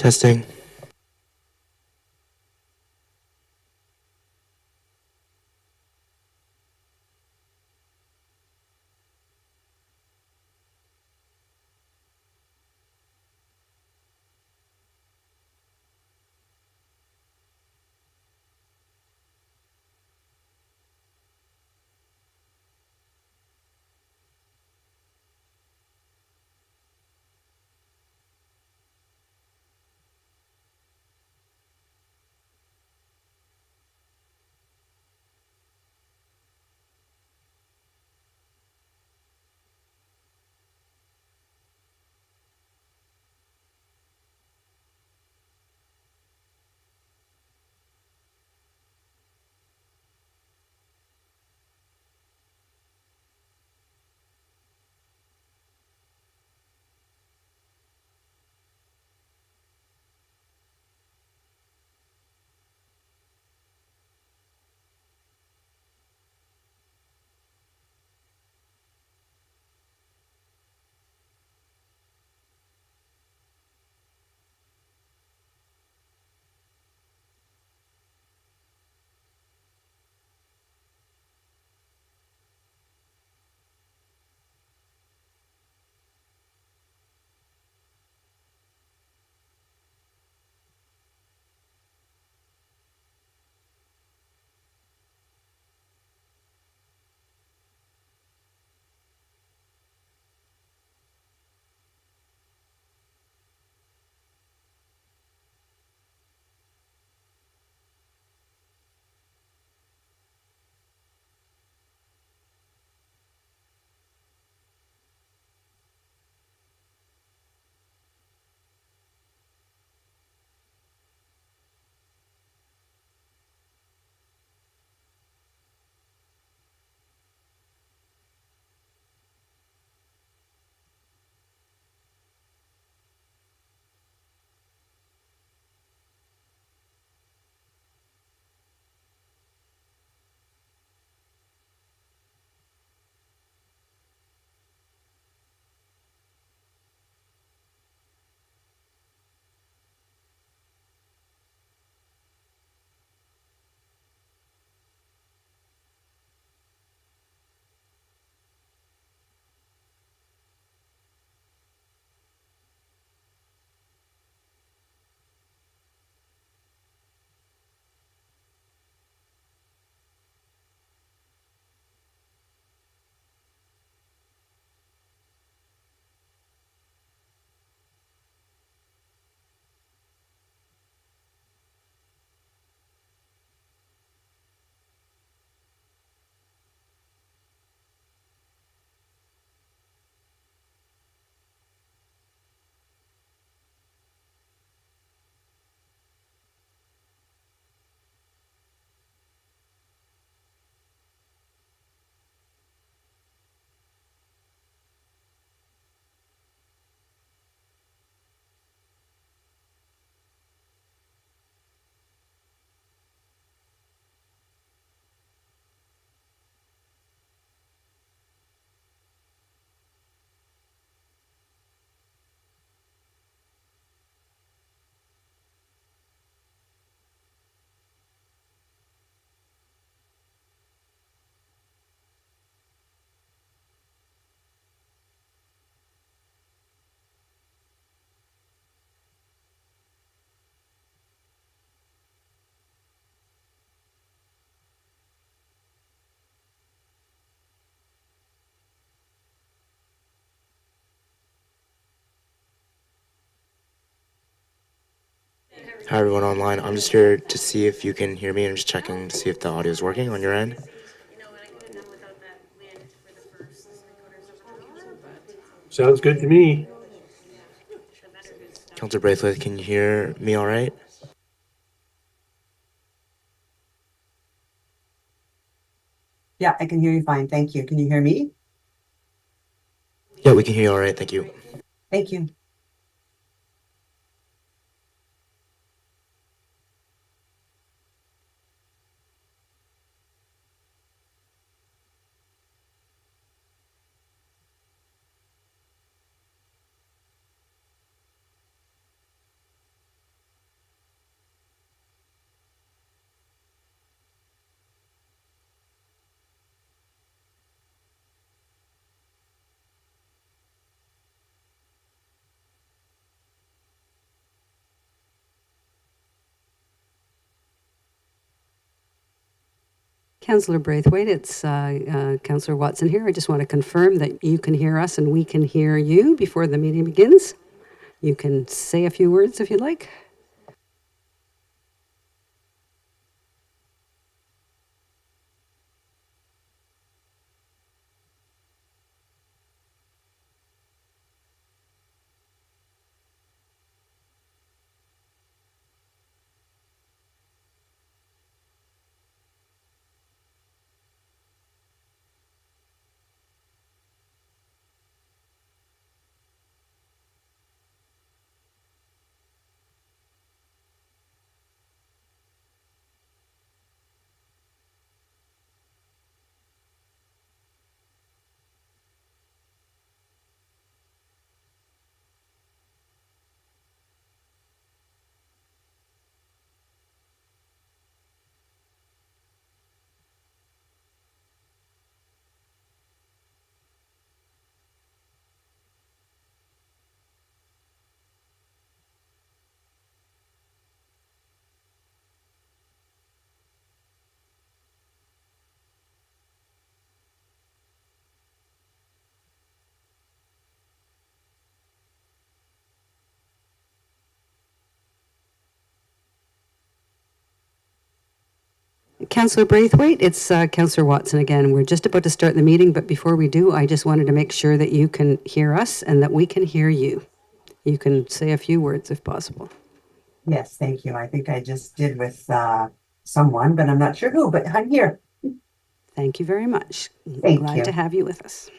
Testing. Hi everyone online. I'm just here to see if you can hear me. I'm just checking to see if the audio is working on your end. Sounds good to me. Counselor Braithwaite, can you hear me all right? Yeah, I can hear you fine. Thank you. Can you hear me? Yeah, we can hear you all right. Thank you. Thank you. Councillor Braithwaite, it's Councillor Watson here. I just want to confirm that you can hear us and we can hear you before the meeting begins. You can say a few words if you'd like. Councillor Braithwaite, it's Councillor Watson again. We're just about to start the meeting, but before we do, I just wanted to make sure that you can hear us and that we can hear you. You can say a few words if possible. Yes, thank you. I think I just did with someone, but I'm not sure who, but I'm here. Thank you very much. Thank Glad you. to have you with us.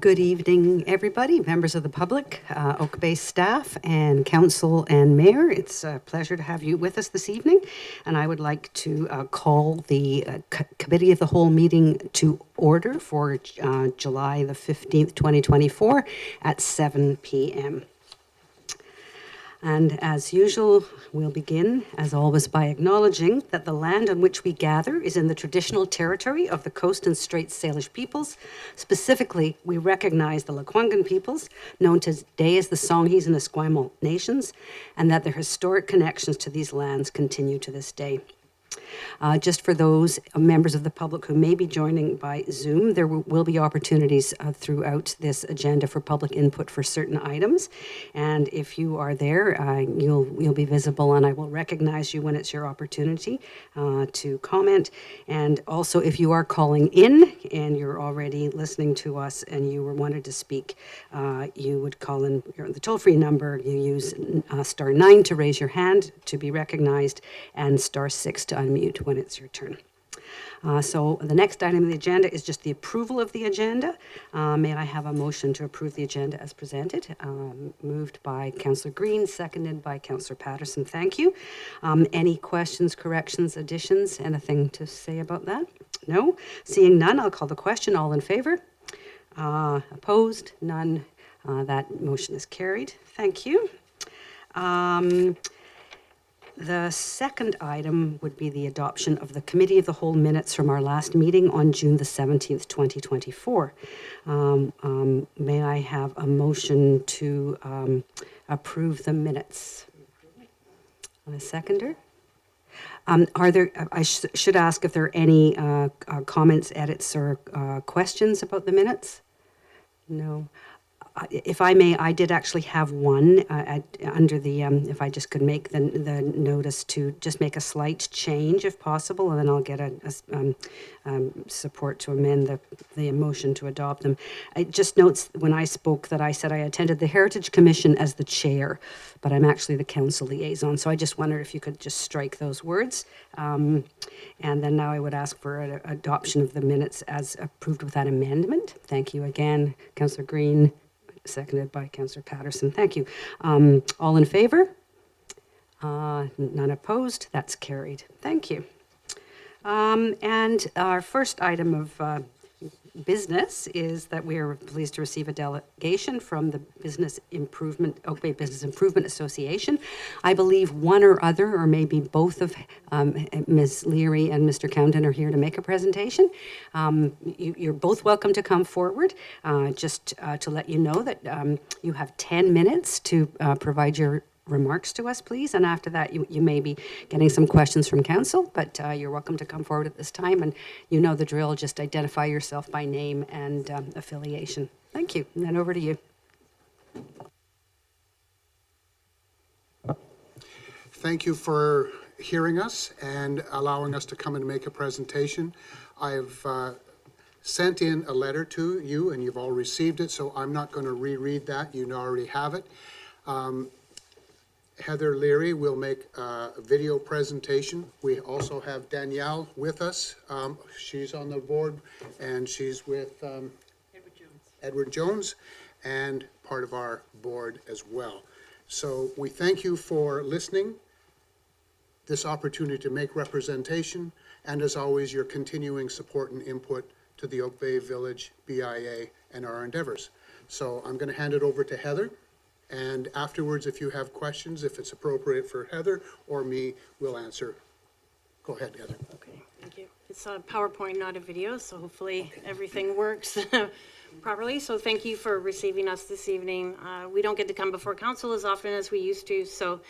Good evening, everybody, members of the public, Oak Bay staff, and council and mayor. It's a pleasure to have you with us this evening, and I would like to call the Committee of the Whole meeting to order for July the 15th, 2024 at 7 p.m. And as usual, we'll begin, as always, by acknowledging that the land on which we gather is in the traditional territory of the Coast and Straits Salish peoples. Specifically, we recognize the Lekwungen peoples, known today as the Songhees and Esquimalt nations, and that their historic connections to these lands continue to this day. Just for those members of the public who may be joining by Zoom, there will be opportunities throughout this agenda for public input for certain items. And if you are there, you'll be visible and I will recognize you when it's your opportunity to comment. And also, if you are calling in and you're already listening to us and you wanted to speak, you would call in the toll-free number. You use *9 to raise your hand to be recognized and *6 to unmute when it's your turn. So the next item on the agenda is just the approval of the agenda. May I have a motion to approve the agenda as presented? Moved by Councillor Green, seconded by Councillor Patterson. Thank you. Any questions, corrections, additions? Anything to say about that? No? Seeing none, I'll call the question. All in favor? Opposed? None. That motion is carried. Thank you. The second item would be the adoption of the Committee of the Whole minutes from our last meeting on June the 17th, 2024. May I have a motion to approve the minutes? A seconder? Are there? I should ask if there are any comments, edits, or questions about the minutes? No. If I may, I did actually have one under the, if I just could make the notice to just make a slight change if possible, and then I'll get a support to amend the motion to adopt them. It just notes when I spoke that I said I attended the Heritage Commission as the chair, but I'm actually the council liaison. So I just wondered if you could just strike those words. And then now I would ask for an adoption of the minutes as approved with that amendment. Thank you again, Councillor Green. seconded by Councillor Patterson. Thank you. All in favor? None opposed? That's carried. Thank you. And our first item of business is that we are pleased to receive a delegation from the Oak Bay Business Improvement Association. I believe one or other, or maybe both of Ms. Leary and Mr. Cowden are here to make a presentation. You're both welcome to come forward. Just to let you know that you have 10 minutes to provide your remarks to us, please. And after that, you may be getting some questions from council, but you're welcome to come forward at this time. And you know the drill, just identify yourself by name and affiliation. Thank you. And then over to you. Thank you for hearing us and allowing us to come and make a presentation. I've sent in a letter to you and you've all received it, so I'm not going to reread that. You already have it. Heather Leary will make a video presentation. We also have Danielle with us. She's on the board and she's with Edward Jones and part of our board as well. So we thank you for listening, this opportunity to make representation, and as always, your continuing support and input to the Oak Bay Village BIA and our endeavors. So I'm going to hand it over to Heather. And afterwards, if you have questions, if it's appropriate for Heather or me, we'll answer. Go ahead, Heather. Okay, thank you. It's a PowerPoint, not a video, so hopefully everything works properly. So thank you for receiving us this evening. We don't get to come before council as often as we used to, so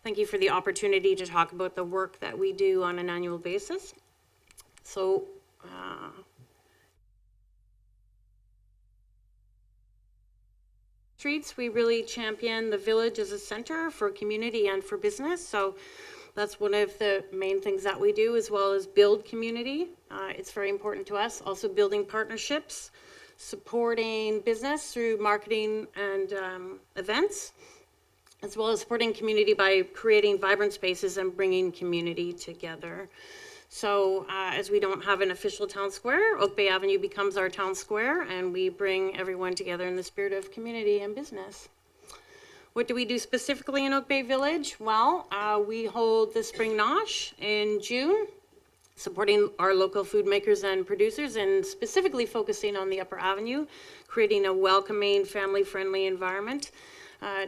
thank you for the opportunity to talk about the work that we do on an annual basis. So, streets, we really champion the village as a center for community and for business. So that's one of the main things that we do, as well as build community. It's very important to us. Also building partnerships, supporting business through marketing and events, as well as supporting community by creating vibrant spaces and bringing community together. So as we don't have an official town square, Oak Bay Avenue becomes our town square, and we bring everyone together in the spirit of community and business. What do we do specifically in Oak Bay Village? Well, we hold the Spring Nosh in June, supporting our local food makers and producers, and specifically focusing on the Upper Avenue, creating a welcoming, family-friendly environment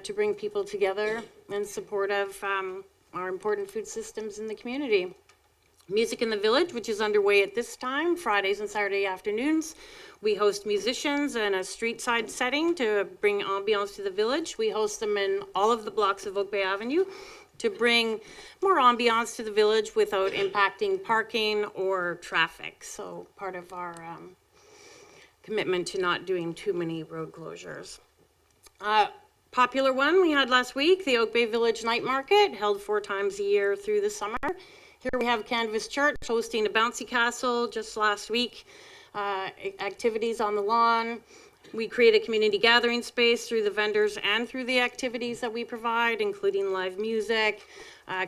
to bring people together in support of our important food systems in the community. Music in the Village, which is underway at this time, Fridays and Saturday afternoons. We host musicians in a street side setting to bring ambiance to the village. We host them in all of the blocks of Oak Bay Avenue to bring more ambiance to the village without impacting parking or traffic. So part of our commitment to not doing too many road closures. Popular one we had last week, the Oak Bay Village Night Market, held 4 times a year through the summer. Here we have Canvas Church hosting a bouncy castle just last week, activities on the lawn. We create a community gathering space through the vendors and through the activities that we provide, including live music.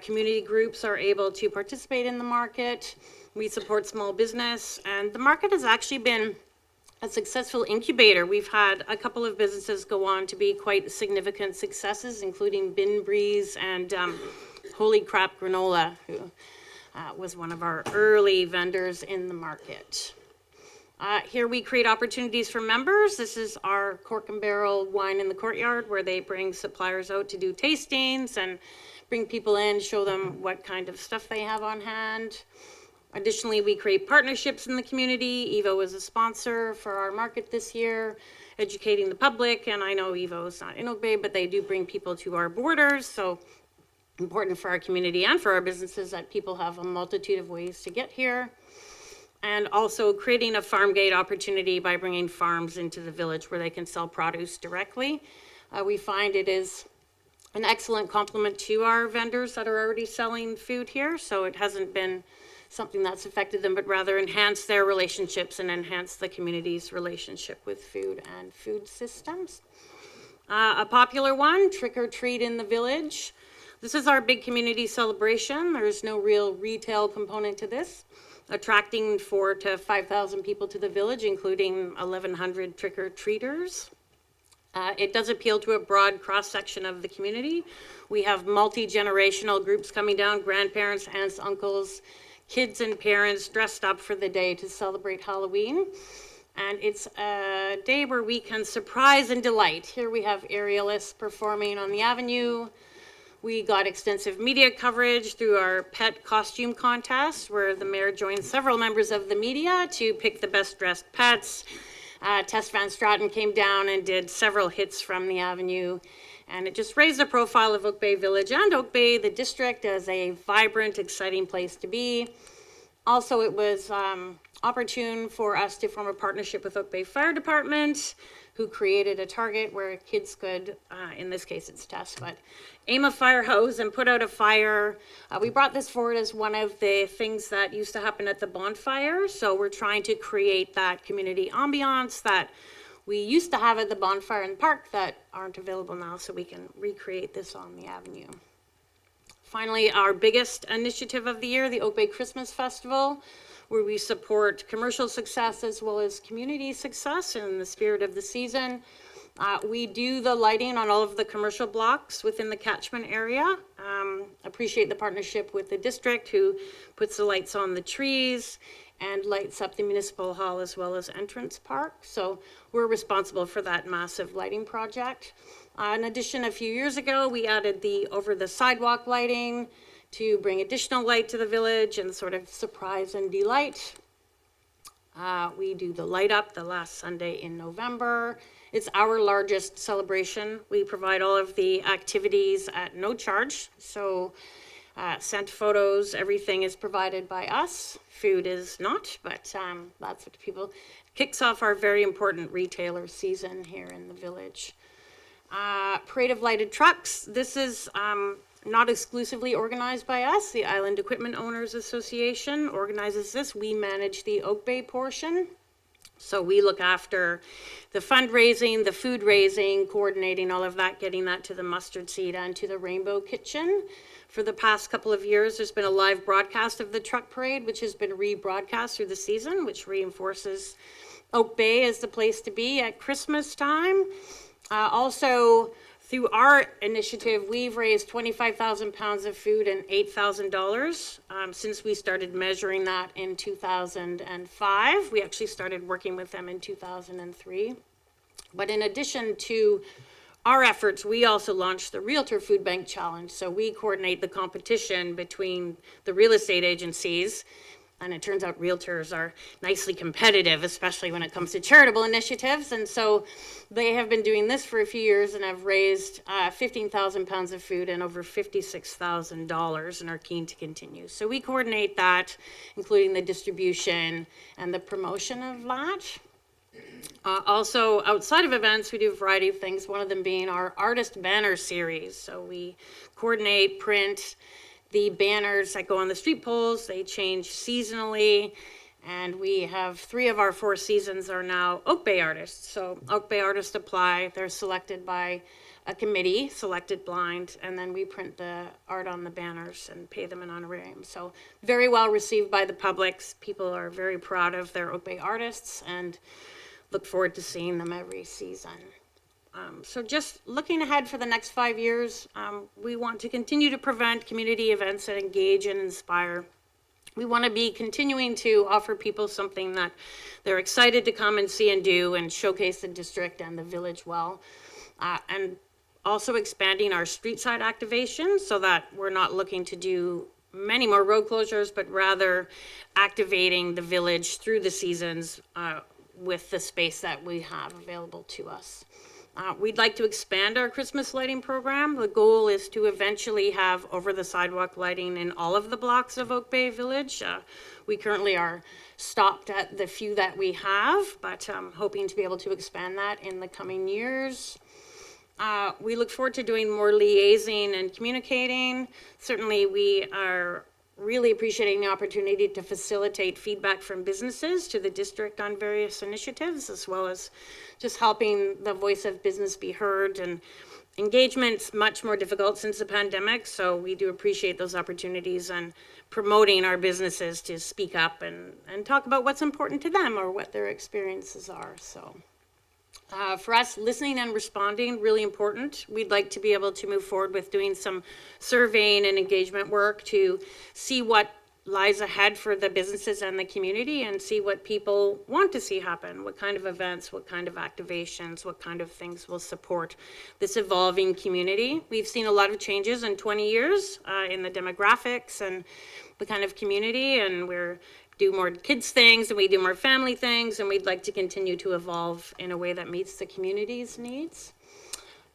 Community groups are able to participate in the market. We support small business, and the market has actually been a successful incubator. We've had a couple of businesses go on to be quite significant successes, including Bin Breeze and Holy Crap Granola, who was one of our early vendors in the market. Here we create opportunities for members. This is our Cork and Barrel Wine in the Courtyard, where they bring suppliers out to do tastings and bring people in, show them what kind of stuff they have on hand. Additionally, we create partnerships in the community. Evo is a sponsor for our market this year, educating the public. And I know Evo is not in Oak Bay, but they do bring people to our borders. So important for our community and for our businesses that people have a multitude of ways to get here. And also creating a farm gate opportunity by bringing farms into the village where they can sell produce directly. We find it is an excellent complement to our vendors that are already selling food here. So it hasn't been something that's affected them, but rather enhance their relationships and enhance the community's relationship with food and food systems. A popular one, Trick or Treat in the Village. This is our big community celebration. There's no real retail component to this, attracting 4,000 to 5,000 people to the village, including 1,100 trick-or-treaters. It does appeal to a broad cross-section of the community. We have multi-generational groups coming down, grandparents, aunts, uncles, kids and parents dressed up for the day to celebrate Halloween. And it's a day where we can surprise and delight. Here we have aerialists performing on the avenue. We got extensive media coverage through our pet costume contest, where the mayor joined several members of the media to pick the best dressed pets. Tess Van Straten came down and did several hits from the avenue, and it just raised the profile of Oak Bay Village and Oak Bay, the district, as a vibrant, exciting place to be. Also, it was opportune for us to form a partnership with Oak Bay Fire Department, who created a target where kids could, in this case it's Tess, but aim a fire hose and put out a fire. We brought this forward as one of the things that used to happen at the bonfire. So we're trying to create that community ambiance that we used to have at the bonfire in the park that aren't available now, so we can recreate this on the avenue. Finally, our biggest initiative of the year, the Oak Bay Christmas Festival, where we support commercial success as well as community success in the spirit of the season. We do the lighting on all of the commercial blocks within the catchment area. Appreciate the partnership with the district, who puts the lights on the trees and lights up the municipal hall as well as entrance park. So we're responsible for that massive lighting project. In addition, a few years ago, we added the over the sidewalk lighting to bring additional light to the village and sort of surprise and delight. We do the light up the last Sunday in November. It's our largest celebration. We provide all of the activities at no charge. So sent photos, everything is provided by us. Food is not, but that's what people, kicks off our very important retailer season here in the village. Parade of Lighted Trucks. This is not exclusively organized by us. The Island Equipment Owners Association organizes this. We manage the Oak Bay portion. So we look after the fundraising, the food raising, coordinating all of that, getting that to the Mustard Seed and to the Rainbow Kitchen. For the past couple of years, there's been a live broadcast of the truck parade, which has been rebroadcast through the season, which reinforces Oak Bay as the place to be at Christmas time. Also, through our initiative, we've raised 25,000 pounds of food and $8,000 since we started measuring that in 2005. We actually started working with them in 2003. But in addition to our efforts, we also launched the Realtor Food Bank Challenge. So we coordinate the competition between the real estate agencies. And it turns out realtors are nicely competitive, especially when it comes to charitable initiatives. And so they have been doing this for a few years and have raised 15,000 pounds of food and over $56,000 and are keen to continue. So we coordinate that, including the distribution and the promotion of that. Also, outside of events, we do a variety of things, one of them being our artist banner series. So we coordinate, print, the banners that go on the street poles. They change seasonally, and we have 3 of our 4 seasons are now Oak Bay artists. So Oak Bay artists apply. They're selected by a committee, selected blind, and then we print the art on the banners and pay them an honorarium. So very well received by the public. People are very proud of their Oak Bay artists and look forward to seeing them every season. So just looking ahead for the next 5 years, we want to continue to prevent community events that engage and inspire. We want to be continuing to offer people something that they're excited to come and see and do and showcase the district and the village well. And also expanding our street side activation so that we're not looking to do many more road closures, but rather activating the village through the seasons with the space that we have available to us. We'd like to expand our Christmas lighting program. The goal is to eventually have over the sidewalk lighting in all of the blocks of Oak Bay Village. We currently are stopped at the few that we have, but hoping to be able to expand that in the coming years. We look forward to doing more liaising and communicating. Certainly we are really appreciating the opportunity to facilitate feedback from businesses to the district on various initiatives, as well as just helping the voice of business be heard. And engagement's much more difficult since the pandemic, so we do appreciate those opportunities and promoting our businesses to speak up and talk about what's important to them or what their experiences are. So For us, listening and responding, really important. We'd like to be able to move forward with doing some surveying and engagement work to see what lies ahead for the businesses and the community and see what people want to see happen, what kind of events, what kind of activations, what kind of things will support this evolving community. We've seen a lot of changes in 20 years in the demographics and the kind of community, and we're do more kids things and we do more family things, and we'd like to continue to evolve in a way that meets the community's needs.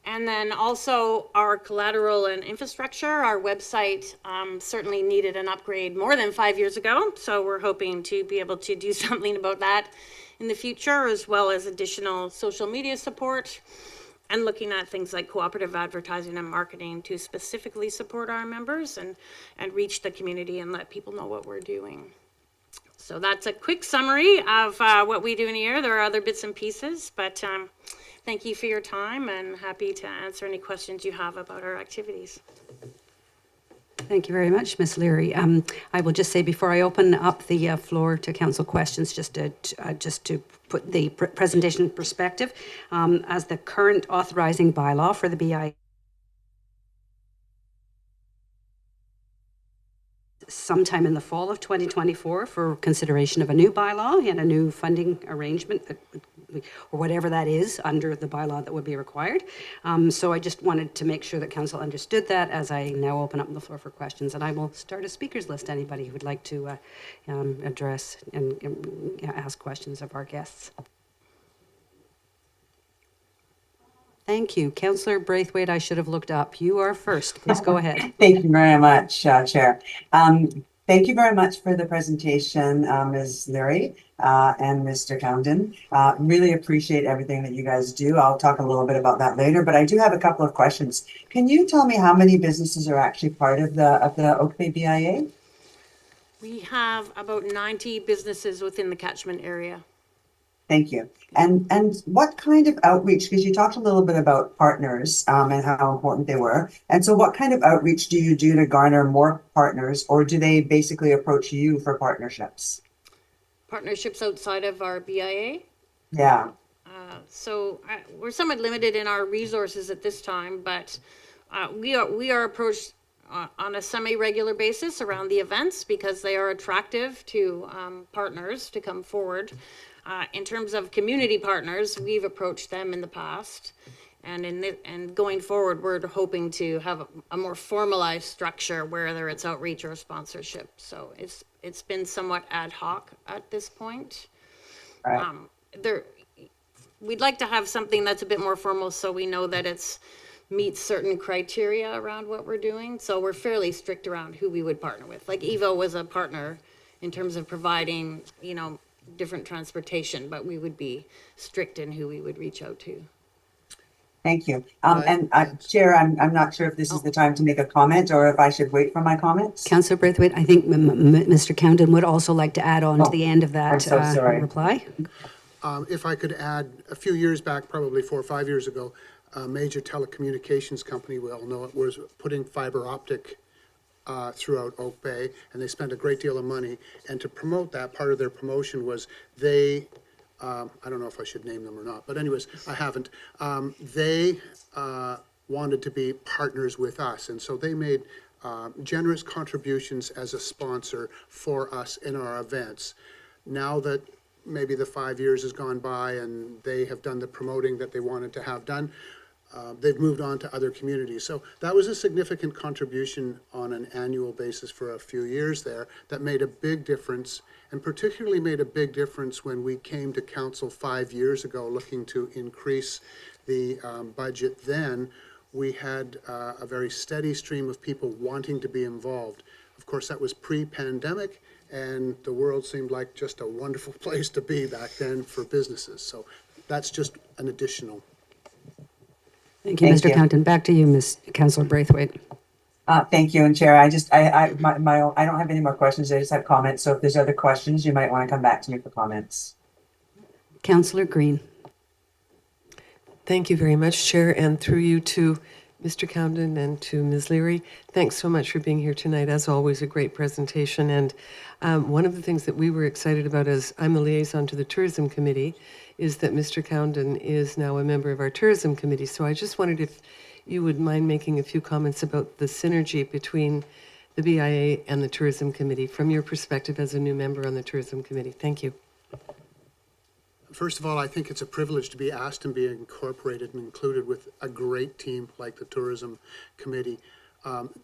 And then also our collateral and infrastructure, our website certainly needed an upgrade more than 5 years ago. So we're hoping to be able to do something about that in the future, as well as additional social media support and looking at things like cooperative advertising and marketing to specifically support our members and reach the community and let people know what we're doing. So that's a quick summary of what we do in a year. There are other bits and pieces, but thank you for your time and happy to answer any questions you have about our activities. Thank you very much, Ms. Leary. I will just say before I open up the floor to council questions, just to put the presentation in perspective, as the current authorizing bylaw for the BIA sometime in the fall of 2024 for consideration of a new bylaw and a new funding arrangement, or whatever that is under the bylaw that would be required. So I just wanted to make sure that council understood that as I now open up the floor for questions. And I will start a speakers list, anybody who would like to address and ask questions of our guests. Thank you. Councillor Braithwaite, I should have looked up. You are first. Please go ahead. Thank you very much, Chair. Thank you very much for the presentation, Ms. Leary and Mr. Townsend. Really appreciate everything that you guys do. I'll talk a little bit about that later, but I do have a couple of questions. Can you tell me how many businesses are actually part of the Oak Bay BIA? We have about 90 businesses within the catchment area. Thank you. And what kind of outreach, because you talked a little bit about partners and how important they were. And so what kind of outreach do you do to garner more partners, or do they basically approach you for partnerships? Partnerships outside of our BIA. Yeah. So we're somewhat limited in our resources at this time, but we are approached on a semi-regular basis around the events because they are attractive to partners to come forward. In terms of community partners, we've approached them in the past, and going forward, we're hoping to have a more formalized structure, whether it's outreach or sponsorship. So it's been somewhat ad hoc at this point. Right. We'd like to have something that's a bit more formal, so we know that it's meets certain criteria around what we're doing. So we're fairly strict around who we would partner with. Like Evo was a partner in terms of providing, different transportation, but we would be strict in who we would reach out to. Thank you. Chair, I'm not sure if this is the time to make a comment or if I should wait for my comments. Councillor Braithwaite, I think Mr. Camden would also like to add on to the end of that I'm so sorry. reply. If I could add, a few years back, probably 4 or 5 years ago, a major telecommunications company, we all know it, was putting fiber optic throughout Oak Bay, and they spent a great deal of money. And to promote that, part of their promotion was they, I don't know if I should name them or not, but anyways, I haven't. They wanted to be partners with us, and so they made generous contributions as a sponsor for us in our events. Now that maybe the 5 years has gone by and they have done the promoting that they wanted to have done, they've moved on to other communities. So that was a significant contribution on an annual basis for a few years there that made a big difference, and particularly made a big difference when we came to council 5 years ago looking to increase the budget. Then we had a very steady stream of people wanting to be involved. Of course, that was pre-pandemic, and the world seemed like just a wonderful place to be back then for businesses. So that's just an additional. Thank you, Thank Mr. you. Camden. Back to you, Ms. Councillor Braithwaite. Thank you, and Chair, I don't have any more questions. I just have comments. So if there's other questions, you might want to come back to me for comments. Councillor Green. Thank you very much, Chair, and through you to Mr. Cowden and to Ms. Leary, thanks so much for being here tonight. As always, a great presentation. And one of the things that we were excited about, as I'm the liaison to the Tourism Committee, is that Mr. Cowden is now a member of our Tourism Committee. So I just wondered if you would mind making a few comments about the synergy between the BIA and the Tourism Committee from your perspective as a new member on the Tourism Committee. Thank you. First of all, I think it's a privilege to be asked and be incorporated and included with a great team like the Tourism Committee.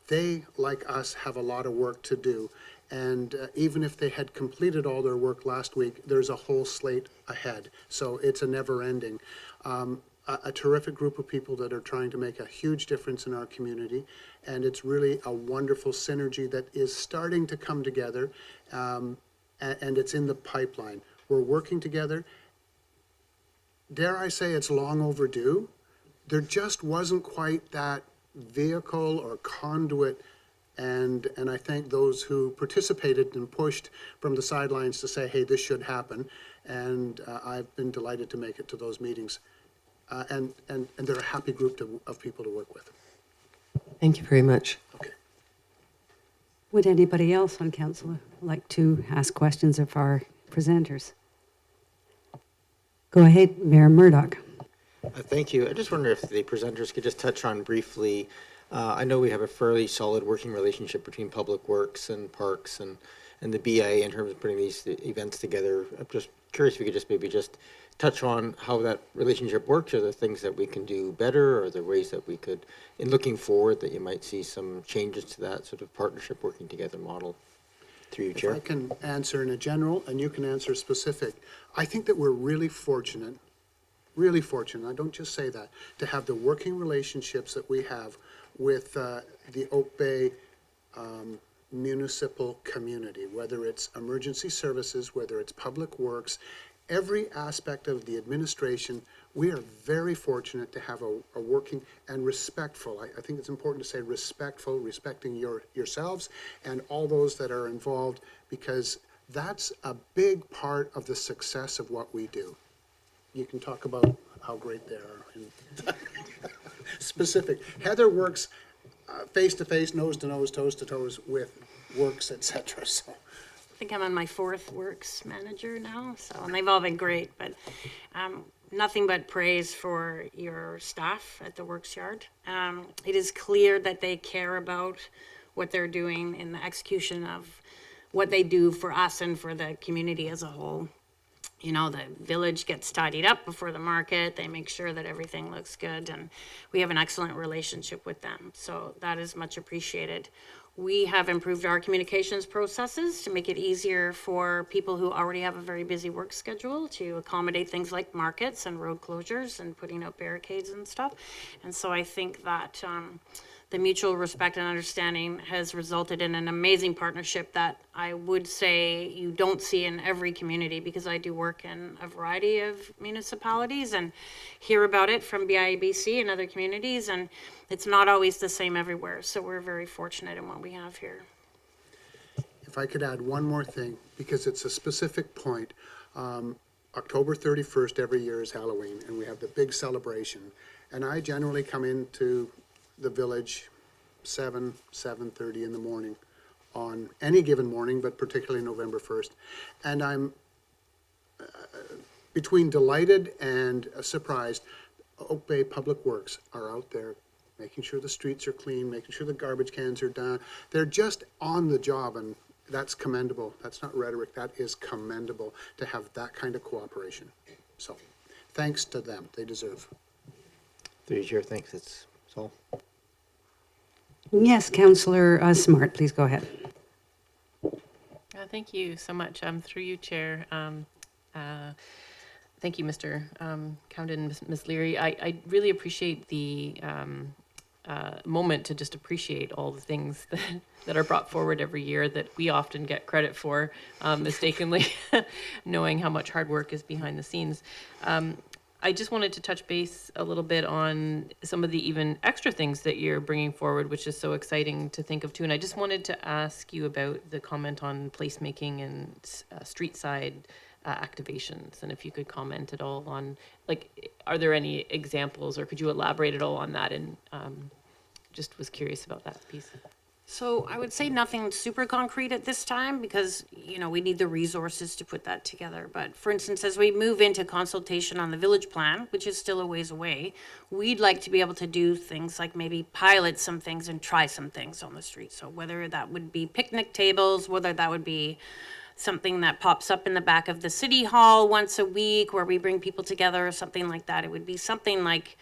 They, like us, have a lot of work to do. And even if they had completed all their work last week, there's a whole slate ahead. So it's a never ending. A terrific group of people that are trying to make a huge difference in our community. And it's really a wonderful synergy that is starting to come together. And it's in the pipeline. We're working together. Dare I say it's long overdue? There just wasn't quite that vehicle or conduit, and I thank those who participated and pushed from the sidelines to say, hey, this should happen, and I've been delighted to make it to those meetings. And they're a happy group of people to work with. Thank you very much. Okay. Would anybody else on council like to ask questions of our presenters? Go ahead, Mayor Murdoch. Thank you. I just wonder if the presenters could just touch on briefly, I know we have a fairly solid working relationship between Public Works and Parks and the BIA in terms of putting these events together. I'm just curious if you could just maybe just touch on how that relationship works. Are there things that we can do better? Or are there ways that we could, in looking forward, that you might see some changes to that sort of partnership working together model? Through you, Chair. If I can answer in a general and you can answer specific. I think that we're really fortunate, I don't just say that, to have the working relationships that we have with the Oak Bay municipal community, whether it's emergency services, whether it's public works, every aspect of the administration. We are very fortunate to have a working and respectful, I think it's important to say respectful, respecting yourselves and all those that are involved, because that's a big part of the success of what we do. You can talk about how great they are. In specific. Heather works face to face, nose to nose, toes to toes with Works, etc. So. I think I'm on my 4th Works manager now, and they've all been great, but nothing but praise for your staff at the Works Yard. It is clear that they care about what they're doing in the execution of what they do for us and for the community as a whole. You know, the village gets tidied up before the market. They make sure that everything looks good, and we have an excellent relationship with them. So that is much appreciated. We have improved our communications processes to make it easier for people who already have a very busy work schedule to accommodate things like markets and road closures and putting out barricades and stuff. And so I think that the mutual respect and understanding has resulted in an amazing partnership that I would say you don't see in every community, because I do work in a variety of municipalities and hear about it from BIABC and other communities, and it's not always the same everywhere. So we're very fortunate in what we have here. If I could add one more thing, because it's a specific point. October 31st every year is Halloween, and we have the big celebration. And I generally come into the village 7:30 in the morning on any given morning, but particularly November 1st. And I'm between delighted and surprised. Oak Bay Public Works are out there making sure the streets are clean, making sure the garbage cans are down. They're just on the job, and that's commendable. That's not rhetoric, that is commendable to have that kind of cooperation. So thanks to them, they deserve. Through you, Chair. Thanks. That's all. Yes, Councillor Smart, please go ahead. Thank you so much. Through you, Chair. Thank you, Mr. Cowden, Ms. Leary. I really appreciate the moment to just appreciate all the things that are brought forward every year that we often get credit for, mistakenly, knowing how much hard work is behind the scenes. I just wanted to touch base a little bit on some of the even extra things that you're bringing forward, which is so exciting to think of too. And I just wanted to ask you about the comment on placemaking and street side activations, and if you could comment at all on, like, are there any examples, or could you elaborate at all on that in just was curious about that piece. So I would say nothing super concrete at this time because, you know, we need the resources to put that together. But for instance, as we move into consultation on the village plan, which is still a ways away, we'd like to be able to do things like maybe pilot some things and try some things on the street. So whether that would be picnic tables, whether that would be something that pops up in the back of the city hall once a week where we bring people together or something like that. It would be something like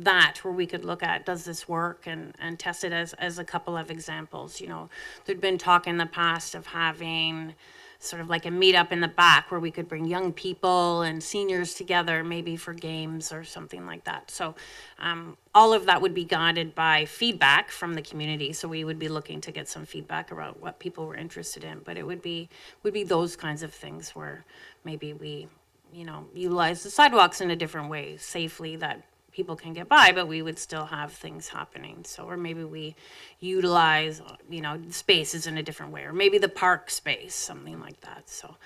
that where we could look at, does this work, and test it as a couple of examples. You know, there'd been talk in the past of having sort of like a meetup in the back where we could bring young people and seniors together, maybe for games or something like that. So all of that would be guided by feedback from the community. So we would be looking to get some feedback about what people were interested in. But it would be those kinds of things where maybe we, you know, utilize the sidewalks in a different way, safely, that people can get by, but we would still have things happening. So, or maybe we utilize, you know, spaces in a different way, or maybe the park space, something like that. So,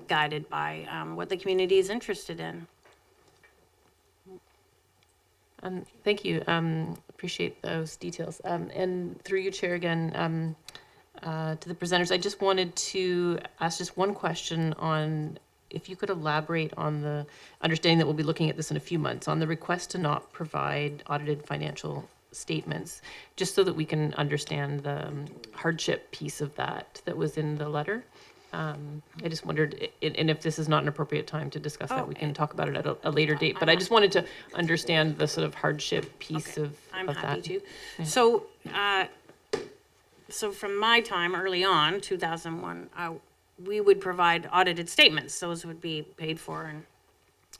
guided by what the community is interested in. Thank you. Appreciate those details. And through you, Chair, again, to the presenters, I just wanted to ask just one question on if you could elaborate on the understanding that we'll be looking at this in a few months, on the request to not provide audited financial statements, just so that we can understand the hardship piece of that was in the letter. I just wondered, and if this is not an appropriate time to discuss that, we can talk about it at a later date. But I just wanted to understand the sort of hardship piece of I'm that. happy to. So, so from my time early on, 2001, we would provide audited statements. Those would be paid for. And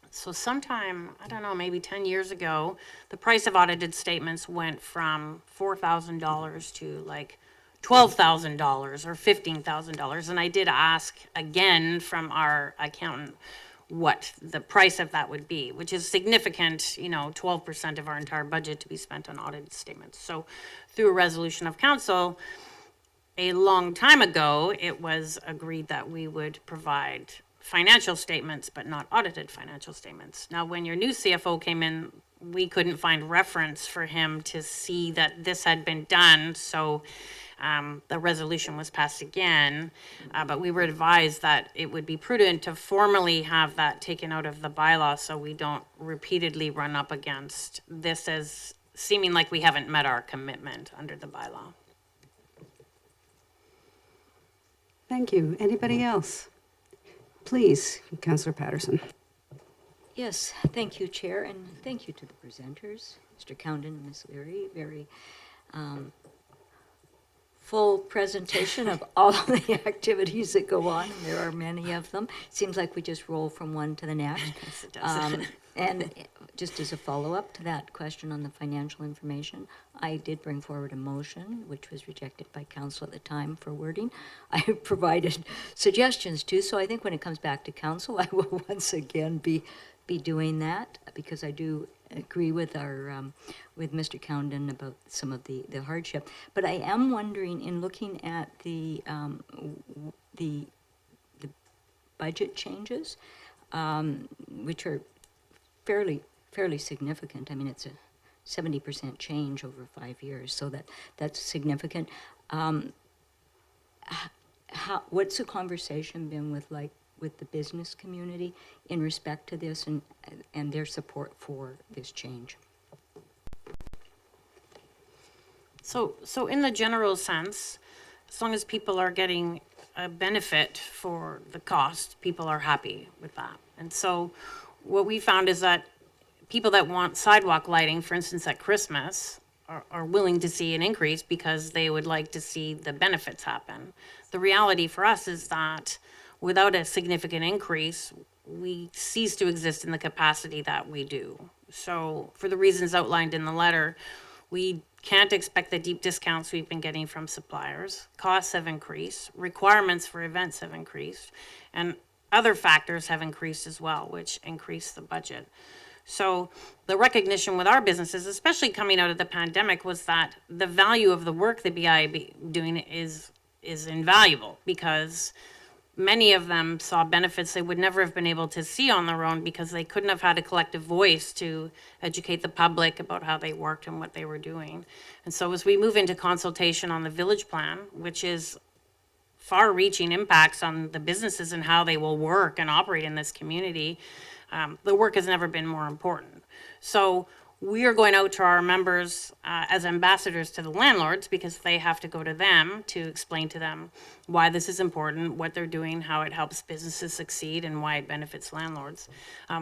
so sometime, I don't know, maybe 10 years ago, the price of audited statements went from $4,000 to like $12,000 or $15,000. And I did ask again from our accountant what the price of that would be, which is significant, you know, 12% of our entire budget to be spent on audited statements. So through a resolution of council, a long time ago, it was agreed that we would provide financial statements, but not audited financial statements. Now, when your new CFO came in, we couldn't find reference for him to see that this had been done. So the resolution was passed again, but we were advised that it would be prudent to formally have that taken out of the bylaw so we don't repeatedly run up against this as seeming like we haven't met our commitment under the bylaw. Thank you. Anybody else? Please, Councillor Patterson. Yes, thank you, Chair, and thank you to the presenters, Mr. Cowden and Ms. Leary. Very full presentation of all the activities that go on, and there are many of them. Seems like we just roll from one to the next. Yes, it does. And just as a follow-up to that question on the financial information, I did bring forward a motion, which was rejected by council at the time for wording. I provided suggestions too, so I think when it comes back to council, I will once again be doing that, because I do agree with our with Mr. Cowden about some of the hardship. But I am wondering, in looking at the budget changes, which are fairly significant. I mean, it's a 70% change over 5 years, so that's significant. What's the conversation been with the business community in respect to this and their support for this change? So in the general sense, as long as people are getting a benefit for the cost, people are happy with that. And so what we found is that people that want sidewalk lighting, for instance, at Christmas, are willing to see an increase because they would like to see the benefits happen. The reality for us is that without a significant increase, we cease to exist in the capacity that we do. So for the reasons outlined in the letter, we can't expect the deep discounts we've been getting from suppliers. Costs have increased, requirements for events have increased, and other factors have increased as well, which increase the budget. So the recognition with our businesses, especially coming out of the pandemic, was that the value of the work the BIA doing is invaluable, because many of them saw benefits they would never have been able to see on their own because they couldn't have had a collective voice to educate the public about how they worked and what they were doing. And so as we move into consultation on the village plan, which is far-reaching impacts on the businesses and how they will work and operate in this community, the work has never been more important. So we are going out to our members as ambassadors to the landlords because they have to go to them to explain to them why this is important, what they're doing, how it helps businesses succeed, and why it benefits landlords.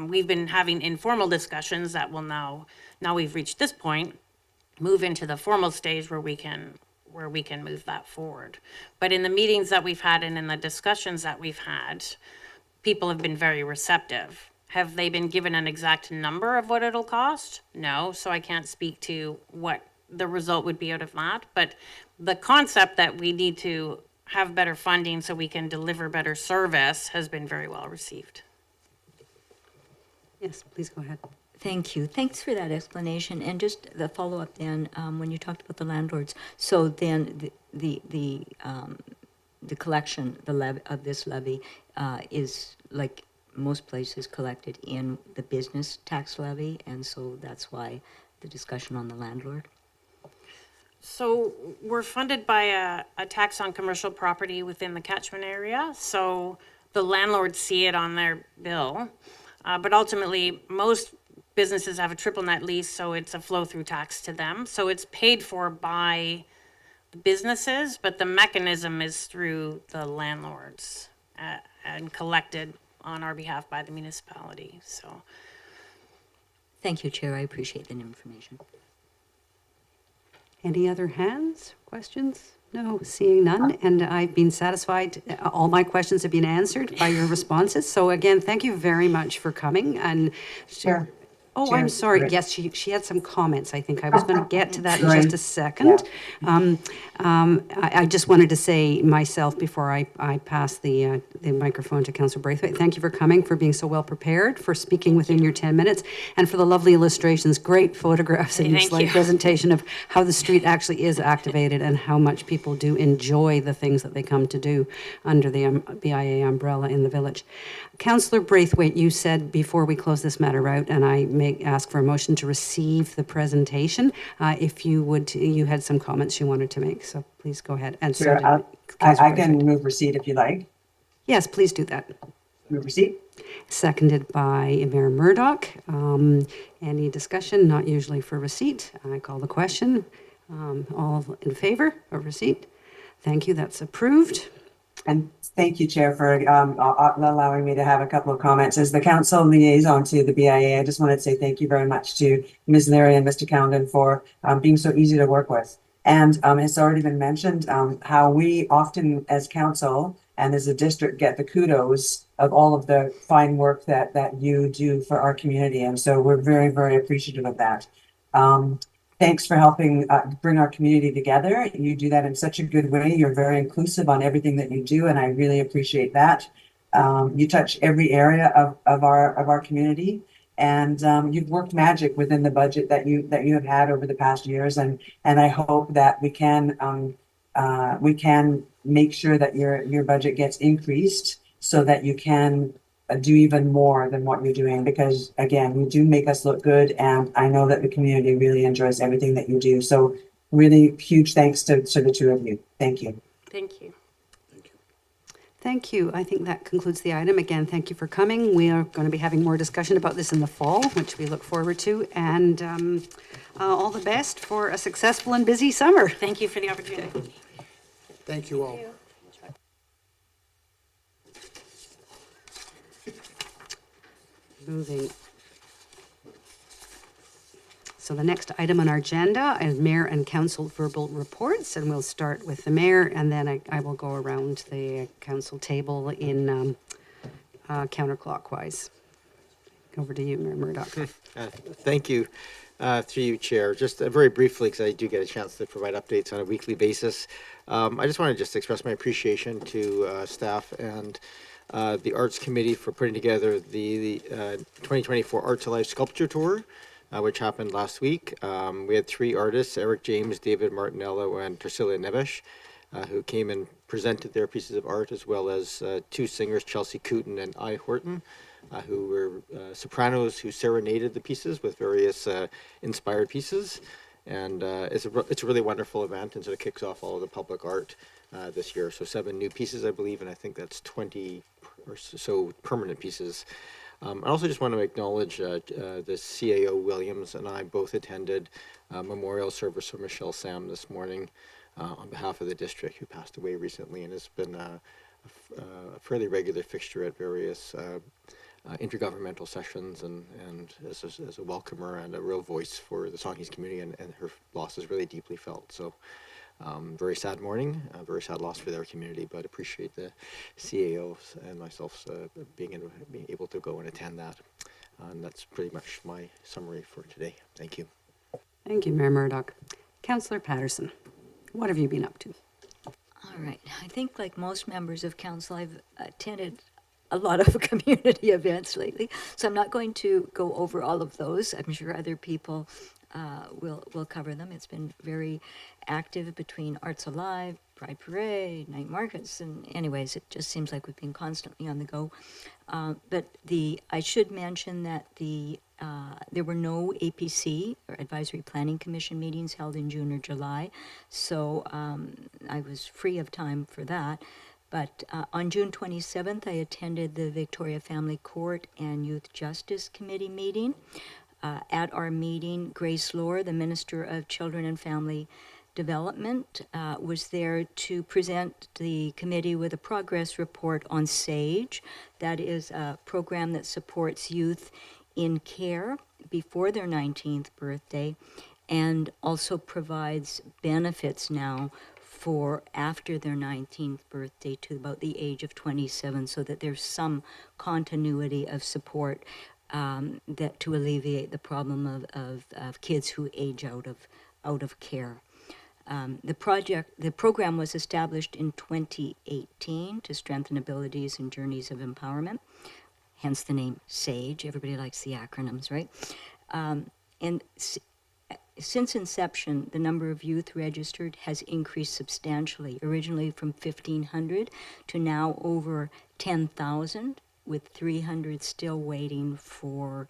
We've been having informal discussions that will now we've reached this point, move into the formal stage where we can move that forward. But in the meetings that we've had and in the discussions that we've had, people have been very receptive. Have they been given an exact number of what it'll cost? No, so I can't speak to what the result would be out of that. But the concept that we need to have better funding so we can deliver better service has been very well received. Yes, please go ahead. Thank you. Thanks for that explanation. And just the follow-up then, when you talked about the landlords, so then the collection, of this levy is like most places collected in the business tax levy, and so that's why the discussion on the landlord. So we're funded by a tax on commercial property within the catchment area. So the landlords see it on their bill. But ultimately, most businesses have a triple net lease, so it's a flow-through tax to them. So it's paid for by the businesses, but the mechanism is through the landlords and collected on our behalf by the municipality. So Thank you, Chair. I appreciate that information. Any other hands, questions? No, seeing none, and I've been satisfied. All my questions have been answered by your responses. So again, thank you very much for coming. And Sure. Oh, I'm sorry. Great. Yes, she had some comments. I think I was going to get to that in Right. just a second. I just wanted to say myself before I pass the microphone to Councillor Braithwaite, thank you for coming, for being so well prepared, for speaking within your 10 minutes, and for the lovely illustrations, great photographs in your Thank slide you. presentation of how the street actually is activated and how much people do enjoy the things that they come to do under the BIA umbrella in the village. Councillor Braithwaite, you said before we close this matter out, and I may ask for a motion to receive the presentation. If you would, you had some comments you wanted to make, so please go ahead. And so Sure, did I Councillor can Braithwaite. move receipt if you like. Yes, please do that. Move receipt? Seconded by Mayor Murdoch. Any discussion? Not usually for receipt. I call the question. All in favor of receipt? Thank you, that's approved. And thank you, Chair, for allowing me to have a couple of comments. As the council liaison to the BIA, I just wanted to say thank you very much to Ms. Leary and Mr. Cowden for being so easy to work with. And it's already been mentioned how we often as council and as a district get the kudos of all of the fine work that you do for our community. And so we're very, very appreciative of that. Thanks for helping bring our community together. You do that in such a good way. You're very inclusive on everything that you do, and I really appreciate that. You touch every area of our community, and you've worked magic within the budget that you have had over the past years. And I hope that we can make sure that your budget gets increased so that you can do even more than what you're doing, because again, you do make us look good, and I know that the community really enjoys everything that you do. So really huge thanks to the two of you. Thank you. Thank you. Thank you. I think that concludes the item. Again, thank you for coming. We are going to be having more discussion about this in the fall, which we look forward to. And all the best for a successful and busy summer. Thank you for the opportunity. Thank you all. Moving. So the next item on our agenda is mayor and council verbal reports, and we'll start with the mayor, and then I will go around the council table in counterclockwise. Over to you, Mayor Murdoch. Thank you, through you, Chair. Just very briefly, because I do get a chance to provide updates on a weekly basis. I just want to just express my appreciation to staff and the Arts Committee for putting together the 2024 Art to Life Sculpture Tour, which happened last week. We had 3 artists, Eric James, David Martinello, and Tercilia Neves. who came and presented their pieces of art, as well as two singers, Chelsea Cooten and I Horton, who were sopranos who serenaded the pieces with various inspired pieces. And it's a really wonderful event, and sort of kicks off all of the public art this year. So 7 new pieces, I believe, and I think that's 20 or so permanent pieces. I also just want to acknowledge the CAO Williams and I both attended a memorial service for Michelle Sam this morning on behalf of the district, who passed away recently and has been a fairly regular fixture at various intergovernmental sessions, and as a welcomer and a real voice for the Songhees community, and her loss is really deeply felt. So very sad morning, very sad loss for their community, but appreciate the CAOs and myself being able to go and attend that. And that's pretty much my summary for today. Thank you. Thank you, Mayor Murdoch. Councillor Patterson, what have you been up to? All right. I think, like most members of council, I've attended a lot of community events lately, so I'm not going to go over all of those. I'm sure other people will cover them. It's been very active between Arts Alive, Pride Parade, night markets, and anyways, it just seems like we've been constantly on the go. But I should mention that there were no APC or Advisory Planning Commission meetings held in June or July, so I was free of time for that. But on June 27th, I attended the Victoria Family Court and Youth Justice Committee meeting. At our meeting, Grace Lohr, the Minister of Children and Family Development, was there to present the committee with a progress report on SAGE. That is a program that supports youth in care before their 19th birthday, and also provides benefits now for after their 19th birthday to about the age of 27, so that there's some continuity of support that to alleviate the problem of kids who age out of care. The program was established in 2018 to strengthen abilities and journeys of empowerment, hence the name SAGE. Everybody likes the acronyms, right? Since inception, the number of youth registered has increased substantially, originally from 1,500 to now over 10,000, with 300 still waiting for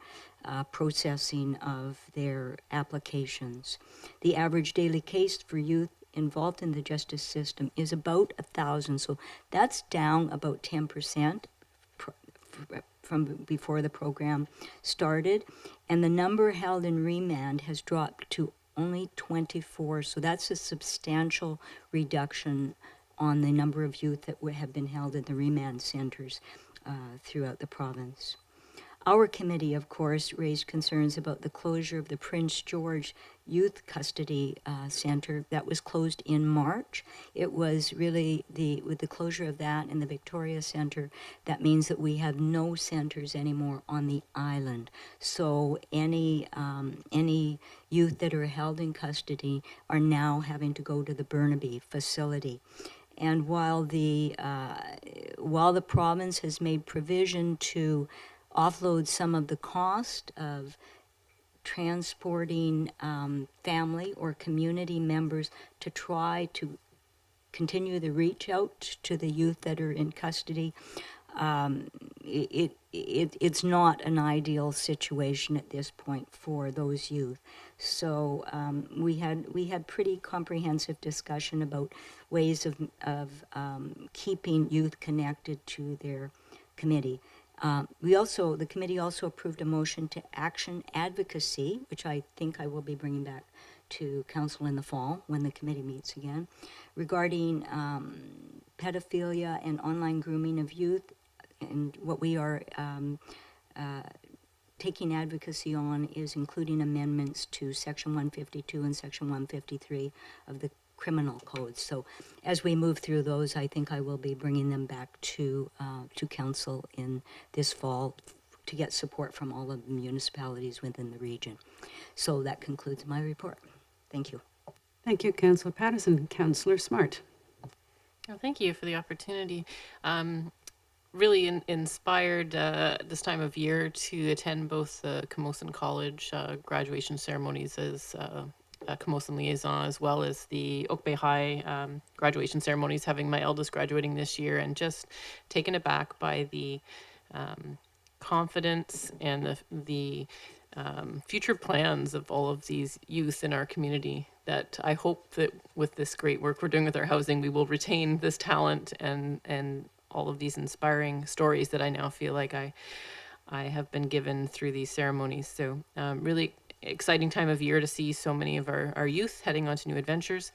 processing of their applications. The average daily case for youth involved in the justice system is about 1,000, so that's down about 10% from before the program started, and the number held in remand has dropped to only 24, so that's a substantial reduction on the number of youth that have been held in the remand centers throughout the province. Our committee, of course, raised concerns about the closure of the Prince George Youth Custody Center that was closed in March. It was really with the closure of that and the Victoria Center, that means that we have no centers anymore on the island. So any youth that are held in custody are now having to go to the Burnaby facility. And while the province has made provision to offload some of the cost of transporting family or community members to try to continue the reach out to the youth that are in custody, it's not an ideal situation at this point for those youth. So we had pretty comprehensive discussion about ways of keeping youth connected to their committee. The committee also approved a motion to action advocacy, which I think I will be bringing back to council in the fall when the committee meets again, regarding pedophilia and online grooming of youth. And what we are taking advocacy on is including amendments to Section 152 and Section 153 of the criminal code. So as we move through those, I think I will be bringing them back to council in this fall to get support from all of the municipalities within the region. So that concludes my report. Thank you. Thank you, Councillor Patterson. Councillor Smart. Oh, thank you for the opportunity. Really inspired this time of year to attend both the Camosun College graduation ceremonies as Camosun liaison, as well as the Oak Bay High graduation ceremonies, having my eldest graduating this year, and just taken aback by the confidence and the future plans of all of these youth in our community, that I hope that with this great work we're doing with our housing, we will retain this talent and all of these inspiring stories that I now feel like I have been given through these ceremonies. So really exciting time of year to see so many of our youth heading on to new adventures.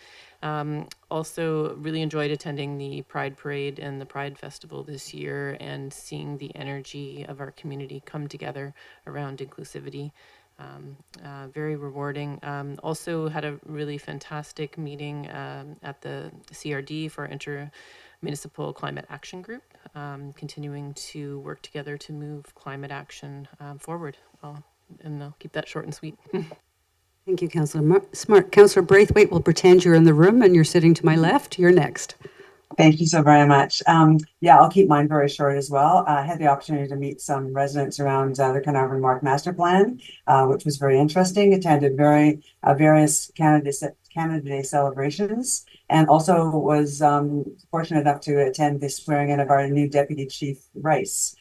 Also really enjoyed attending the Pride Parade and the Pride Festival this year, and seeing the energy of our community come together around inclusivity. Very rewarding. Also had a really fantastic meeting at the CRD for our Inter-Municipal Climate Action Group, continuing to work together to move climate action forward. And I'll keep that short and sweet. Thank you, Councillor Smart. Councillor Braithwaite will pretend you're in the room and you're sitting to my left. You're next. Thank you so very much. Yeah, I'll keep mine very short as well. I had the opportunity to meet some residents around the Carnarvon Mark Master Plan, which was very interesting. Attended various Canada Day celebrations, and also was fortunate enough to attend the swearing in of our new Deputy Chief Rice,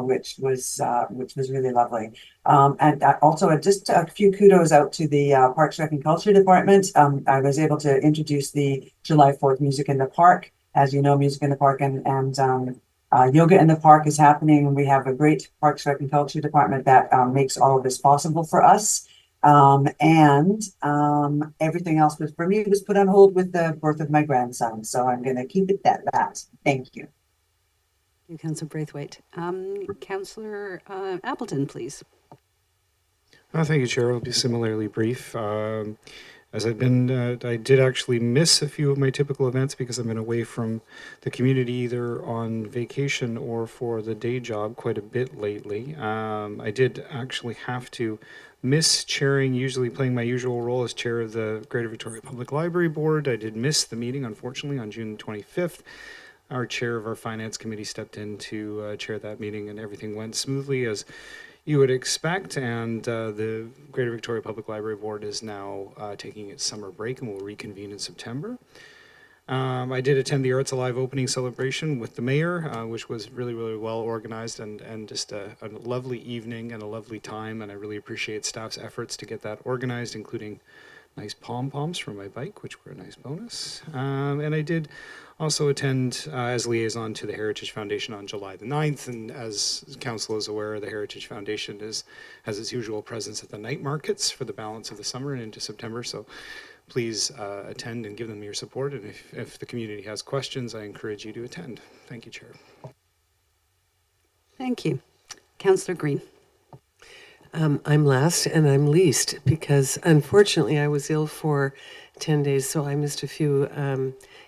which was really lovely. And also just a few kudos out to the Parks, Rec and Culture Department. I was able to introduce the July 4th Music in the Park. As you know, Music in the Park and Yoga in the Park is happening. We have a great Parks, Rec and Culture Department that makes all of this possible for us. Everything else was put on hold with the birth of my grandson. So I'm going to keep it at that. Thank you. Thank you, Councillor Braithwaite. Councillor Appleton, please. Thank you, Chair. I'll be similarly brief. As I did actually miss a few of my typical events because I've been away from the community either on vacation or for the day job quite a bit lately. I did actually have to miss chairing, usually playing my usual role as chair of the Greater Victoria Public Library Board. I did miss the meeting, unfortunately, on June 25th. Our chair of our finance committee stepped in to chair that meeting, and everything went smoothly as you would expect. And the Greater Victoria Public Library Board is now taking its summer break and will reconvene in September. I did attend the Arts Alive opening celebration with the mayor, which was really, really well organized and just a lovely evening and a lovely time. And I really appreciate staff's efforts to get that organized, including nice pom-poms for my bike, which were a nice bonus. And I did also attend as liaison to the Heritage Foundation on July the 9th. And as Council is aware, the Heritage Foundation has its usual presence at the night markets for the balance of the summer and into September. So please attend and give them your support. And if the community has questions, I encourage you to attend. Thank you, Chair. Thank you. Councillor Green. I'm last and I'm least because unfortunately I was ill for 10 days, so I missed a few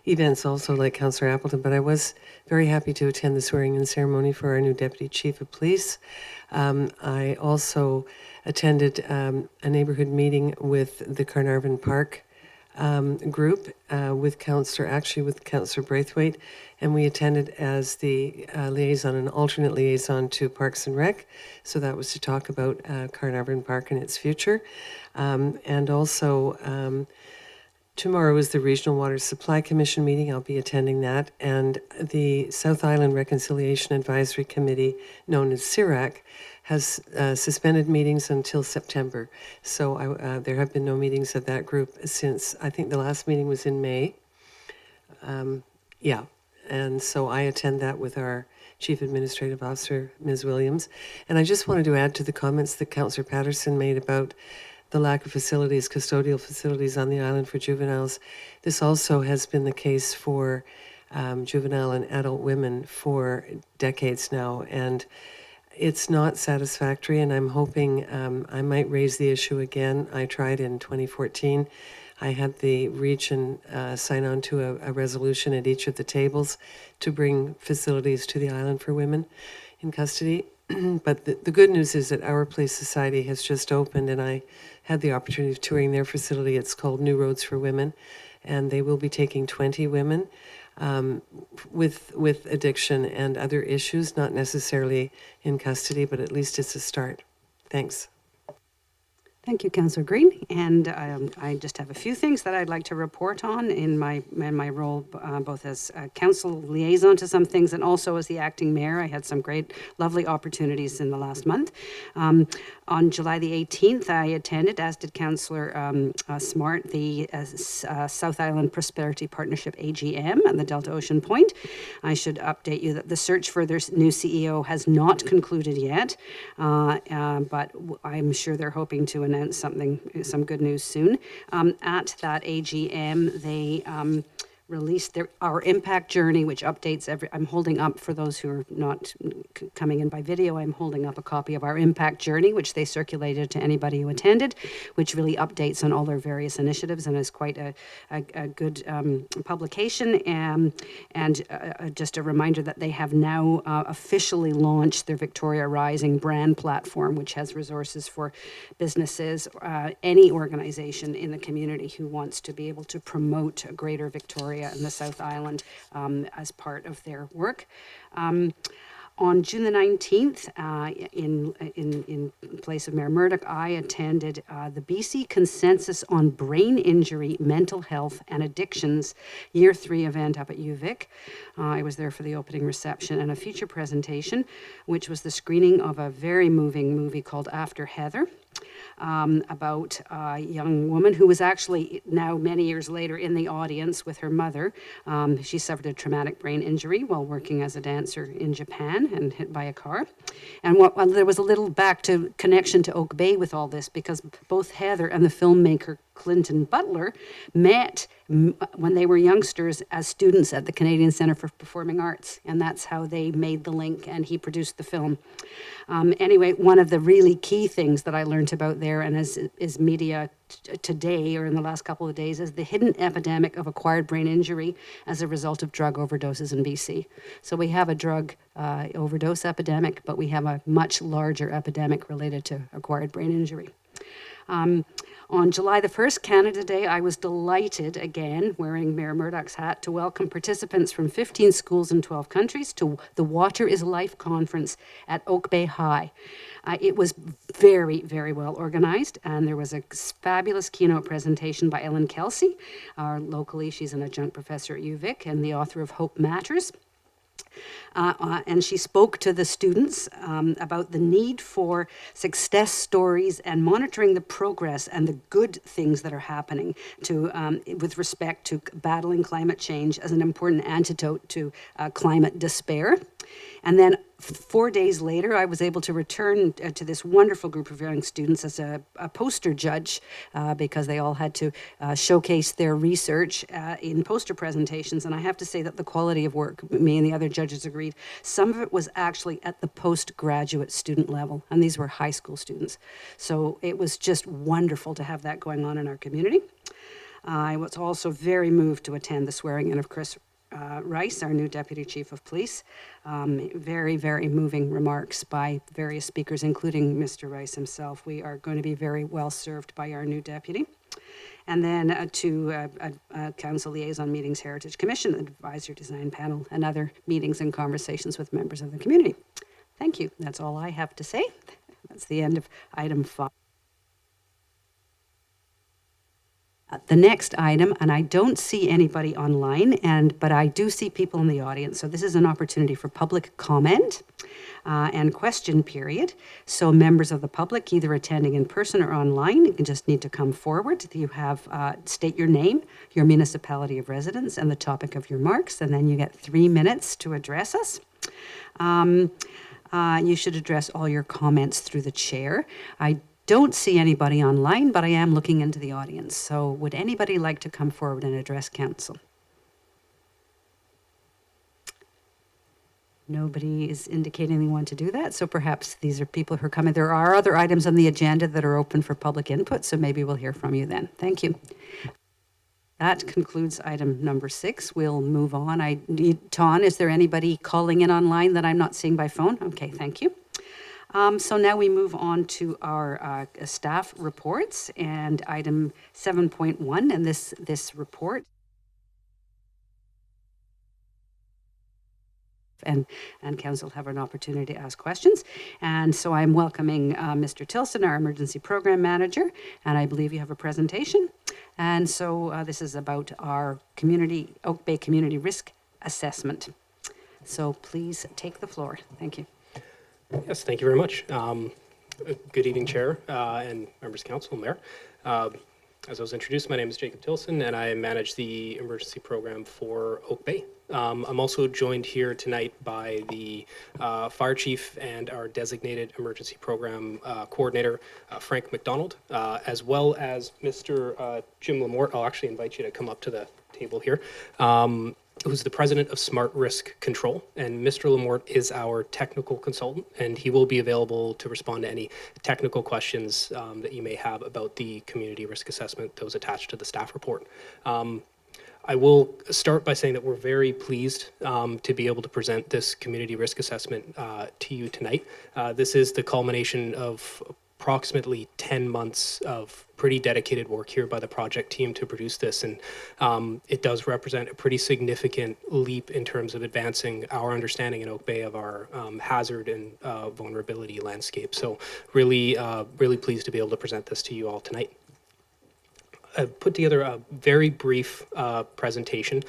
events also like Councillor Appleton, but I was very happy to attend the swearing-in ceremony for our new Deputy Chief of Police. I also attended a neighborhood meeting with the Carnarvon Park group with Councillor Braithwaite, and we attended as the liaison and alternate liaison to Parks and Rec. So that was to talk about Carnarvon Park and its future. And also tomorrow is the Regional Water Supply Commission meeting. I'll be attending that. And the South Island Reconciliation Advisory Committee, known as CIRAC, has suspended meetings until September. So there have been no meetings of that group since, I think the last meeting was in May. And so I attend that with our Chief Administrative Officer, Ms. Williams. And I just wanted to add to the comments that Councillor Patterson made about the lack of facilities, custodial facilities on the island for juveniles. This also has been the case for juvenile and adult women for decades now. And it's not satisfactory, and I'm hoping I might raise the issue again. I tried in 2014. I had the region sign on to a resolution at each of the tables to bring facilities to the island for women in custody. But the good news is that Our Place Society has just opened, and I had the opportunity of touring their facility. It's called New Roads for Women, and they will be taking 20 women with addiction and other issues, not necessarily in custody, but at least it's a start. Thanks. Thank you, Councillor Green. And I just have a few things that I'd like to report on in my role, both as council liaison to some things and also as the acting mayor. I had some great, lovely opportunities in the last month. On July the 18th, I attended, as did Councillor Smart, the South Island Prosperity Partnership AGM at the Delta Ocean Point. I should update you that the search for their new CEO has not concluded yet, but I'm sure they're hoping to announce some good news soon. At that AGM, they released our impact journey, which updates I'm holding up, for those who are not coming in by video, I'm holding up a copy of our impact journey, which they circulated to anybody who attended, which really updates on all their various initiatives and is quite a good publication. And just a reminder that they have now officially launched their Victoria Rising brand platform, which has resources for businesses, any organization in the community who wants to be able to promote a greater Victoria and the South Island as part of their work. On June the 19th, in place of Mayor Murdoch, I attended the BC Consensus on Brain Injury, Mental Health and Addictions Year 3 event up at UVic. I was there for the opening reception and a feature presentation, which was the screening of a very moving movie called After Heather. About a young woman who was actually now many years later in the audience with her mother. She suffered a traumatic brain injury while working as a dancer in Japan and hit by a car. And there was a little connection to Oak Bay with all this, because both Heather and the filmmaker Clinton Butler met when they were youngsters as students at the Canadian Centre for Performing Arts, and that's how they made the link, and he produced the film. Anyway, one of the really key things that I learned about there, and is media today or in the last couple of days, is the hidden epidemic of acquired brain injury as a result of drug overdoses in BC. So we have a drug overdose epidemic, but we have a much larger epidemic related to acquired brain injury. On July the 1st, Canada Day, I was delighted, again, wearing Mayor Murdoch's hat, to welcome participants from 15 schools in 12 countries to the Water is Life conference at Oak Bay High. It was very, very well organized, and there was a fabulous keynote presentation by Ellen Kelsey. Locally, she's an adjunct professor at UVic and the author of Hope Matters. And she spoke to the students about the need for success stories and monitoring the progress and the good things that are happening with respect to battling climate change as an important antidote to climate despair. And then 4 days later, I was able to return to this wonderful group of young students as a poster judge because they all had to showcase their research in poster presentations. And I have to say that the quality of work, me and the other judges agreed, some of it was actually at the postgraduate student level, and these were high school students. So it was just wonderful to have that going on in our community. I was also very moved to attend the swearing in of Chris Rice, our new Deputy Chief of Police. Very, very moving remarks by various speakers, including Mr. Rice himself. We are going to be very well served by our new deputy. And then to Council Liaison Meetings, Heritage Commission, Advisory Design Panel, and other meetings and conversations with members of the community. Thank you. That's all I have to say. That's the end of item 5. The next item, and I don't see anybody online, but I do see people in the audience. So this is an opportunity for public comment and question period. So members of the public, either attending in person or online, you can just need to come forward. You have state your name, your municipality of residence, and the topic of your remarks, and then you get 3 minutes to address us. You should address all your comments through the chair. I don't see anybody online, but I am looking into the audience. So would anybody like to come forward and address council? Nobody is indicating they want to do that, so perhaps these are people who are coming. There are other items on the agenda that are open for public input, so maybe we'll hear from you then. Thank you. That concludes item number 6. We'll move on. Ton, is there anybody calling in online that I'm not seeing by phone? Okay, thank you. So now we move on to our staff reports and item 7.1, and this report and council have an opportunity to ask questions. And so I'm welcoming Mr. Tilson, our emergency program manager, and I believe you have a presentation. And so this is about our Oak Bay Community Risk Assessment. So please take the floor. Thank you. Yes, thank you very much. Good evening, Chair and members of council, Mayor. As I was introduced, my name is Jacob Tilson, and I manage the emergency program for Oak Bay. I'm also joined here tonight by the fire chief and our designated emergency program coordinator, Frank McDonald, as well as Mr. Jim Lamort. I'll actually invite you to come up to the table here. Who's the president of Smart Risk Control. And Mr. Lamort is our technical consultant, and he will be available to respond to any technical questions that you may have about the community risk assessment that was attached to the staff report. I will start by saying that we're very pleased to be able to present this community risk assessment to you tonight. This is the culmination of approximately 10 months of pretty dedicated work here by the project team to produce this, and it does represent a pretty significant leap in terms of advancing our understanding in Oak Bay of our hazard and vulnerability landscape. So really pleased to be able to present this to you all tonight. I've put together a very brief presentation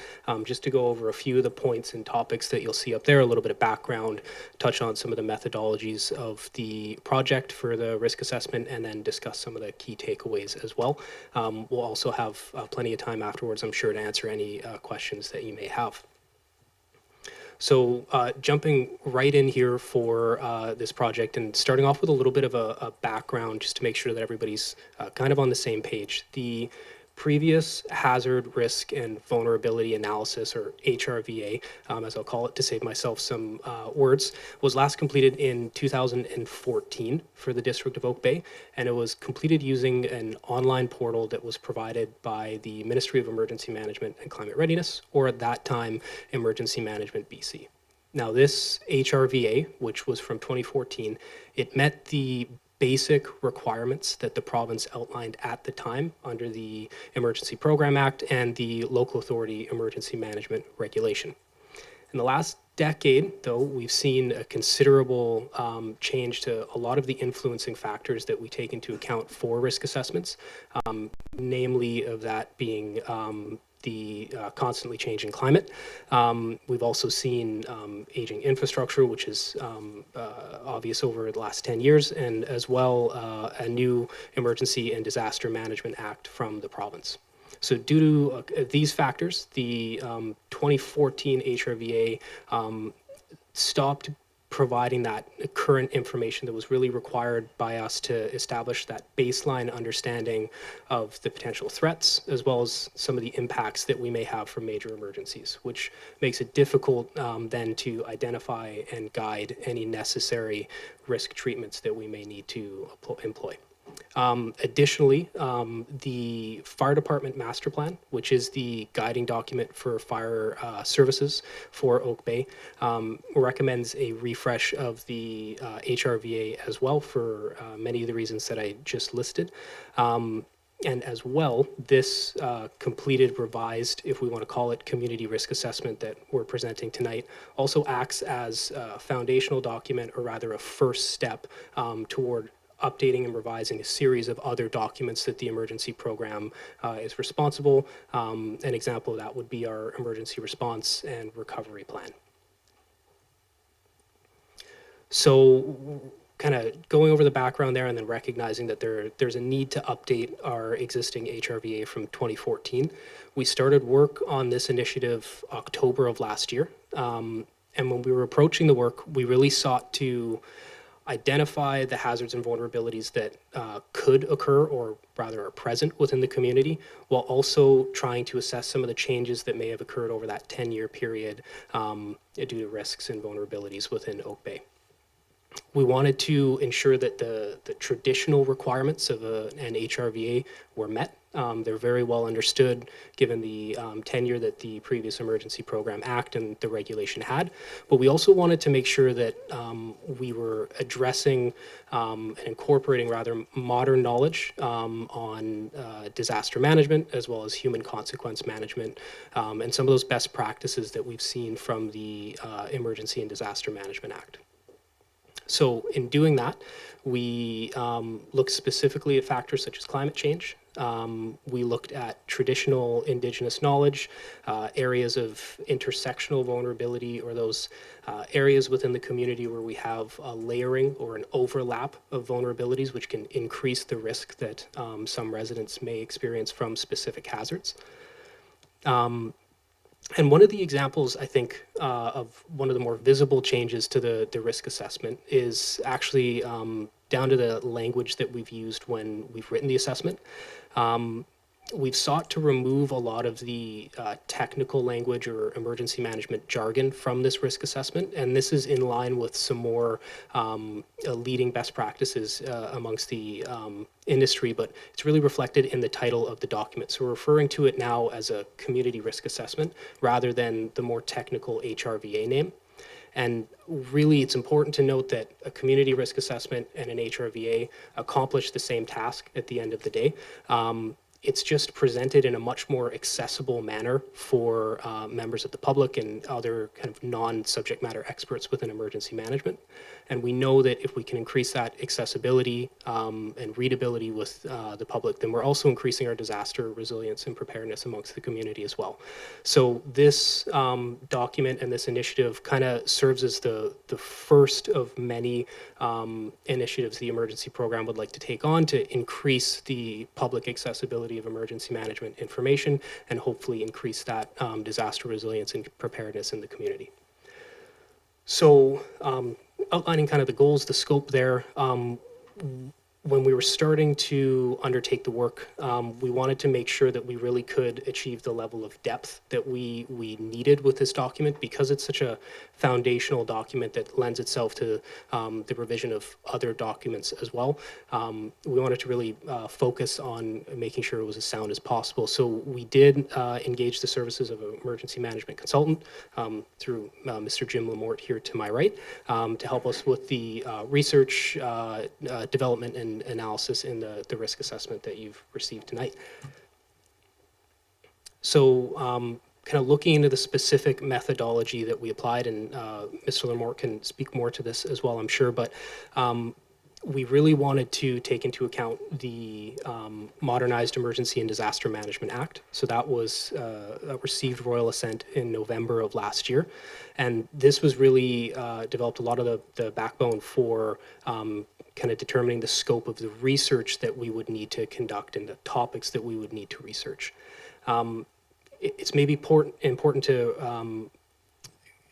just to go over a few of the points and topics that you'll see up there, a little bit of background, touch on some of the methodologies of the project for the risk assessment, and then discuss some of the key takeaways as well. We'll also have plenty of time afterwards, I'm sure, to answer any questions that you may have. So jumping right in here for this project and starting off with a little bit of a background just to make sure that everybody's kind of on the same page. The previous hazard, risk, and vulnerability analysis, or HRVA, as I'll call it to save myself some words, was last completed in 2014 for the District of Oak Bay, and it was completed using an online portal that was provided by the Ministry of Emergency Management and Climate Readiness, or at that time, Emergency Management BC. Now this HRVA, which was from 2014, it met the basic requirements that the province outlined at the time under the Emergency Program Act and the Local Authority Emergency Management Regulation. In the last decade, though, we've seen a considerable change to a lot of the influencing factors that we take into account for risk assessments, namely of that being the constantly changing climate. We've also seen aging infrastructure, which is obvious over the last 10 years, and as well a new Emergency and Disaster Management Act from the province. So due to these factors, the 2014 HRVA stopped providing that current information that was really required by us to establish that baseline understanding of the potential threats, as well as some of the impacts that we may have from major emergencies, which makes it difficult then to identify and guide any necessary risk treatments that we may need to employ. Additionally, the Fire Department Master Plan, which is the guiding document for fire services for Oak Bay, recommends a refresh of the HRVA as well for many of the reasons that I just listed. And as well, this completed, revised, if we want to call it, community risk assessment that we're presenting tonight also acts as a foundational document, or rather a first step toward updating and revising a series of other documents that the emergency program is responsible. An example of that would be our emergency response and recovery plan. So kind of going over the background there and then recognizing that there's a need to update our existing HRVA from 2014. We started work on this initiative October of last year. And when we were approaching the work, we really sought to identify the hazards and vulnerabilities that could occur, or rather are present within the community, while also trying to assess some of the changes that may have occurred over that 10-year period due to risks and vulnerabilities within Oak Bay. We wanted to ensure that the traditional requirements of an HRVA were met, They're very well understood given the tenure that the previous Emergency Program Act and the regulation had. But we also wanted to make sure that we were addressing and incorporating rather modern knowledge on disaster management as well as human consequence management and some of those best practices that we've seen from the Emergency and Disaster Management Act. So in doing that, we looked specifically at factors such as climate change. We looked at traditional Indigenous knowledge, areas of intersectional vulnerability, or those areas within the community where we have a layering or an overlap of vulnerabilities, which can increase the risk that some residents may experience from specific hazards. And one of the examples, I think, of one of the more visible changes to the risk assessment is actually down to the language that we've used when we've written the assessment. We've sought to remove a lot of the technical language or emergency management jargon from this risk assessment, and this is in line with some more leading best practices amongst the industry, but it's really reflected in the title of the document. So we're referring to it now as a community risk assessment rather than the more technical HRVA name. And really, it's important to note that a community risk assessment and an HRVA accomplish the same task at the end of the day. It's just presented in a much more accessible manner for members of the public and other kind of non-subject matter experts within emergency management. And we know that if we can increase that accessibility and readability with the public, then we're also increasing our disaster resilience and preparedness amongst the community as well. So this document and this initiative kind of serves as the first of many initiatives the emergency program would like to take on to increase the public accessibility of emergency management information and hopefully increase that disaster resilience and preparedness in the community. So outlining kind of the goals, the scope there, when we were starting to undertake the work, we wanted to make sure that we really could achieve the level of depth that we needed with this document, because it's such a foundational document that lends itself to the revision of other documents as well. We wanted to really focus on making sure it was as sound as possible. So we did engage the services of an emergency management consultant through Mr. Jim Lamort here to my right to help us with the research, development, and analysis in the risk assessment that you've received tonight. So kind of looking into the specific methodology that we applied, and Mr. Lamort can speak more to this as well, I'm sure, but we really wanted to take into account the Modernized Emergency and Disaster Management Act. So that was received royal assent in November of last year. And this was really developed a lot of the backbone for kind of determining the scope of the research that we would need to conduct and the topics that we would need to research. It's maybe important to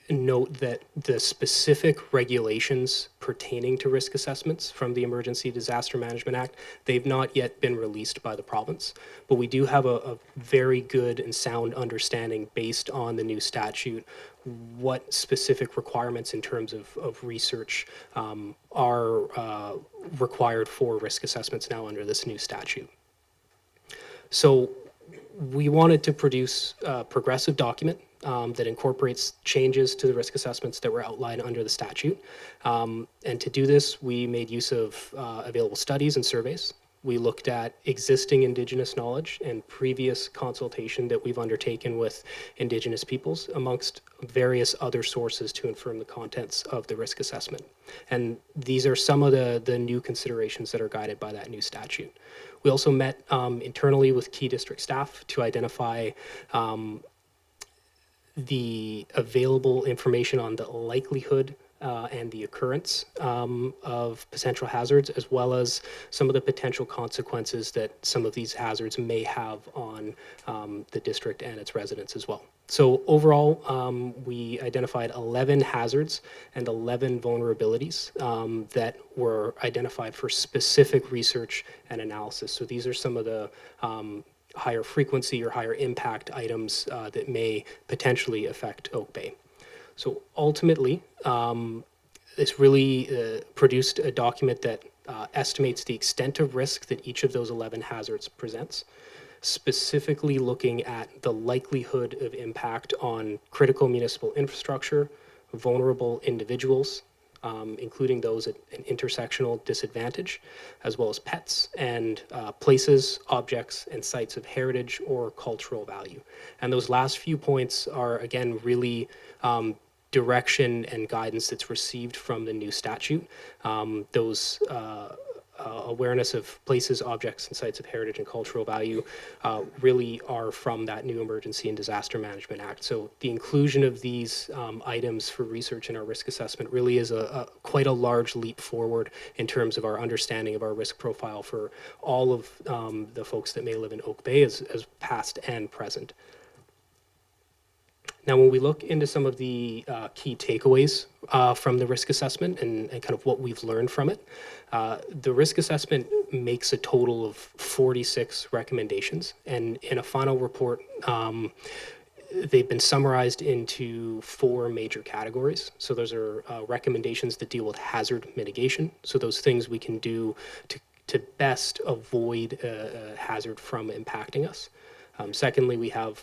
note that the specific regulations pertaining to risk assessments from the Emergency Disaster Management Act, they've not yet been released by the province, but we do have a very good and sound understanding based on the new statute what specific requirements in terms of research are required for risk assessments now under this new statute. So we wanted to produce a progressive document that incorporates changes to the risk assessments that were outlined under the statute. And to do this, we made use of available studies and surveys. We looked at existing Indigenous knowledge and previous consultation that we've undertaken with Indigenous peoples, amongst various other sources to inform the contents of the risk assessment. And these are some of the new considerations that are guided by that new statute. We also met internally with key district staff to identify the available information on the likelihood and the occurrence of potential hazards, as well as some of the potential consequences that some of these hazards may have on the district and its residents as well. So overall, we identified 11 hazards and 11 vulnerabilities that were identified for specific research and analysis. So these are some of the higher frequency or higher impact items that may potentially affect Oak Bay. So ultimately, this really produced a document that estimates the extent of risk that each of those 11 hazards presents. specifically looking at the likelihood of impact on critical municipal infrastructure, vulnerable individuals, including those at an intersectional disadvantage, as well as pets and places, objects, and sites of heritage or cultural value. And those last few points are, again, really direction and guidance that's received from the new statute. Those awareness of places, objects, and sites of heritage and cultural value really are from that new Emergency and Disaster Management Act. So the inclusion of these items for research in our risk assessment really is quite a large leap forward in terms of our understanding of our risk profile for all of the folks that may live in Oak Bay as past and present. Now, when we look into some of the key takeaways from the risk assessment and kind of what we've learned from it, the risk assessment makes a total of 46 recommendations. And in a final report, they've been summarized into 4 major categories. So those are recommendations that deal with hazard mitigation. So those things we can do to best avoid a hazard from impacting us. Secondly, we have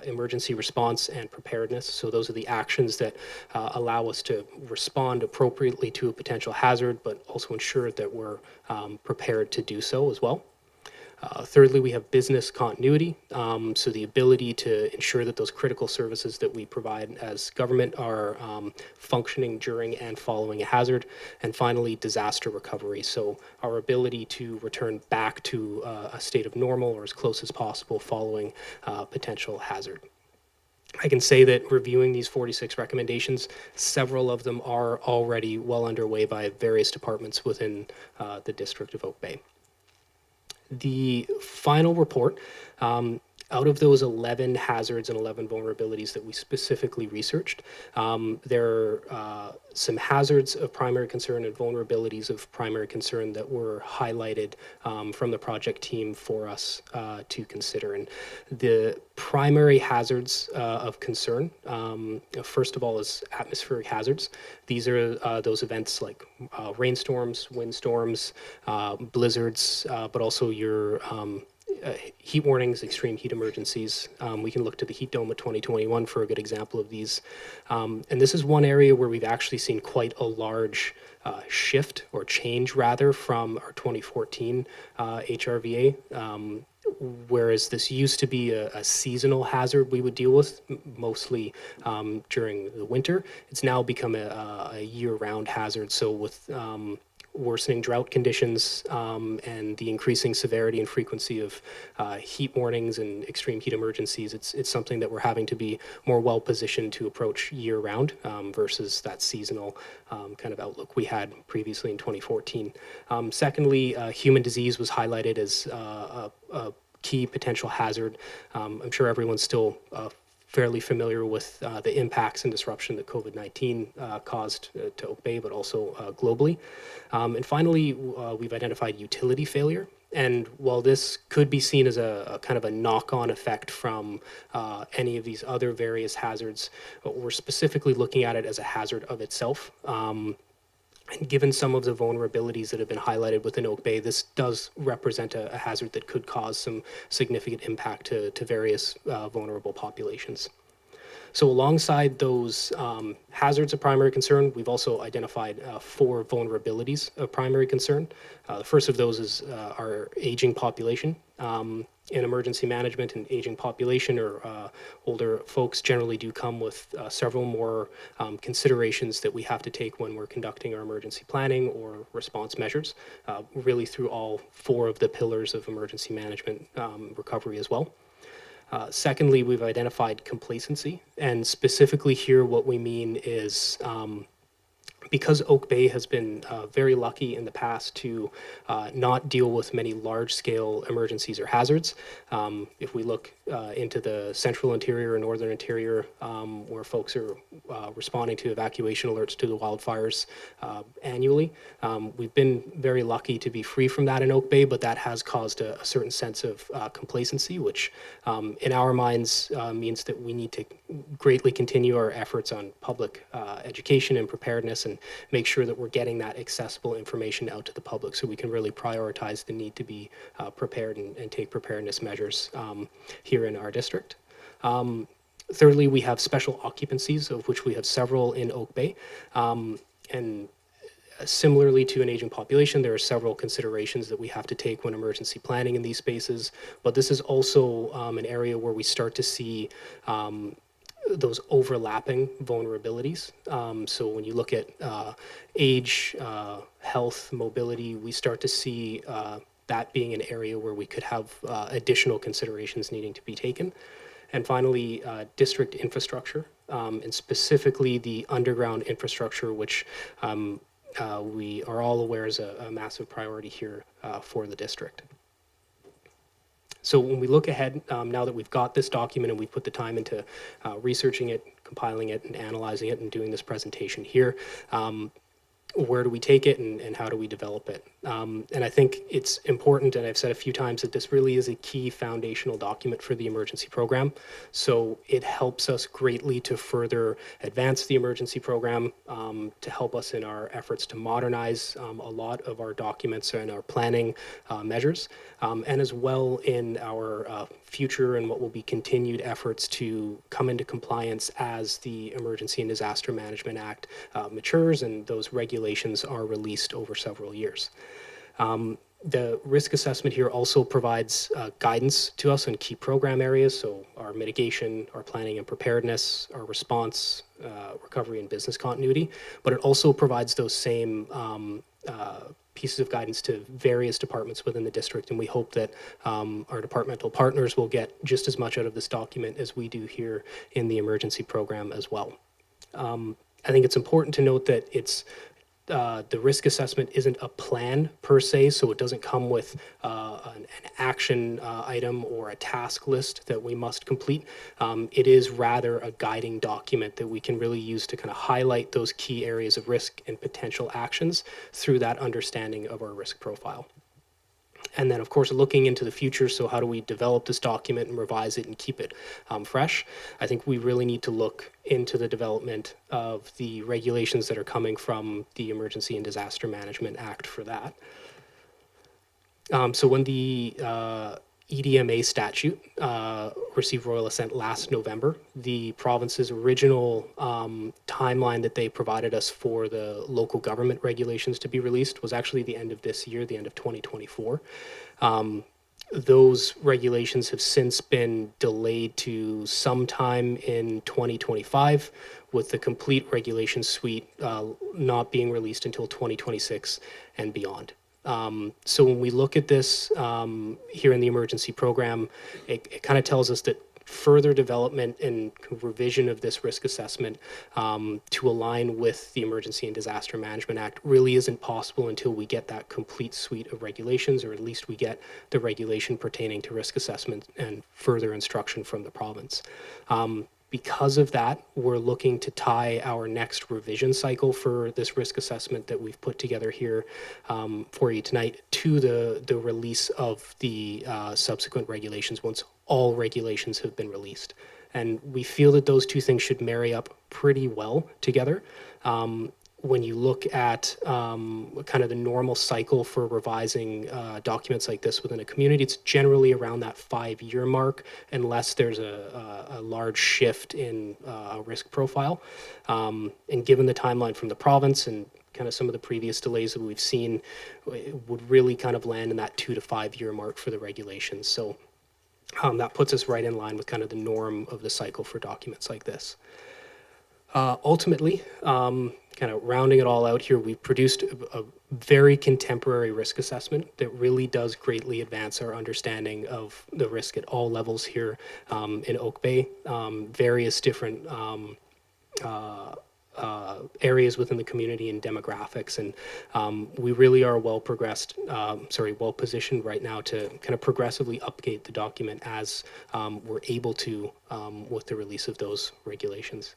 emergency response and preparedness. So those are the actions that allow us to respond appropriately to a potential hazard, but also ensure that we're prepared to do so as well. Thirdly, we have business continuity, so the ability to ensure that those critical services that we provide as government are functioning during and following a hazard. And finally, disaster recovery, so our ability to return back to a state of normal or as close as possible following potential hazard. I can say that reviewing these 46 recommendations, several of them are already well underway by various departments within the District of Oak Bay. The final report, out of those 11 hazards and 11 vulnerabilities that we specifically researched, there are some hazards of primary concern and vulnerabilities of primary concern that were highlighted from the project team for us to consider. And the primary hazards of concern, first of all, is atmospheric hazards. These are those events like rainstorms, windstorms, blizzards, but also your heat warnings, extreme heat emergencies. We can look to the heat dome of 2021 for a good example of these. And this is one area where we've actually seen quite a large shift or change rather from our 2014 HRVA. Whereas this used to be a seasonal hazard we would deal with mostly during the winter, it's now become a year-round hazard. So with worsening drought conditions and the increasing severity and frequency of heat warnings and extreme heat emergencies, it's something that we're having to be more well positioned to approach year-round versus that seasonal kind of outlook we had previously in 2014. Secondly, human disease was highlighted as a key potential hazard. I'm sure everyone's still fairly familiar with the impacts and disruption that COVID-19 caused to Oak Bay, but also globally. And finally, we've identified utility failure. And while this could be seen as a kind of a knock-on effect from any of these other various hazards, we're specifically looking at it as a hazard of itself. And given some of the vulnerabilities that have been highlighted within Oak Bay, this does represent a hazard that could cause some significant impact to various vulnerable populations. So alongside those hazards of primary concern, we've also identified 4 vulnerabilities of primary concern. The first of those is our aging population. In emergency management, and aging population or older folks generally do come with several more considerations that we have to take when we're conducting our emergency planning or response measures, really through all 4 of the pillars of emergency management recovery as well. Secondly, we've identified complacency, and specifically here what we mean is because Oak Bay has been very lucky in the past to not deal with many large-scale emergencies or hazards. If we look into the central interior and northern interior, where folks are responding to evacuation alerts to the wildfires annually, we've been very lucky to be free from that in Oak Bay, but that has caused a certain sense of complacency, which in our minds means that we need to greatly continue our efforts on public education and preparedness and make sure that we're getting that accessible information out to the public so we can really prioritize the need to be prepared and take preparedness measures here in our district. Thirdly, we have special occupancies, of which we have several in Oak Bay. And similarly to an aging population, there are several considerations that we have to take when emergency planning in these spaces. But this is also an area where we start to see those overlapping vulnerabilities. So when you look at age, health, mobility, we start to see that being an area where we could have additional considerations needing to be taken. And finally, district infrastructure, and specifically the underground infrastructure, which we are all aware is a massive priority here for the district. So when we look ahead, now that we've got this document and we've put the time into researching it, compiling it, and analyzing it, and doing this presentation here, where do we take it and how do we develop it? And I think it's important, and I've said a few times, that this really is a key foundational document for the emergency program. So it helps us greatly to further advance the emergency program, to help us in our efforts to modernize a lot of our documents and our planning measures, and as well in our future and what will be continued efforts to come into compliance as the Emergency and Disaster Management Act matures and those regulations are released over several years. The risk assessment here also provides guidance to us on key program areas, so our mitigation, our planning and preparedness, our response, recovery and business continuity, but it also provides those same pieces of guidance to various departments within the district, and we hope that our departmental partners will get just as much out of this document as we do here in the emergency program as well. I think it's important to note that it's the risk assessment isn't a plan per se, so it doesn't come with an action item or a task list that we must complete. It is rather a guiding document that we can really use to kind of highlight those key areas of risk and potential actions through that understanding of our risk profile. And then, of course, looking into the future, so how do we develop this document and revise it and keep it fresh? I think we really need to look into the development of the regulations that are coming from the Emergency and Disaster Management Act for that. So when the EDMA statute received royal assent last November, the province's original timeline that they provided us for the local government regulations to be released was actually the end of this year, the end of 2024. Those regulations have since been delayed to sometime in 2025, with the complete regulation suite not being released until 2026 and beyond. So when we look at this here in the emergency program, it kind of tells us that further development and revision of this risk assessment to align with the Emergency and Disaster Management Act really isn't possible until we get that complete suite of regulations, or at least we get the regulation pertaining to risk assessment and further instruction from the province. Because of that, we're looking to tie our next revision cycle for this risk assessment that we've put together here for you tonight to the release of the subsequent regulations once all regulations have been released. And we feel that those two things should marry up pretty well together. When you look at kind of the normal cycle for revising documents like this within a community, it's generally around that 5-year mark, unless there's a large shift in a risk profile. And given the timeline from the province and kind of some of the previous delays that we've seen, it would really kind of land in that 2 to 5 year mark for the regulations. So that puts us right in line with kind of the norm of the cycle for documents like this. Ultimately, kind of rounding it all out here, we've produced a very contemporary risk assessment that really does greatly advance our understanding of the risk at all levels here in Oak Bay, various different areas within the community and demographics, and we really are well positioned right now to kind of progressively update the document as we're able to with the release of those regulations.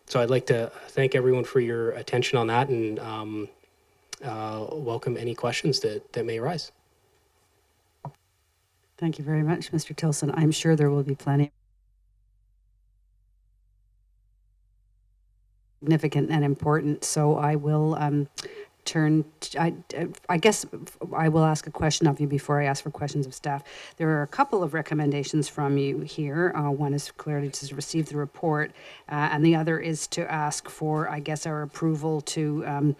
So I'd like to thank everyone for your attention on that, and welcome any questions that may arise. Thank you very much, Mr. Tilson. I'm sure there will be plenty. significant and important. So I will I guess I will ask a question of you before I ask for questions of staff. There are a couple of recommendations from you here. One is clearly to receive the report, and the other is to ask for, I guess, our approval to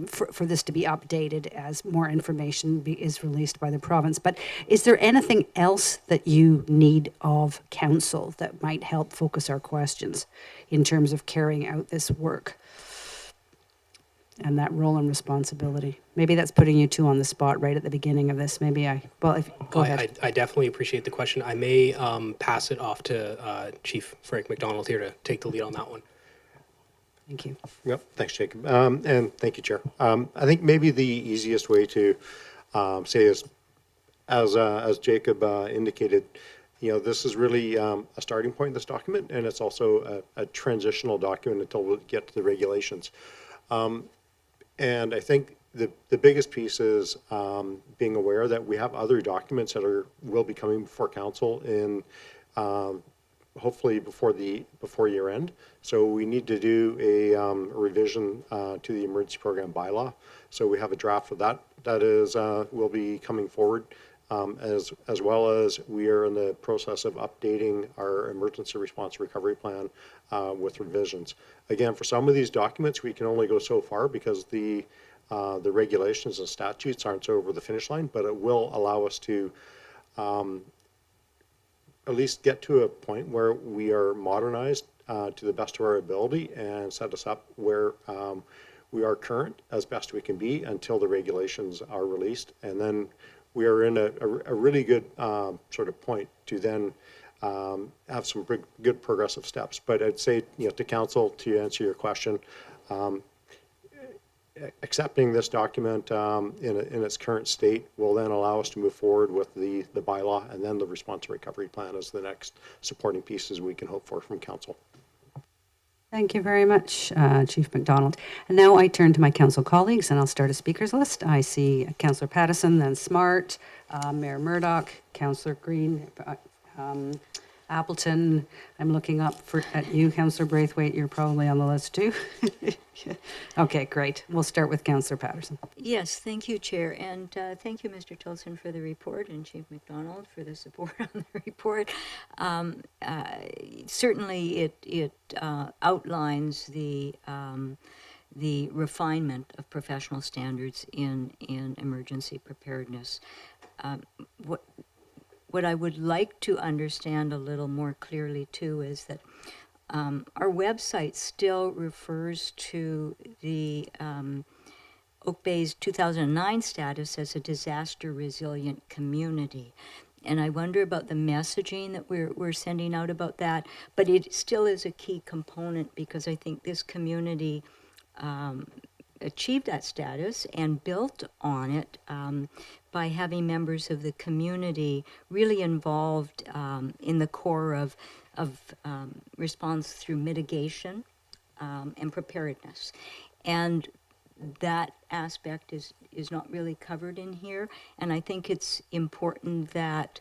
for this to be updated as more information is released by the province. But is there anything else that you need of council that might help focus our questions in terms of carrying out this work and that role and responsibility? Maybe that's putting you two on the spot right at the beginning of this. Maybe go ahead. I definitely appreciate the question. I may pass it off to Chief Frank McDonald here to take the lead on that one. Thank you. Yep, thanks, Jacob. And thank you, Chair. I think maybe the easiest way to say is, as Jacob indicated, this is really a starting point in this document, and it's also a transitional document until we get to the regulations. And I think the biggest piece is being aware that we have other documents that will be coming before council in hopefully before year end. So we need to do a revision to the emergency program bylaw. So we have a draft of that will be coming forward, as well as we are in the process of updating our emergency response recovery plan with revisions. Again, for some of these documents, we can only go so far because the regulations and statutes aren't over the finish line, but it will allow us to at least get to a point where we are modernized to the best of our ability and set us up where we are current as best we can be until the regulations are released. And then we are in a really good sort of point to then have some good progressive steps. But I'd say, to council, to answer your question, accepting this document in its current state will then allow us to move forward with the bylaw, and then the response recovery plan is the next supporting pieces we can hope for from council. Thank you very much, Chief McDonald. And now I turn to my council colleagues, and I'll start a speakers list. I see Councillor Pattison, then Smart, Mayor Murdoch, Councillor Green, Appleton. I'm looking up at you, Councillor Braithwaite. You're probably on the list too. Okay, great. We'll start with Councillor Pattison. Yes, thank you, Chair, and thank you, Mr. Tilson, for the report, and Chief McDonald for the support on the report. Certainly, it outlines the refinement of professional standards in emergency preparedness. What I would like to understand a little more clearly too is that our website still refers to the Oak Bay's 2009 status as a disaster resilient community. And I wonder about the messaging that we're sending out about that, but it still is a key component because I think this community achieved that status and built on it by having members of the community really involved in the core of response through mitigation and preparedness. And that aspect is not really covered in here. And I think it's important that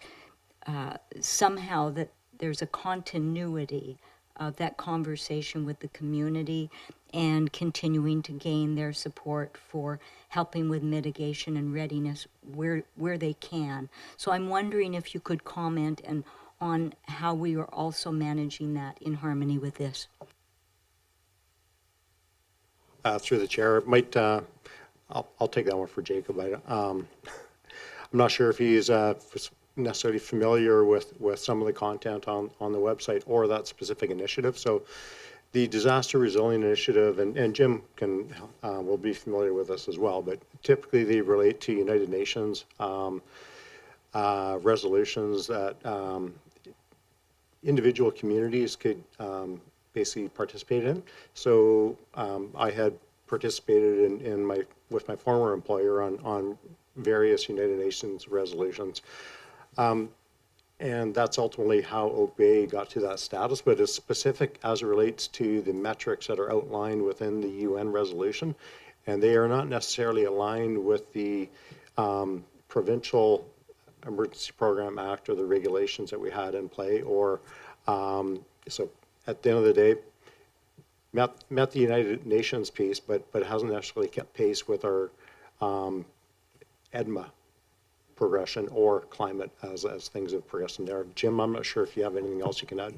somehow that there's a continuity of that conversation with the community and continuing to gain their support for helping with mitigation and readiness where they can. So I'm wondering if you could comment on how we are also managing that in harmony with this. Through the chair, might I'll take that one for Jacob. I'm not sure if he's necessarily familiar with some of the content on the website or that specific initiative. So the Disaster Resilient Initiative, and Jim will be familiar with this as well, but typically they relate to United Nations resolutions that individual communities could basically participate in. So I had participated with my former employer on various United Nations resolutions. And that's ultimately how Oak Bay got to that status, but it's specific as it relates to the metrics that are outlined within the UN resolution. And they are not necessarily aligned with the Provincial Emergency Program Act or the regulations that we had in play. Or so at the end of the day, met the United Nations piece, but hasn't necessarily kept pace with our EDMA progression or climate as things have progressed in there. Jim, I'm not sure if you have anything else you can add.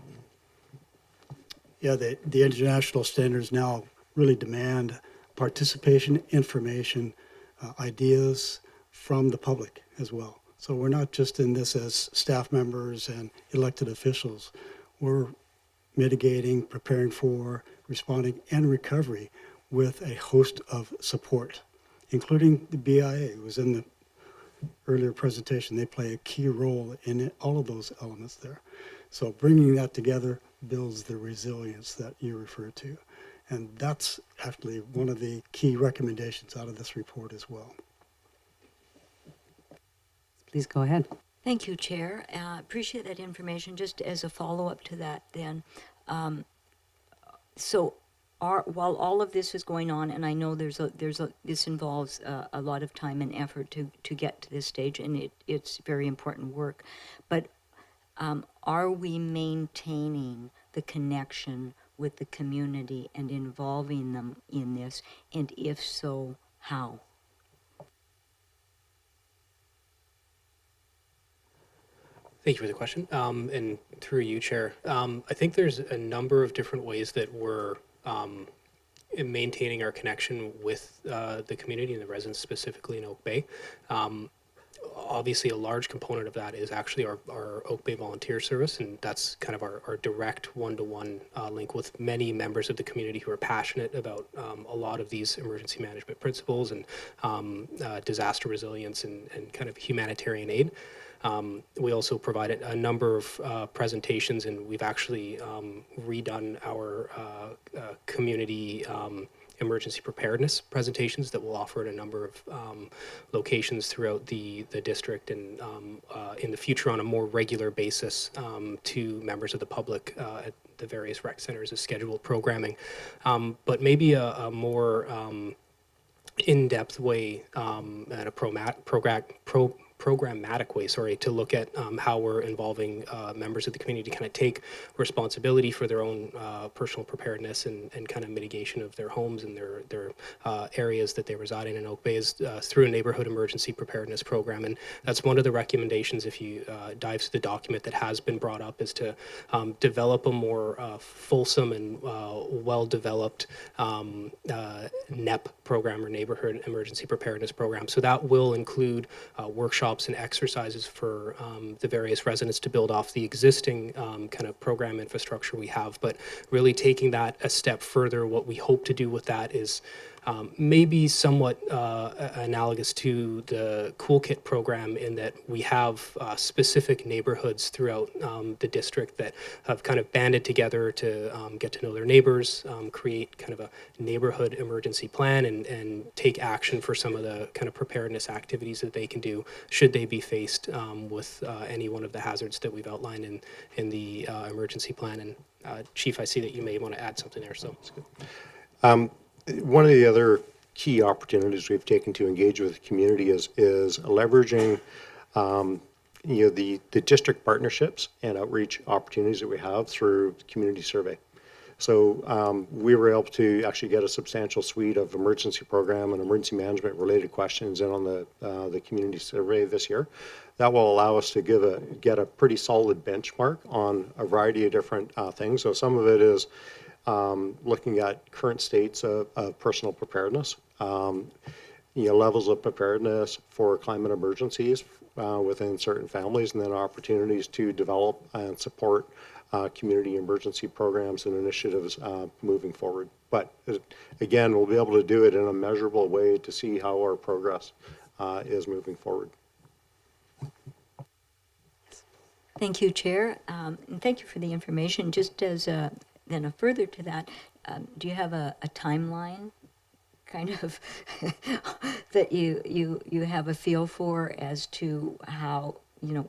Yeah, the international standards now really demand participation, information, ideas from the public as well. So we're not just in this as staff members and elected officials. We're mitigating, preparing for, responding, and recovery with a host of support, including the BIA, who was in the earlier presentation. They play a key role in all of those elements there. So bringing that together builds the resilience that you refer to. And that's actually one of the key recommendations out of this report as well. Please go ahead. Thank you, Chair. Appreciate that information. Just as a follow-up to that then, while all of this is going on, and I know this involves a lot of time and effort to get to this stage, and it's very important work, but are we maintaining the connection with the community and involving them in this? And if so, how? Thank you for the question. And through you, Chair, I think there's a number of different ways that we're in maintaining our connection with the community and the residents specifically in Oak Bay. Obviously, a large component of that is actually our Oak Bay Volunteer Service, and that's kind of our direct one-to-one link with many members of the community who are passionate about a lot of these emergency management principles and disaster resilience and kind of humanitarian aid. We also provided a number of presentations, and we've actually redone our community emergency preparedness presentations that will offer at a number of locations throughout the district, and in the future on a more regular basis to members of the public at the various rec centers as scheduled programming. But maybe a more in-depth way and a programmatic way, to look at how we're involving members of the community to kind of take responsibility for their own personal preparedness and kind of mitigation of their homes and their areas that they reside in Oak Bay is through a neighborhood emergency preparedness program. And that's one of the recommendations, if you dive to the document, that has been brought up, is to develop a more fulsome and well-developed NEP program, or neighborhood emergency preparedness program. So that will include workshops and exercises for the various residents to build off the existing kind of program infrastructure we have, but really taking that a step further. What we hope to do with that is maybe somewhat analogous to the Cool Kit program, in that we have specific neighborhoods throughout the district that have kind of banded together to get to know their neighbors, create kind of a neighborhood emergency plan, and take action for some of the kind of preparedness activities that they can do should they be faced with any one of the hazards that we've outlined in the emergency plan. And Chief, I see that you may want to add something there, so it's good. One of the other key opportunities we've taken to engage with the community is leveraging the district partnerships and outreach opportunities that we have through community survey. So we were able to actually get a substantial suite of emergency program and emergency management related questions in on the community survey this year. That will allow us to get a pretty solid benchmark on a variety of different things. So some of it is looking at current states of personal preparedness, levels of preparedness for climate emergencies within certain families, and then opportunities to develop and support community emergency programs and initiatives moving forward. But again, we'll be able to do it in a measurable way to see how our progress is moving forward. Thank you, Chair, and thank you for the information. Just as then a further to that, do you have a timeline kind of that you have a feel for as to how,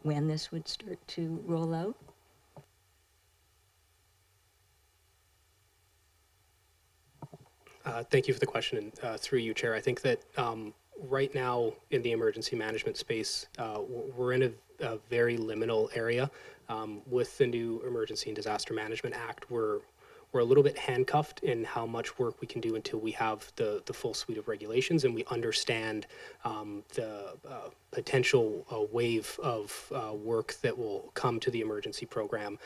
when this would start to roll out? Thank you for the question, and through you, Chair. I think that right now in the emergency management space, we're in a very liminal area. With the new Emergency and Disaster Management Act, we're we're a little bit handcuffed in how much work we can do until we have the full suite of regulations and we understand the potential wave of work that will come to the emergency program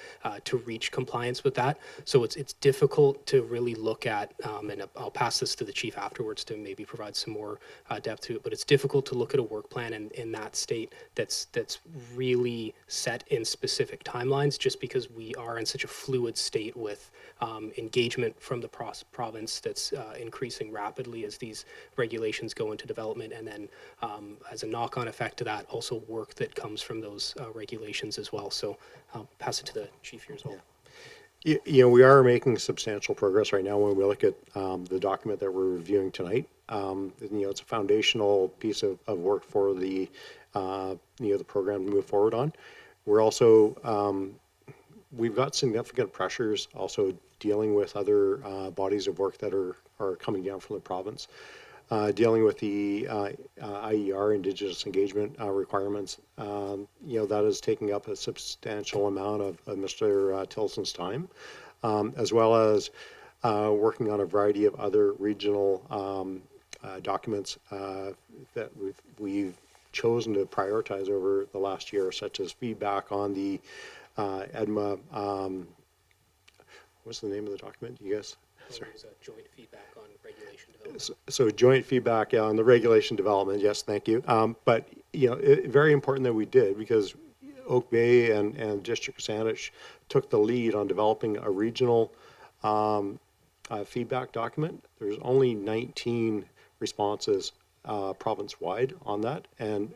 to reach compliance with that. So it's difficult to really look at, and I'll pass this to the chief afterwards to maybe provide some more depth to it, but it's difficult to look at a work plan in that state that's really set in specific timelines, just because we are in such a fluid state with engagement from the province that's increasing rapidly as these regulations go into development, and then as a knock-on effect to that, also work that comes from those regulations as well. So I'll pass it to the chief here as well. You know, we are making substantial progress right now when we look at the document that we're reviewing tonight. You know, it's a foundational piece of work for the, you know, the program to move forward on. We're also, we've got significant pressures also dealing with other bodies of work that are coming down from the province. Dealing with the IER, Indigenous engagement requirements, you know, that is taking up a substantial amount of Mr. Tillson's time, as well as working on a variety of other regional documents that we've chosen to prioritize over the last year, such as feedback on the EDMA, what's the name of the document, you guys? Sorry. There's a joint feedback on regulation development. So joint feedback on the regulation development, yes, thank you. But, you know, very important that we did, because Oak Bay and District of Saanich took the lead on developing a regional feedback document. There's only 19 responses province-wide on that, and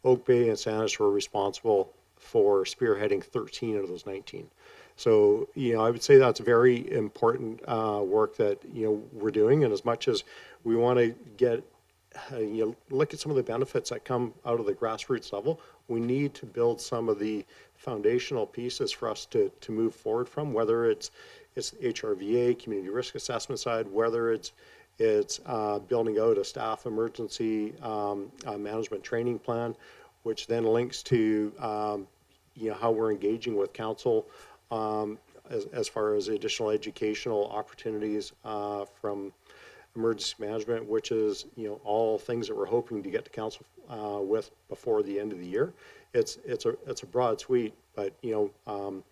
Oak Bay and Saanich were responsible for spearheading 13 of those 19. So, you know, I would say that's very important work that, you know, we're doing. And as much as we want to get, you know, look at some of the benefits that come out of the grassroots level, we need to build some of the foundational pieces for us to move forward from, whether it's HRVA, community risk assessment side, whether it's building out a staff emergency management training plan, which then links to, you know, how we're engaging with council as far as additional educational opportunities from emergency management, which is, you know, all things that we're hoping to get to council with before the end of the year. It's a broad suite, but, you know,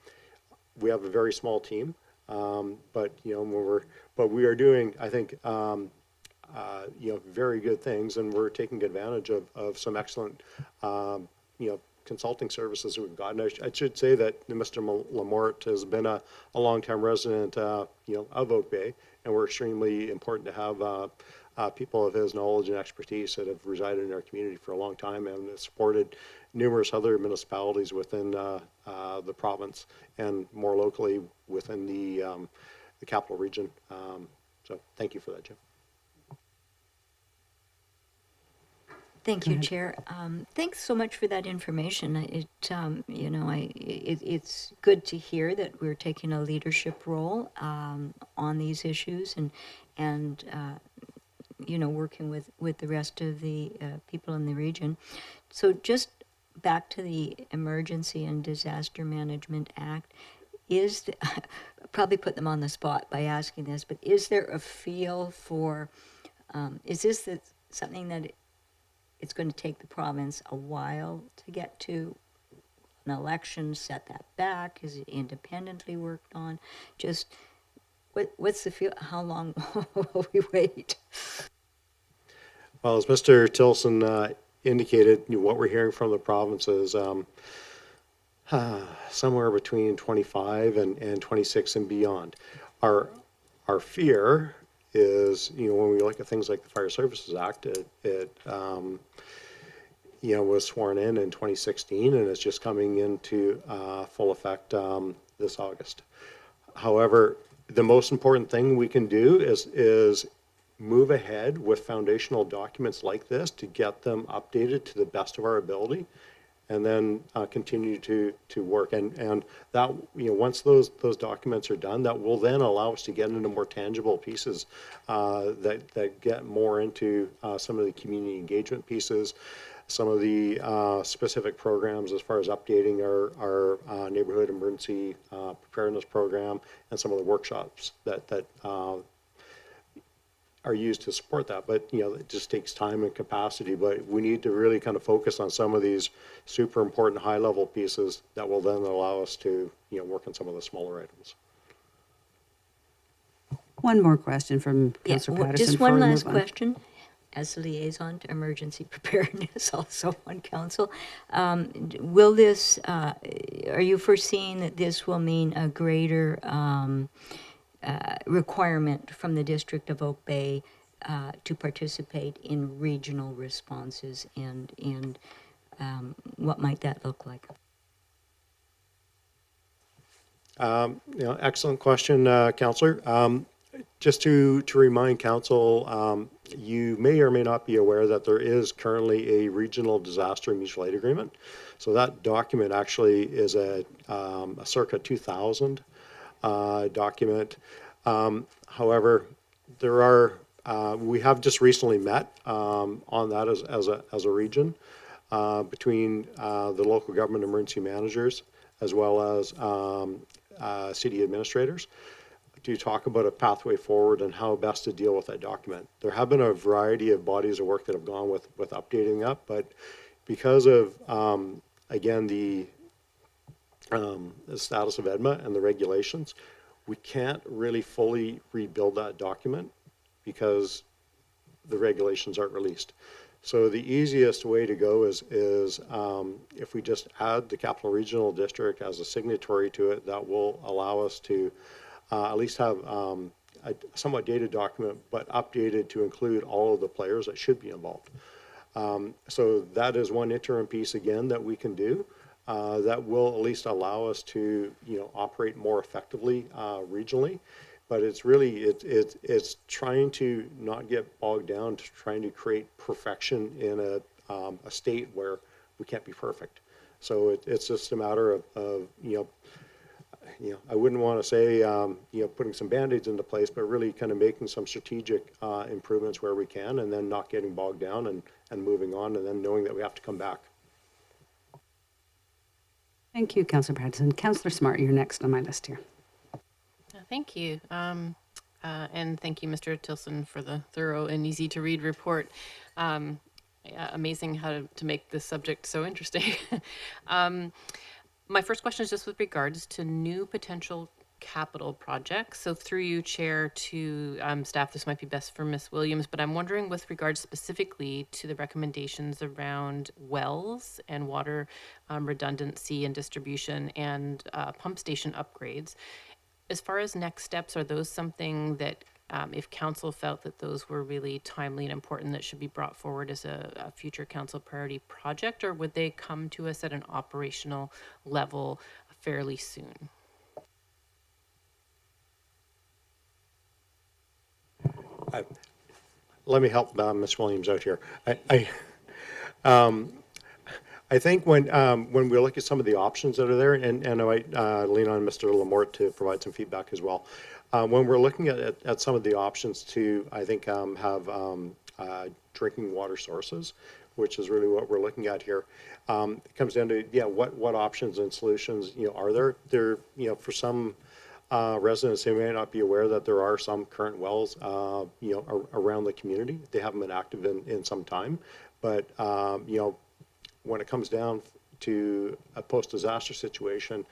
we have a very small team, but, you know, we are doing, I think, you know, very good things, and we're taking advantage of some excellent, you know, consulting services that we've gotten. I should say that Mr. Lamort has been a long-time resident, you know, of Oak Bay, and we're extremely important to have people of his knowledge and expertise that have resided in our community for a long time and have supported numerous other municipalities within the province and more locally within the capital region. So thank you for that, Jim. Thank you, Chair. Thanks so much for that information. You know, it's good to hear that we're taking a leadership role on these issues and you know, working with the rest of the people in the region. So just back to the Emergency and Disaster Management Act, probably put them on the spot by asking this, but is there a feel for, is this something that it's going to take the province a while to get to an election, set that back? Is it independently worked on? Just what's the feel? How long will we wait? Well, as Mr. Tilson indicated, what we're hearing from the province is somewhere between 25 and 26 and beyond. Our fear is, you know, when we look at things like the Fire Services Act, it you know, was sworn in 2016 and is just coming into full effect this August. However, the most important thing we can do is move ahead with foundational documents like this to get them updated to the best of our ability, and then continue to work. And that, once those documents are done, that will then allow us to get into more tangible pieces that get more into some of the community engagement pieces, some of the specific programs as far as updating our neighborhood emergency preparedness program, and some of the workshops that are used to support that. But it just takes time and capacity, but we need to really kind of focus on some of these super important high level pieces that will then allow us to work on some of the smaller items. One more question from Councillor Patterson. Just before one we last move on. question. As the liaison to emergency preparedness, also on council, will this, are you foreseeing that this will mean a greater requirement from the District of Oak Bay to participate in regional responses, and what might that look like? Excellent question, Councillor. Just to remind Council, you may or may not be aware that there is currently a regional disaster mutual aid agreement. So that document actually is a circa 2000 document. However, there are we have just recently met on that as a region between the local government emergency managers as well as city administrators to talk about a pathway forward and how best to deal with that document. There have been a variety of bodies of work that have gone with updating that, but because of again the status of EDMA and the regulations, we can't really fully rebuild that document because the regulations aren't released. So the easiest way to go is if we just add the Capital Regional District as a signatory to it, that will allow us to at least have a somewhat dated document, but updated to include all of the players that should be involved. So that is one interim piece again that we can do that will at least allow us to operate more effectively regionally. But it's really it's trying to not get bogged down to trying to create perfection in a state where we can't be perfect. So it's just a matter of I wouldn't want to say putting some band-aids into place, but really kind of making some strategic improvements where we can, and then not getting bogged down and moving on, and then knowing that we have to come back. Thank you, Councillor Patterson. Councillor Smart, you're next on my list here. Thank you. And thank you, Mr. Tilson, for the thorough and easy to read report. Amazing how to make this subject so interesting. My first question is just with regards to new potential capital projects. So through you, Chair, to staff, this might be best for Ms. Williams, but I'm wondering with regards specifically to the recommendations around wells and water redundancy and distribution and pump station upgrades. As far as next steps, are those something that if council felt that those were really timely and important that should be brought forward as a future council priority project, or would they come to us at an operational level fairly soon? Let me help Ms. Williams out here. I think when we look at some of the options that are there, and I might lean on Mr. Lamort to provide some feedback as well. When we're looking at some of the options to, I think, have drinking water sources, which is really what we're looking at here, it comes down to, what options and solutions, are there? There, for some residents, they may not be aware that there are some current wells, around the community. They haven't been active in some time, but, when it comes down to a post-disaster situation,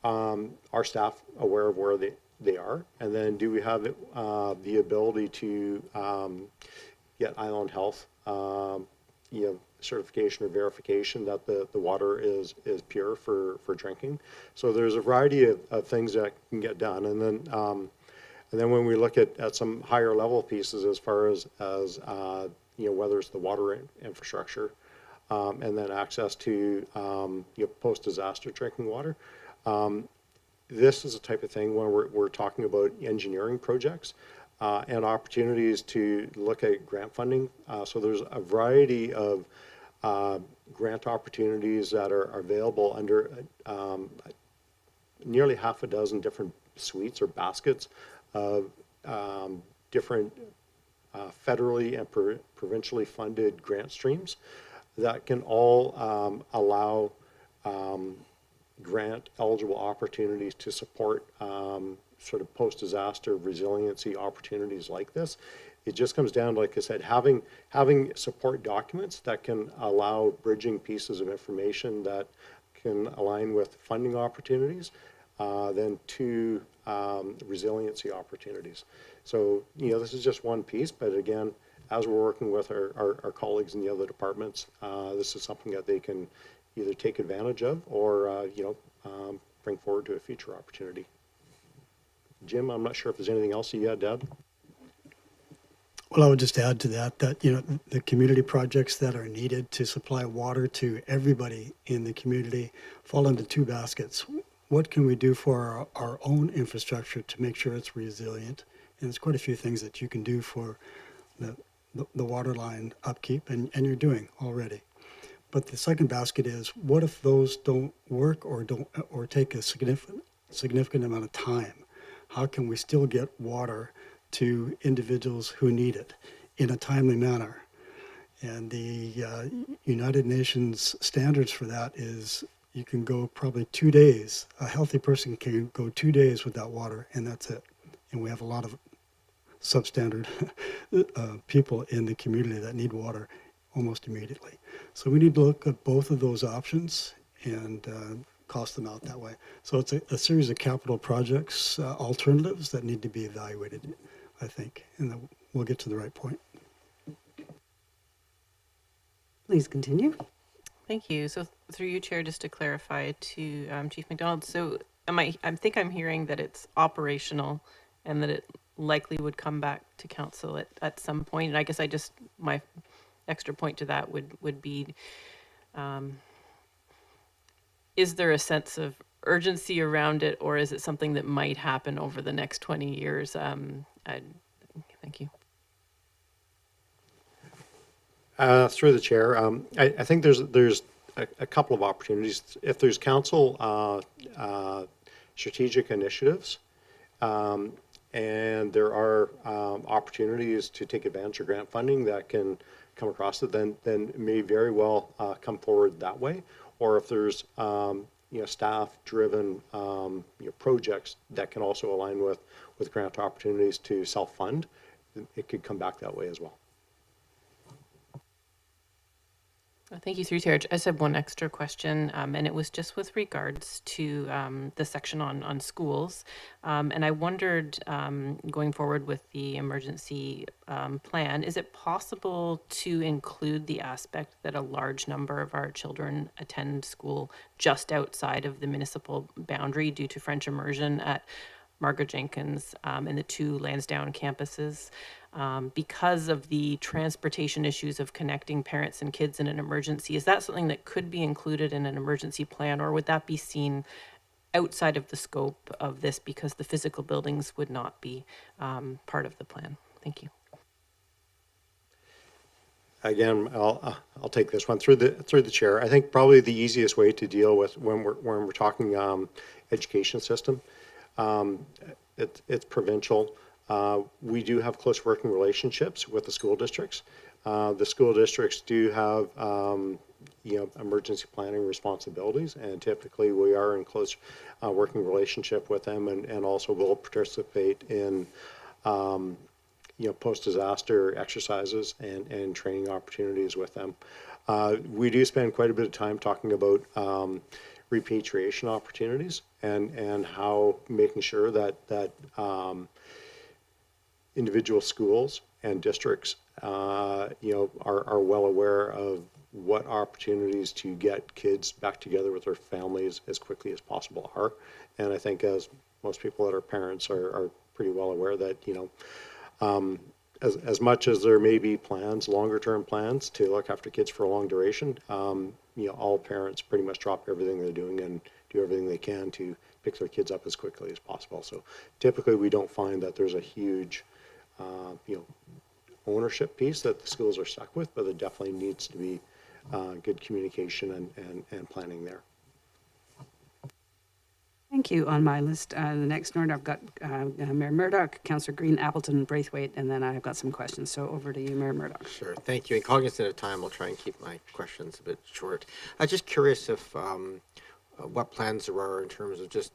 are staff aware of where they are? And then do we have the ability to get Island Health, certification or verification that the water is pure for drinking? So there's a variety of things that can get done. And then when we look at some higher level pieces as far as whether it's the water infrastructure, and then access to post-disaster drinking water. This is the type of thing when we're talking about engineering projects and opportunities to look at grant funding. So there's a variety of grant opportunities that are available under nearly half a dozen different suites or baskets of different federally and provincially funded grant streams that can all allow grant eligible opportunities to support sort of post-disaster resiliency opportunities like this. It just comes down, like I said, having support documents that can allow bridging pieces of information that can align with funding opportunities, then to resiliency opportunities. So, this is just one piece, but again, as we're working with our colleagues in the other departments, this is something that they can either take advantage of or, bring forward to a future opportunity. Jim, I'm not sure if there's anything else you had to add. Well, I would just add to that, the community projects that are needed to supply water to everybody in the community fall into two baskets. What can we do for our own infrastructure to make sure it's resilient? And there's quite a few things that you can do for the water line upkeep, and you're doing already. But the second basket is, what if those don't work or take a significant amount of time? How can we still get water to individuals who need it in a timely manner? And the United Nations standards for that is you can go probably 2 days. A healthy person can go 2 days without water, and that's it. And we have a lot of substandard people in the community that need water almost immediately. So we need to look at both of those options and cost them out that way. So it's a series of capital projects, alternatives that need to be evaluated, I think, and then we'll get to the right point. Please continue. Thank you. So through you, Chair, just to clarify to Chief McDonald, so I think I'm hearing that it's operational and that it likely would come back to council at some point. And I guess my extra point to that would be, is there a sense of urgency around it, or is it something that might happen over the next 20 years? Thank you. Through the chair, I think there's a couple of opportunities. If there's council strategic initiatives, and there are opportunities to take advantage of grant funding that can come across it, then it may very well come forward that way. Or if there's staff-driven projects that can also align with grant opportunities to self-fund, it could come back that way as well. Thank you, through Chair. I just have one extra question, and it was just with regards to the section on schools. And I wondered, going forward with the emergency plan, is it possible to include the aspect that a large number of our children attend school just outside of the municipal boundary due to French immersion at Margaret Jenkins and the two Lansdowne campuses? Because of the transportation issues of connecting parents and kids in an emergency, is that something that could be included in an emergency plan, or would that be seen outside of the scope of this because the physical buildings would not be part of the plan? Thank you. Again, I'll take this one through the chair. I think probably the easiest way to deal with when we're talking education system, it's provincial. We do have close working relationships with the school districts. The school districts do have, emergency planning responsibilities, and typically we are in close working relationship with them, and also will participate in, post-disaster exercises and training opportunities with them. We do spend quite a bit of time talking about repatriation opportunities and how making sure that individual schools and districts, are well aware of what opportunities to get kids back together with their families as quickly as possible are. And I think, as most people that are parents are pretty well aware that, as much as there may be plans, longer term plans to look after kids for a long duration, all parents pretty much drop everything they're doing and do everything they can to pick their kids up as quickly as possible. So typically we don't find that there's a huge ownership piece that the schools are stuck with, but there definitely needs to be good communication and planning there. Thank you. On my list, the next order, I've got Mayor Murdoch, Councillor Green, Appleton, Braithwaite, and then I've got some questions. So over to you, Mayor Murdoch. Sure, thank you. And cognizant of time, I'll try and keep my questions a bit short. I'm just curious if what plans there are in terms of just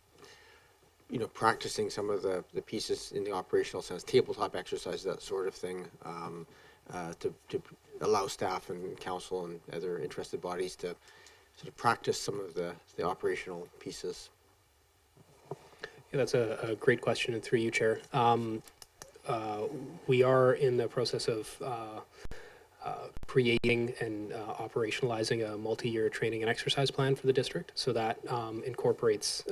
practicing some of the pieces in the operational sense, tabletop exercises, that sort of thing, to allow staff and council and other interested bodies to sort of practice some of the operational pieces. Yeah, that's a great question, and through you, Chair. We are in the process of creating and operationalizing a multi-year training and exercise plan for the district. So that incorporates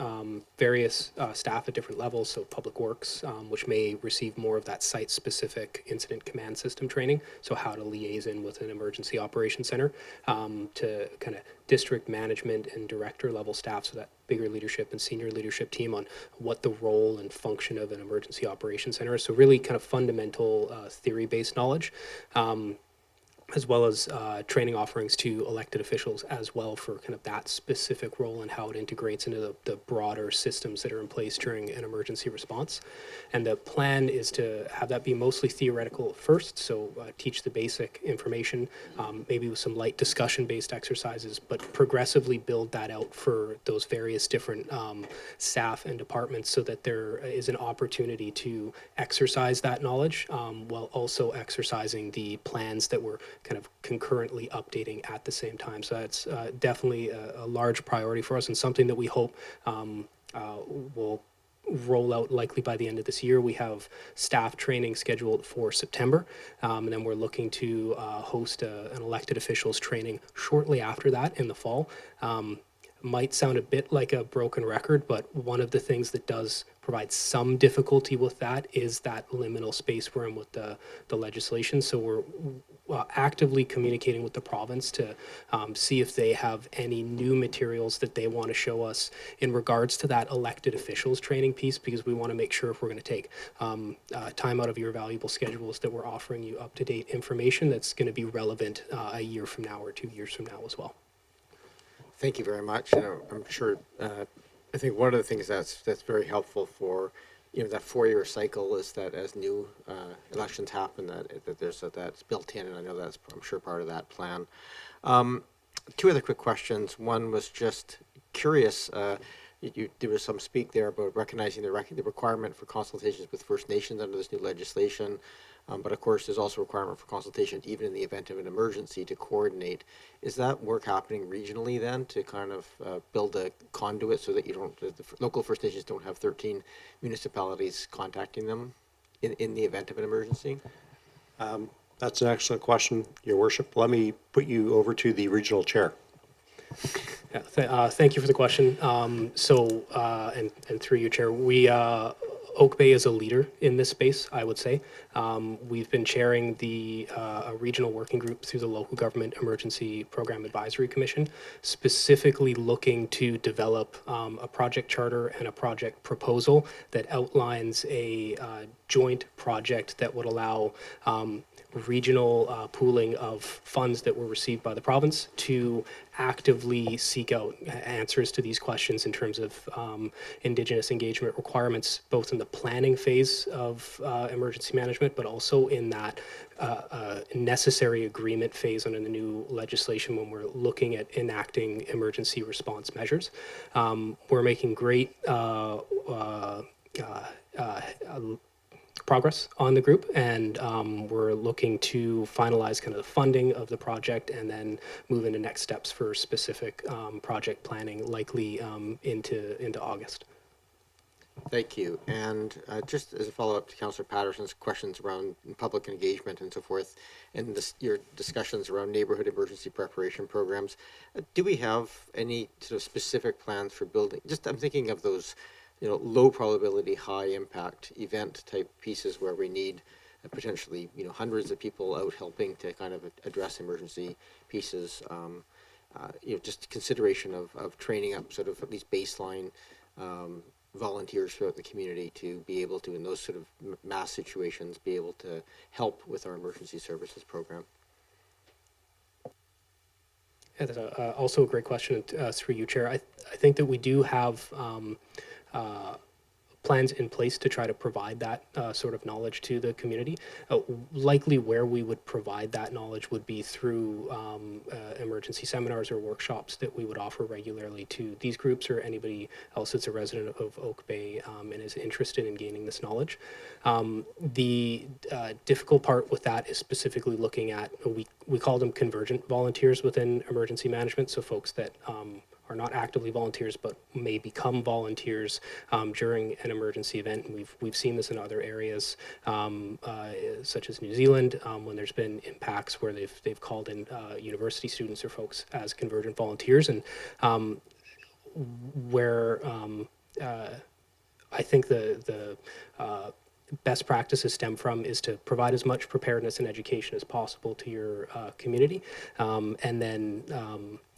various staff at different levels, so Public Works, which may receive more of that site-specific incident command system training, so how to liaise in with an emergency operations center, to kind of district management and director level staff, so that bigger leadership and senior leadership team on what the role and function of an emergency operations center is. So really kind of fundamental theory-based knowledge. As well as training offerings to elected officials as well for kind of that specific role and how it integrates into the broader systems that are in place during an emergency response. And the plan is to have that be mostly theoretical at first, so teach the basic information, maybe with some light discussion-based exercises, but progressively build that out for those various different staff and departments so that there is an opportunity to exercise that knowledge while also exercising the plans that we're kind of concurrently updating at the same time. So that's definitely a large priority for us and something that we hope will roll out likely by the end of this year. We have staff training scheduled for September, and then we're looking to host an elected officials training shortly after that in the fall. Might sound a bit like a broken record, but one of the things that does provide some difficulty with that is that liminal space we're in with the legislation. So we're actively communicating with the province to see if they have any new materials that they want to show us in regards to that elected officials training piece, because we want to make sure if we're going to take time out of your valuable schedules that we're offering you up-to-date information that's going to be relevant a year from now or 2 years from now as well. Thank you very much. I'm sure, I think one of the things that's very helpful for, that 4-year cycle is that as new elections happen, that there's that's built in, and I know that's, I'm sure, part of that plan. 2 other quick questions. One was just curious, there was some speak there about recognizing the requirement for consultations with First Nations under this new legislation. But of course, there's also a requirement for consultation, even in the event of an emergency, to coordinate. Is that work happening regionally then to kind of build a conduit so that the local First Nations don't have 13 municipalities contacting them in the event of an emergency? That's an excellent question, Your Worship. Let me put you over to the regional chair. Yeah, thank you for the question. And through you, Chair, Oak Bay is a leader in this space, I would say. We've been chairing a regional working group through the Local Government Emergency Program Advisory Commission, specifically looking to develop a project charter and a project proposal that outlines a joint project that would allow regional pooling of funds that were received by the province to actively seek out answers to these questions in terms of Indigenous engagement requirements, both in the planning phase of emergency management, but also in that necessary agreement phase under the new legislation when we're looking at enacting emergency response measures. We're making great progress on the group, and we're looking to finalize kind of the funding of the project and then move into next steps for specific project planning, likely into August. Thank you. And just as a follow-up to Councillor Patterson's questions around public engagement and so forth, and your discussions around neighborhood emergency preparation programs, do we have any sort of specific plans for building? Just I'm thinking of those low probability, high impact event type pieces where we need potentially, hundreds of people out helping to kind of address emergency pieces. Just consideration of training up sort of at least baseline volunteers throughout the community to be able to, in those sort of mass situations, be able to help with our emergency services program. Yeah, that's also a great question through you, Chair. I think that we do have plans in place to try to provide that sort of knowledge to the community. Likely where we would provide that knowledge would be through emergency seminars or workshops that we would offer regularly to these groups or anybody else that's a resident of Oak Bay and is interested in gaining this knowledge. The difficult part with that is specifically looking at, we call them convergent volunteers within emergency management, so folks that are not actively volunteers but may become volunteers during an emergency event. And we've seen this in other areas such as New Zealand when there's been impacts where they've called in university students or folks as convergent volunteers, and where I think the best practices stem from is to provide as much preparedness and education as possible to your community, and then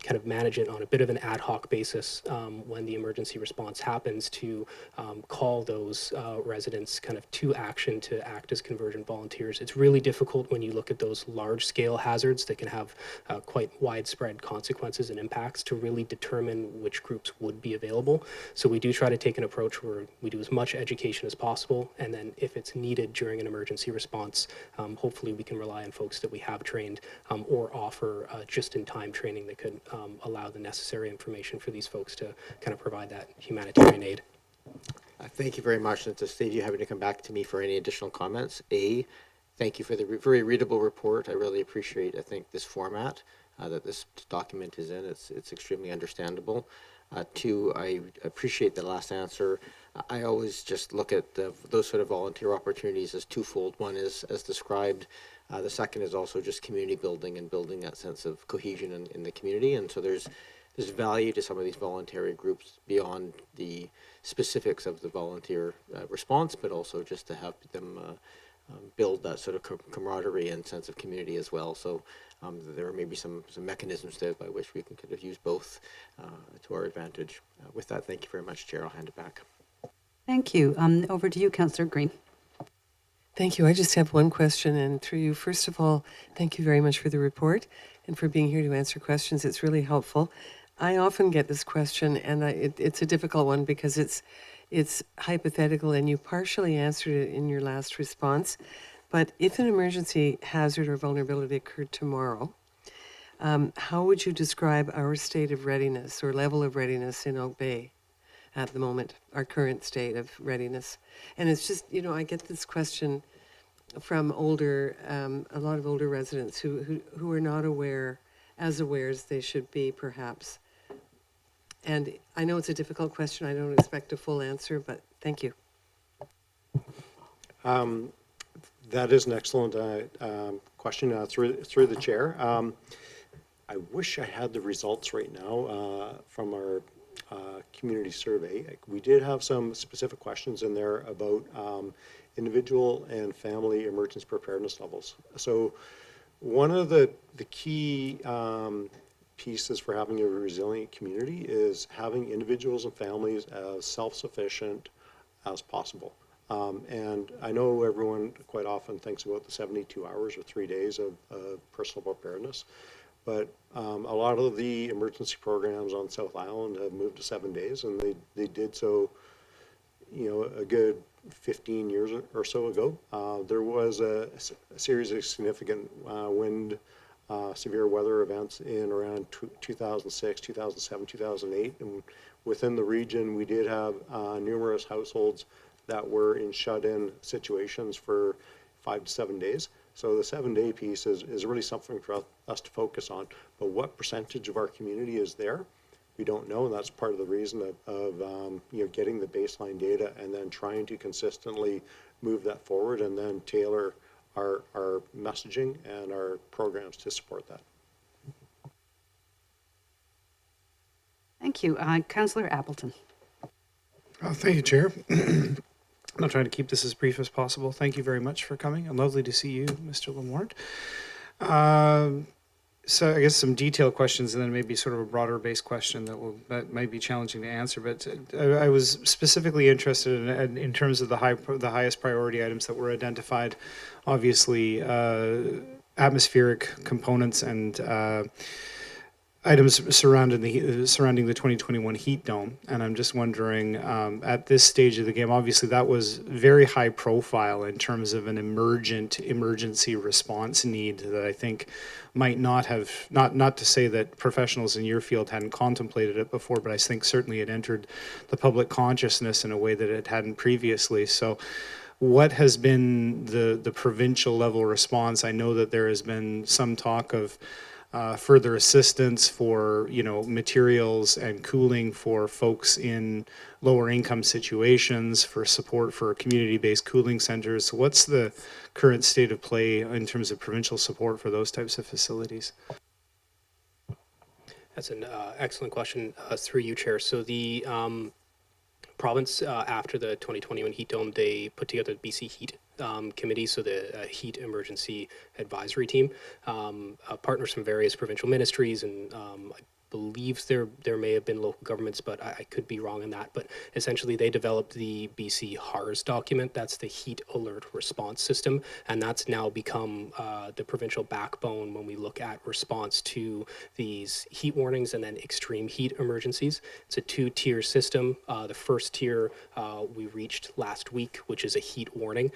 kind of manage it on a bit of an ad hoc basis when the emergency response happens to call those residents kind of to action to act as convergent volunteers. It's really difficult when you look at those large scale hazards that can have quite widespread consequences and impacts to really determine which groups would be available. So we do try to take an approach where we do as much education as possible, and then if it's needed during an emergency response, hopefully we can rely on folks that we have trained or offer just-in-time training that could allow the necessary information for these folks to kind of provide that humanitarian aid. Thank you very much. And to save you having to come back to me for any additional comments, thank you for the very readable report. I really appreciate, I think, this format that this document is in. It's extremely understandable. Two, I appreciate the last answer. I always just look at those sort of volunteer opportunities as twofold. One is, as described, the second is also just community building and building that sense of cohesion in the community. And so there's value to some of these voluntary groups beyond the specifics of the volunteer response, but also just to have them build that sort of camaraderie and sense of community as well. So there may be some mechanisms there by which we can kind of use both to our advantage. With that, thank you very much, Chair. I'll hand it back. Thank you. Over to you, Councillor Green. Thank you. I just have one question, and through you, first of all, thank you very much for the report and for being here to answer questions. It's really helpful. I often get this question, and it's a difficult one because it's hypothetical, and you partially answered it in your last response. But if an emergency hazard or vulnerability occurred tomorrow, how would you describe our state of readiness or level of readiness in Oak Bay at the moment, our current state of readiness? And it's just, I get this question from a lot of older residents who are not aware as they should be, perhaps. And I know it's a difficult question. I don't expect a full answer, but thank you. That is an excellent question through the chair. I wish I had the results right now from our community survey. We did have some specific questions in there about individual and family emergency preparedness levels. So one of the key pieces for having a resilient community is having individuals and families as self-sufficient as possible. And I know everyone quite often thinks about the 72 hours or 3 days of personal preparedness, but a lot of the emergency programs on South Island have moved to 7 days, and they did so, a good 15 years or so ago. There was a series of significant wind, severe weather events in around 2006, 2007, 2008, and within the region we did have numerous households that were in shut-in situations for 5 to 7 days. So the 7-day piece is really something for us to focus on. But what percentage of our community is there? We don't know, and that's part of the reason of getting the baseline data and then trying to consistently move that forward and then tailor our messaging and our programs to support that. Thank you. Councillor Appleton. Thank you, Chair. I'll try to keep this as brief as possible. Thank you very much for coming, and lovely to see you, Mr. Lamort. So I guess some detailed questions and then maybe sort of a broader based question that might be challenging to answer. But I was specifically interested in terms of the highest priority items that were identified. Obviously, atmospheric components and items surrounding the 2021 heat dome, and I'm just wondering, at this stage of the game, obviously that was very high profile in terms of an emergency response need that I think might not have, not to say that professionals in your field hadn't contemplated it before, but I think certainly it entered the public consciousness in a way that it hadn't previously. So what has been the provincial level response? I know that there has been some talk of further assistance for, materials and cooling for folks in lower income situations, for support for community-based cooling centers. So what's the current state of play in terms of provincial support for those types of facilities? That's an excellent question through you, Chair. So the province, after the 2021 heat dome, they put together the BC Heat Committee, so the Heat Emergency Advisory Team, partners from various provincial ministries, and I believe there may have been local governments, but I could be wrong on that. But essentially, they developed the BC HARS document. That's the Heat Alert Response System, and that's now become the provincial backbone when we look at response to these heat warnings and then extreme heat emergencies. It's a 2-tier system. The first tier we reached last week, which is a heat warning.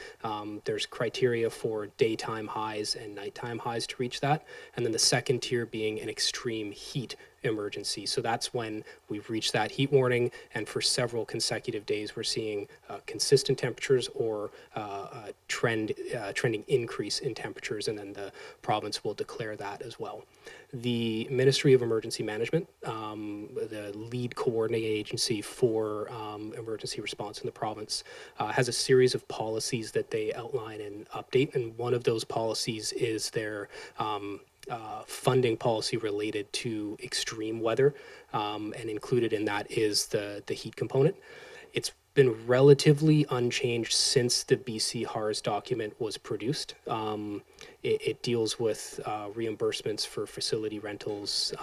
There's criteria for daytime highs and nighttime highs to reach that, and then the second tier being an extreme heat emergency. So that's when we've reached that heat warning, and for several consecutive days we're seeing consistent temperatures or trending increase in temperatures, and then the province will declare that as well. The Ministry of Emergency Management, the lead coordinating agency for emergency response in the province, has a series of policies that they outline and update, and one of those policies is their funding policy related to extreme weather, and included in that is the heat component. It's been relatively unchanged since the BC HARS document was produced. It deals with reimbursements for facility rentals,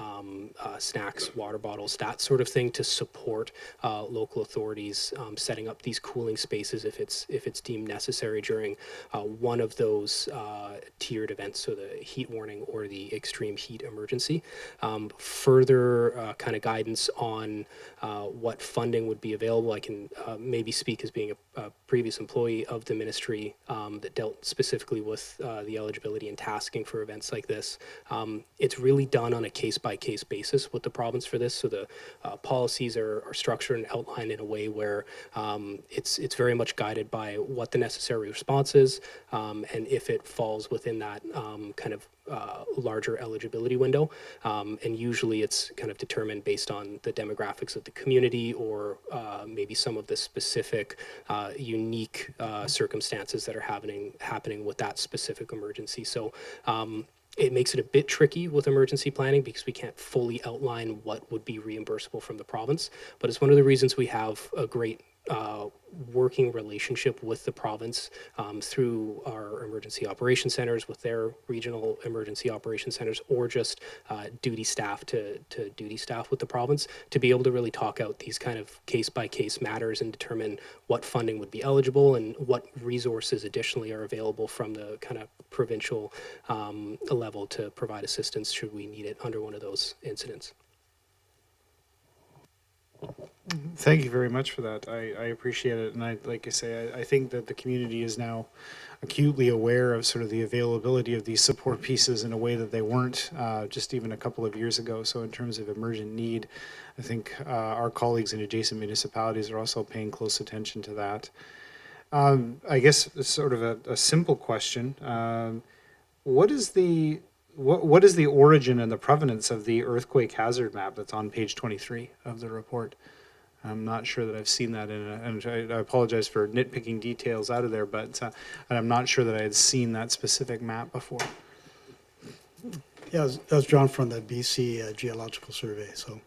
snacks, water bottles, that sort of thing, to support local authorities setting up these cooling spaces if it's deemed necessary during one of those tiered events, so the heat warning or the extreme heat emergency. Further kind of guidance on what funding would be available, I can maybe speak as being a previous employee of the ministry that dealt specifically with the eligibility and tasking for events like this. It's really done on a case-by-case basis with the province for this, so the policies are structured and outlined in a way where it's very much guided by what the necessary response is, and if it falls within that kind of larger eligibility window, and usually it's kind of determined based on the demographics of the community, or maybe some of the specific unique circumstances that are happening with that specific emergency. So it makes it a bit tricky with emergency planning because we can't fully outline what would be reimbursable from the province, but it's one of the reasons we have a great working relationship with the province through our emergency operation centers, with their regional emergency operation centers, or just duty staff to duty staff with the province, to be able to really talk out these kind of case-by-case matters and determine what funding would be eligible and what resources additionally are available from the kind of provincial level to provide assistance should we need it under one of those incidents. Thank you very much for that. I appreciate it. And like I say, I think that the community is now acutely aware of sort of the availability of these support pieces in a way that they weren't just even a couple of years ago. So in terms of emergent need, I think our colleagues in adjacent municipalities are also paying close attention to that. I guess it's sort of a simple question. What is the origin and the provenance of the earthquake hazard map that's on page 23 of the report? I'm not sure that I've seen that and I apologize for nitpicking details out of there, but I'm not sure that I had seen that specific map before. Yeah, that was drawn from the BC Geological Survey. So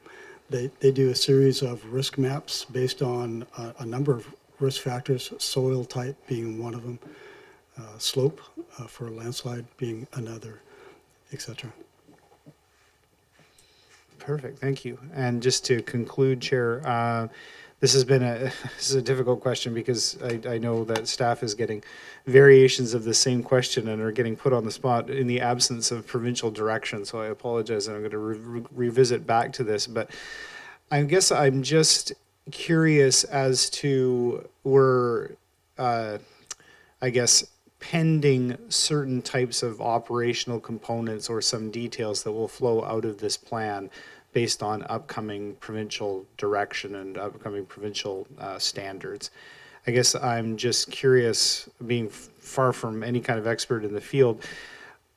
they do a series of risk maps based on a number of risk factors, soil type being one of them, slope for a landslide being another, etc. Perfect, thank you. And just to conclude, Chair, this has been this is a difficult question because I know that staff is getting variations of the same question and are getting put on the spot in the absence of provincial direction. So I apologize, and I'm going to revisit back to this. But I guess I'm just curious as to I guess, pending certain types of operational components or some details that will flow out of this plan based on upcoming provincial direction and upcoming provincial standards. I guess I'm just curious, being far from any kind of expert in the field,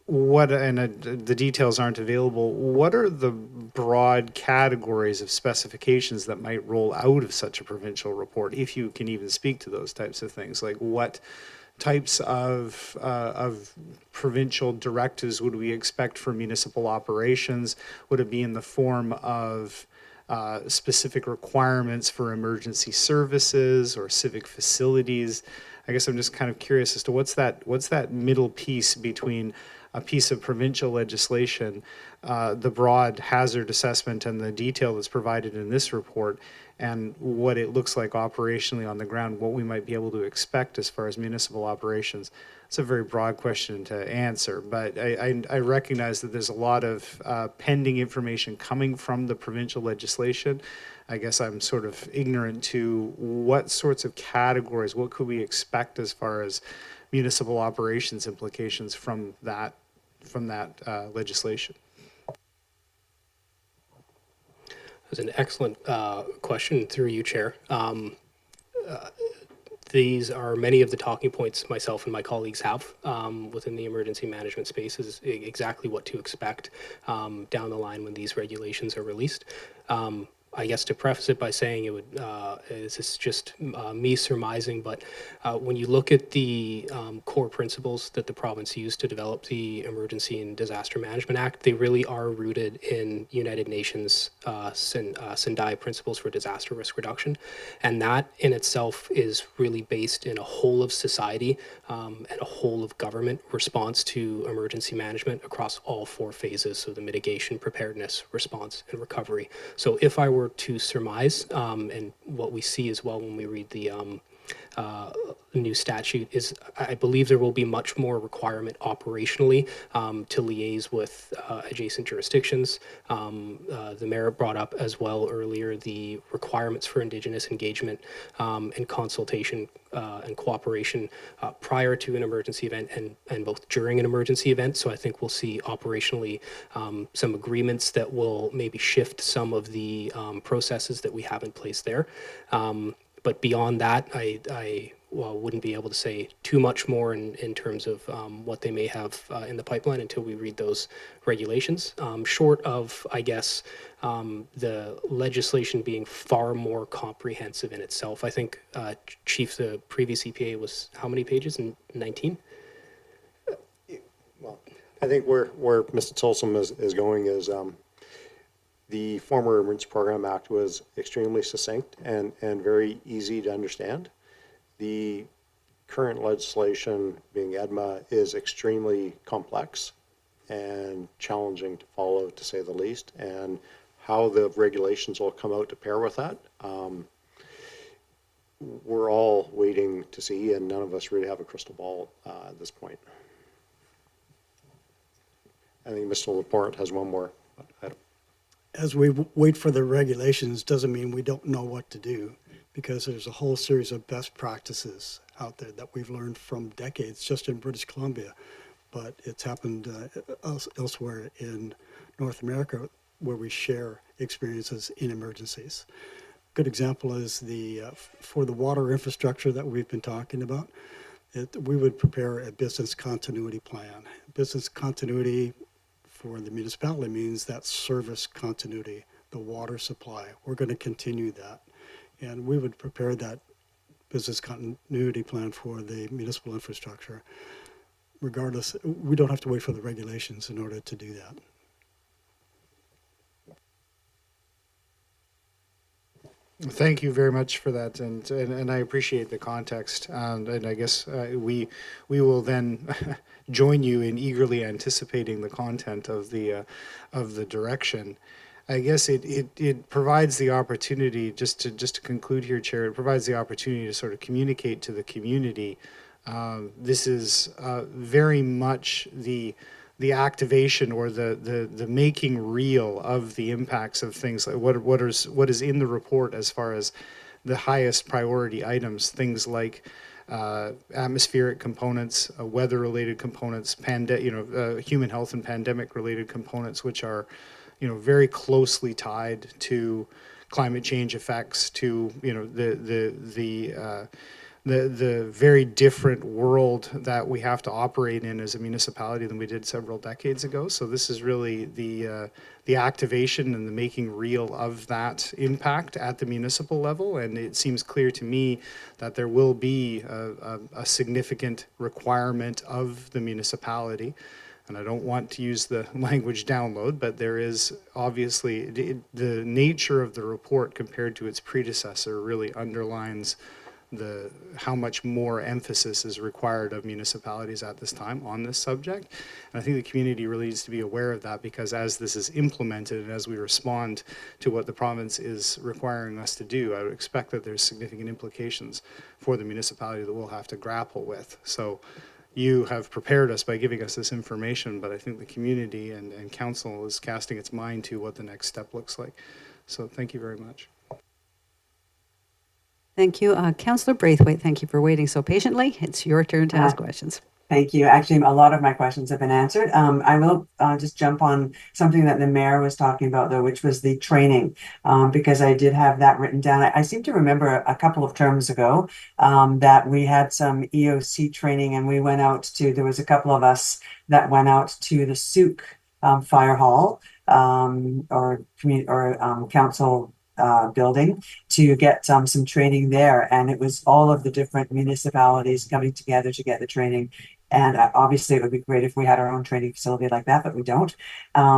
the details aren't available, what are the broad categories of specifications that might roll out of such a provincial report, if you can even speak to those types of things? Like what types of provincial directives would we expect for municipal operations? Would it be in the form of specific requirements for emergency services or civic facilities? I guess I'm just kind of curious as to what's that middle piece between a piece of provincial legislation, the broad hazard assessment and the detail that's provided in this report, and what it looks like operationally on the ground, what we might be able to expect as far as municipal operations. It's a very broad question to answer, but I recognize that there's a lot of pending information coming from the provincial legislation. I guess I'm sort of ignorant to what sorts of categories, what could we expect as far as municipal operations implications from that legislation. That's an excellent question through you, Chair. These are many of the talking points myself and my colleagues have within the emergency management space, is exactly what to expect down the line when these regulations are released. I guess to preface it by saying it would, this is just me surmising, but when you look at the core principles that the province used to develop the Emergency and Disaster Management Act, they really are rooted in United Nations Sendai principles for disaster risk reduction. And that in itself is really based in a whole of society and a whole of government response to emergency management across all four phases, so the mitigation, preparedness, response, and recovery. So if I were to surmise, and what we see as well when we read the new statute, is I believe there will be much more requirement operationally to liaise with adjacent jurisdictions. The mayor brought up as well earlier the requirements for Indigenous engagement and consultation and cooperation prior to an emergency event and both during an emergency event. So I think we'll see operationally some agreements that will maybe shift some of the processes that we have in place there. But beyond that, I wouldn't be able to say too much more in terms of what they may have in the pipeline until we read those regulations. Short of, I guess, the legislation being far more comprehensive in itself. I think, Chief, the previous EPA was how many pages? 19? Well, I think where Mr. Tolson is going is the former Emergency Program Act was extremely succinct and very easy to understand. The current legislation, being EDMA, is extremely complex and challenging to follow, to say the least, and how the regulations will come out to pair with that, we're all waiting to see, and none of us really have a crystal ball at this point. I think Mr. Laporte has one more item. As we wait for the regulations, doesn't mean we don't know what to do, because there's a whole series of best practices out there that we've learned from decades just in British Columbia, but it's happened elsewhere in North America where we share experiences in emergencies. Good example is for the water infrastructure that we've been talking about, we would prepare a business continuity plan. Business continuity for the municipality means that service continuity, the water supply. We're going to continue that. And we would prepare that business continuity plan for the municipal infrastructure. Regardless, we don't have to wait for the regulations in order to do that. Thank you very much for that, and I appreciate the context. And I guess we will then join you in eagerly anticipating the content of the direction. I guess it provides the opportunity, just to conclude here, Chair, it provides the opportunity to sort of communicate to the community. This is very much the activation or the making real of the impacts of things like what is in the report as far as the highest priority items, things like atmospheric components, weather-related components, human health and pandemic-related components, which are, very closely tied to climate change effects, to the very different world that we have to operate in as a municipality than we did several decades ago. So this is really the activation and the making real of that impact at the municipal level. And it seems clear to me that there will be a significant requirement of the municipality. And I don't want to use the language download, but there is obviously the nature of the report compared to its predecessor really underlines how much more emphasis is required of municipalities at this time on this subject. And I think the community really needs to be aware of that, because as this is implemented and as we respond to what the province is requiring us to do, I would expect that there's significant implications for the municipality that we'll have to grapple with. So you have prepared us by giving us this information, but I think the community and council is casting its mind to what the next step looks like. So thank you very much. Thank you. Councillor Braithwaite, thank you for waiting so patiently. It's your turn to ask questions. Thank you. Actually, a lot of my questions have been answered. I will just jump on something that the mayor was talking about, though, which was the training, because I did have that written down. I seem to remember a couple of terms ago that we had some EOC training, and we went out to, there was a couple of us that went out to the Souk Fire Hall or council building to get some training there, and it was all of the different municipalities coming together to get the training. And obviously it would be great if we had our own training facility like that, but we don't.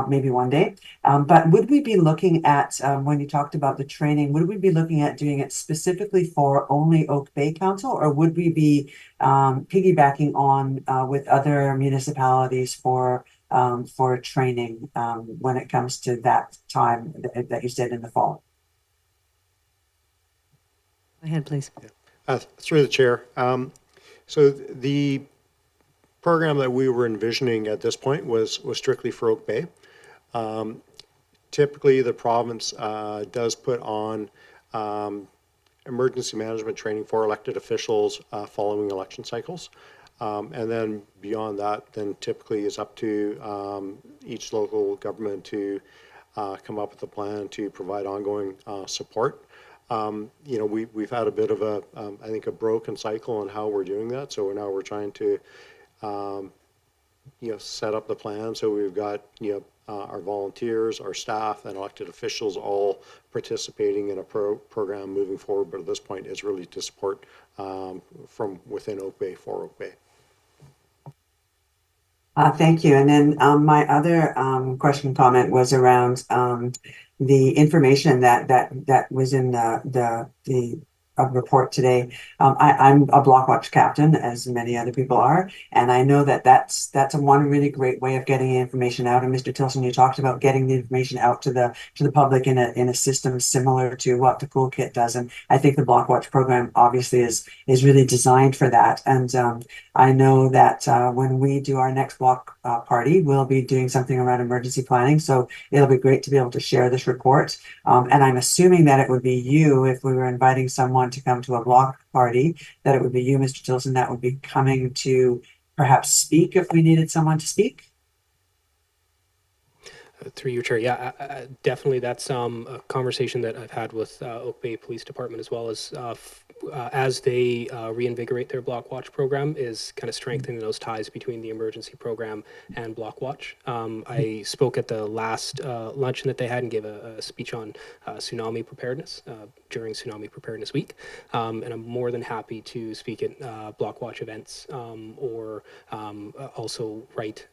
Maybe one day. But would we be looking at, when you talked about the training, would we be looking at doing it specifically for only Oak Bay Council, or would we be piggybacking on with other municipalities for training when it comes to that time that you said in the fall? Go ahead, please. Through the chair. So the program that we were envisioning at this point was strictly for Oak Bay. Typically, the province does put on emergency management training for elected officials following election cycles. And then beyond that, then typically is up to each local government to come up with a plan to provide ongoing support. We've had a bit of I think a broken cycle on how we're doing that. So now we're trying to, set up the plan. So we've got, our volunteers, our staff, and elected officials all participating in a program moving forward. But at this point, it's really to support from within Oak Bay for Oak Bay. Thank you. And then my other comment was around the information that was in the report today. I'm a Blockwatch captain, as many other people are, and I know that's one really great way of getting information out. And Mr. Tilson, you talked about getting the information out to the public in a system similar to what the Cool Kit does, and I think the Blockwatch program obviously is really designed for that. And I know that when we do our next block party, we'll be doing something around emergency planning, so it'll be great to be able to share this report. And I'm assuming that it would be you, if we were inviting someone to come to a block party, that it would be you, Mr. Tilson, that would be coming to perhaps speak if we needed someone to speak. Through your chair, yeah, definitely. That's a conversation that I've had with Oak Bay Police Department, as well as they reinvigorate their Blockwatch program, is kind of strengthening those ties between the emergency program and Blockwatch. I spoke at the last luncheon that they had and gave a speech on tsunami preparedness during Tsunami Preparedness Week, and I'm more than happy to speak at Blockwatch events or also write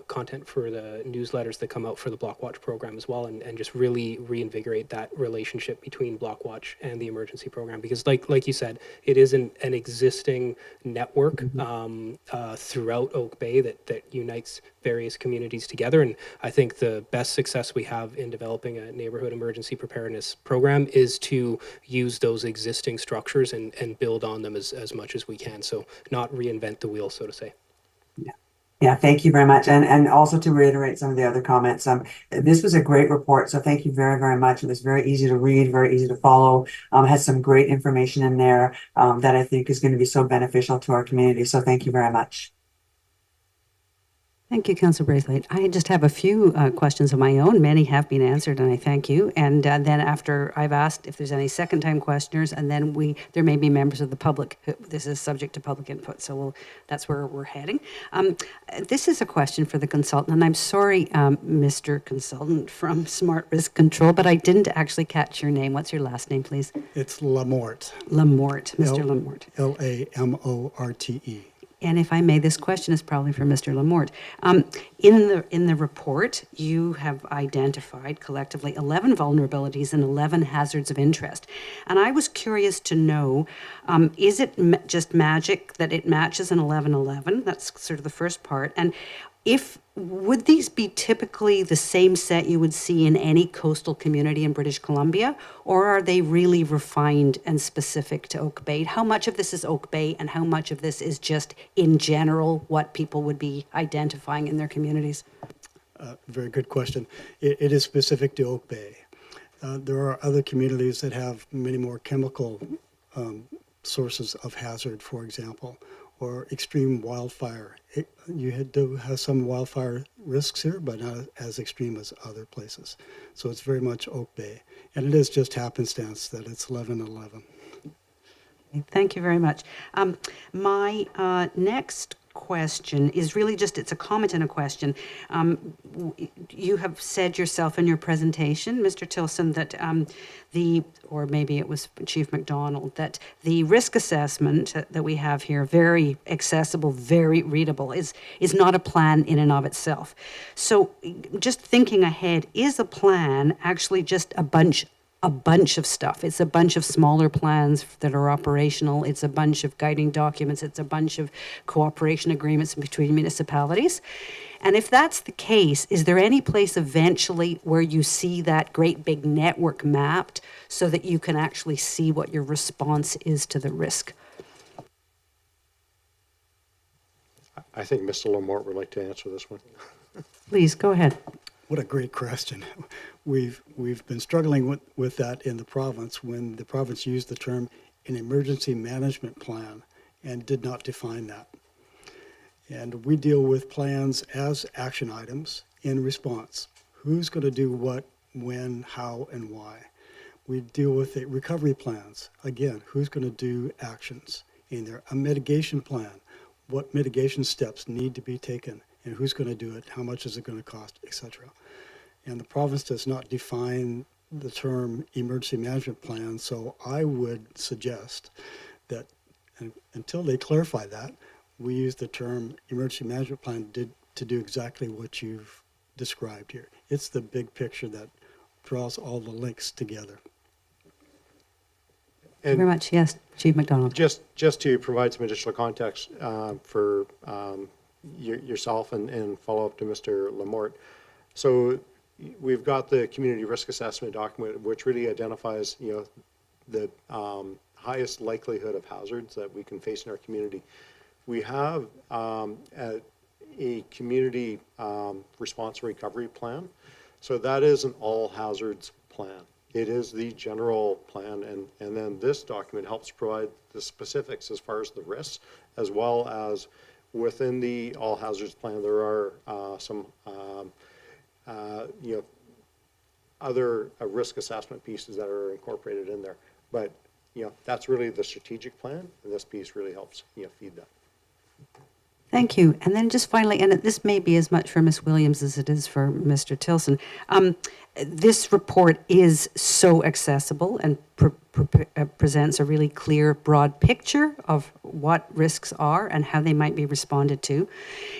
content for the newsletters that come out from for the Blockwatch program as well, and just really reinvigorate that relationship between Blockwatch and the emergency program. Because like you said, it is an existing network throughout Oak Bay that unites various communities together. And I think the best success we have in developing a neighborhood emergency preparedness program is to use those existing structures and build on them as much as we can. So not reinvent the wheel, so to say. Yeah, thank you very much. And also to reiterate some of the other comments, this was a great report. So thank you very, very much. It was very easy to read, very easy to follow. Has some great information in there that I think is going to be so beneficial to our community. So thank you very much. Thank you, Councillor Braithwaite. I just have a few questions of my own. Many have been answered, and I thank you. And then after I've asked if there's any second-time questioners, and then there may be members of the public. This is subject to public input, so that's where we're heading. This is a question for the consultant, and I'm sorry, Mr. Consultant from Smart Risk Control, but I didn't actually catch your name. What's your last name, please? It's Lamorte. Lamorte, Mr. Lamorte. Lamorte. And if I may, this question is probably for Mr. Lamorte. In the report, you have identified collectively 11 vulnerabilities and 11 hazards of interest. And I was curious to know, is it just magic that it matches an 11-11? That's sort of the first part. And would these be typically the same set you would see in any coastal community in British Columbia, or are they really refined and specific to Oak Bay? How much of this is Oak Bay and how much of this is just in general what people would be identifying in their communities? Very good question. It is specific to Oak Bay. There are other communities that have many more chemical sources of hazard, for example, or extreme wildfire. You do have some wildfire risks here, but not as extreme as other places. So it's very much Oak Bay. And it is just happenstance that it's 11-11. Thank you very much. My next question is really just, it's a comment and a question. You have said yourself in your presentation, Mr. Tilson, that or maybe it was Chief McDonald, that the risk assessment that we have here, very accessible, very readable, is not a plan in and of itself. So just thinking ahead, is a plan actually just a bunch of stuff? It's a bunch of smaller plans that are operational. It's a bunch of guiding documents. It's a bunch of cooperation agreements between municipalities. And if that's the case, is there any place eventually where you see that great big network mapped so that you can actually see what your response is to the risk? I think Mr. Lamorte would like to answer this one. Please, go ahead. What a great question. We've been struggling with that in the province when the province used the term an emergency management plan and did not define that. And we deal with plans as action items in response. Who's going to do what, when, how, and why? We deal with the recovery plans. Again, who's going to do actions in there? A mitigation plan. What mitigation steps need to be taken and who's going to do it? How much is it going to cost, etc. And the province does not define the term emergency management plan, so I would suggest that until they clarify that, we use the term emergency management plan to do exactly what you've described here. It's the big picture that draws all the links together. Thank you very much. Yes, Chief McDonald. Just to provide some additional context for yourself and follow up to Mr. Lamorte. So we've got the community risk assessment document, which really identifies, the highest likelihood of hazards that we can face in our community. We have a community response and recovery plan. So that is an all hazards plan. It is the general plan, and then this document helps provide the specifics as far as the risks, as well as within the all hazards plan, there are some other risk assessment pieces that are incorporated in there. But that's really the strategic plan, and this piece really helps feed that. Thank you. And then just finally, and this may be as much for Ms. Williams as it is for Mr. Tilson. This report is so accessible and presents a really clear, broad picture of what risks are and how they might be responded to.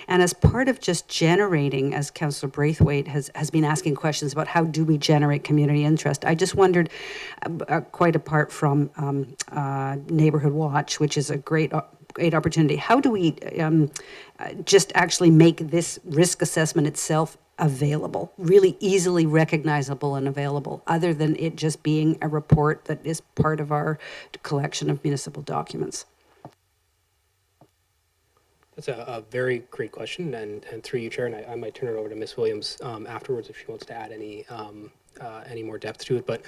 And as part of just generating, as Councillor Braithwaite has been asking questions about how do we generate community interest, I just wondered, quite apart from Neighbourhood Watch, which is a great opportunity, how do we just actually make this risk assessment itself available, really easily recognizable and available, other than it just being a report that is part of our collection of municipal documents? That's a very great question, and through you, Chair, and I might turn it over to Ms. Williams afterwards if she wants to add any more depth to it. But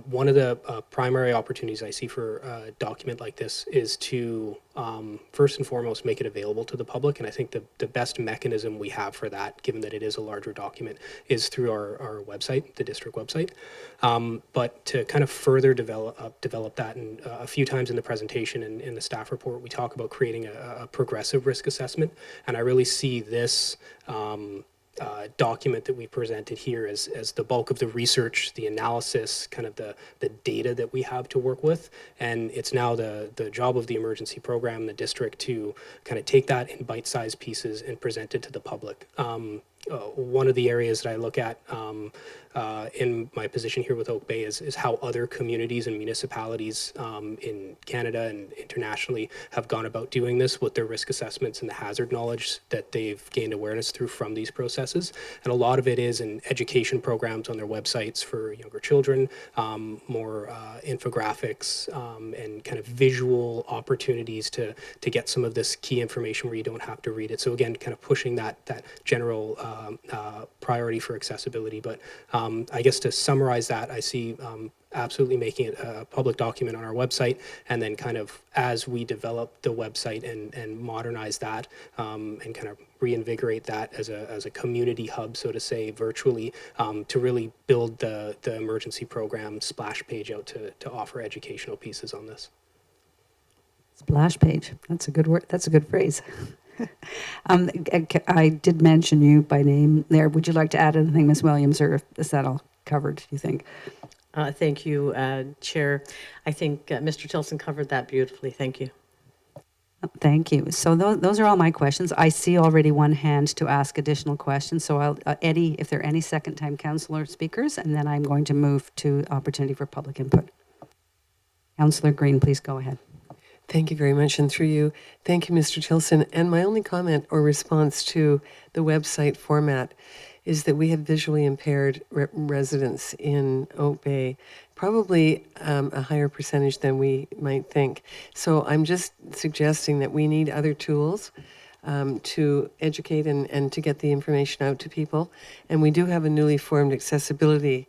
one of the primary opportunities I see for a document like this is to first and foremost make it available to the public. And I think the best mechanism we have for that, given that it is a larger document, is through our website, the district website. But to kind of further develop that, and a few times in the presentation and in the staff report, we talk about creating a progressive risk assessment. And I really see this document that we presented here as the bulk of the research, the analysis, kind of the data that we have to work with. And it's now the job of the emergency program, the district, to kind of take that in bite-sized pieces and present it to the public. One of the areas that I look at in my position here with Oak Bay is how other communities and municipalities in Canada and internationally have gone about doing this with their risk assessments and the hazard knowledge that they've gained awareness through from these processes. And a lot of it is in education programs on their websites for younger children, more infographics and kind of visual opportunities to get some of this key information where you don't have to read it. So again, kind of pushing that general priority for accessibility. But I guess to summarize that, I see absolutely making it a public document on our website, and then kind of as we develop the website and modernize that and kind of reinvigorate that as a community hub, so to say, virtually, to really build the emergency program splash page out to offer educational pieces on this. Splash page. That's a good word. That's a good phrase. I did mention you by name there. Would you like to add anything, Ms. Williams, or is that all covered, do you think? Thank you, Chair. I think Mr. Tilson covered that beautifully. Thank you. Thank you. So those are all my questions. I see already one hand to ask additional questions. So I'll, Eddie, if there are any second-time councillor speakers, and then I'm going to move to opportunity for public input. Councillor Green, please go ahead. Thank you very much, and through you, thank you, Mr. Tilson. And my only comment or response to the website format is that we have visually impaired residents in Oak Bay, probably a higher percentage than we might think. So I'm just suggesting that we need other tools to educate and to get the information out to people. And we do have a newly formed accessibility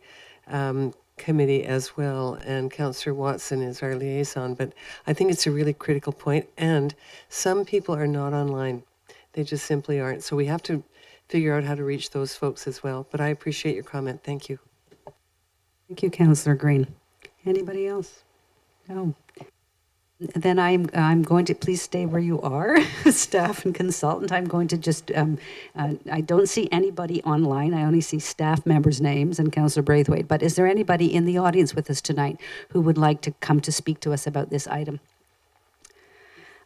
committee as well, and Councillor Watson is our liaison, but I think it's a really critical point, and some people are not online. They just simply aren't. So we have to figure out how to reach those folks as well. But I appreciate your comment. Thank you. Thank you, Councillor Green. Anybody else? No. Then I'm going to, please stay where you are, staff and consultant. I'm going to just, I don't see anybody online. I only see staff members' names and Councillor Braithwaite. But is there anybody in the audience with us tonight who would like to come to speak to us about this item?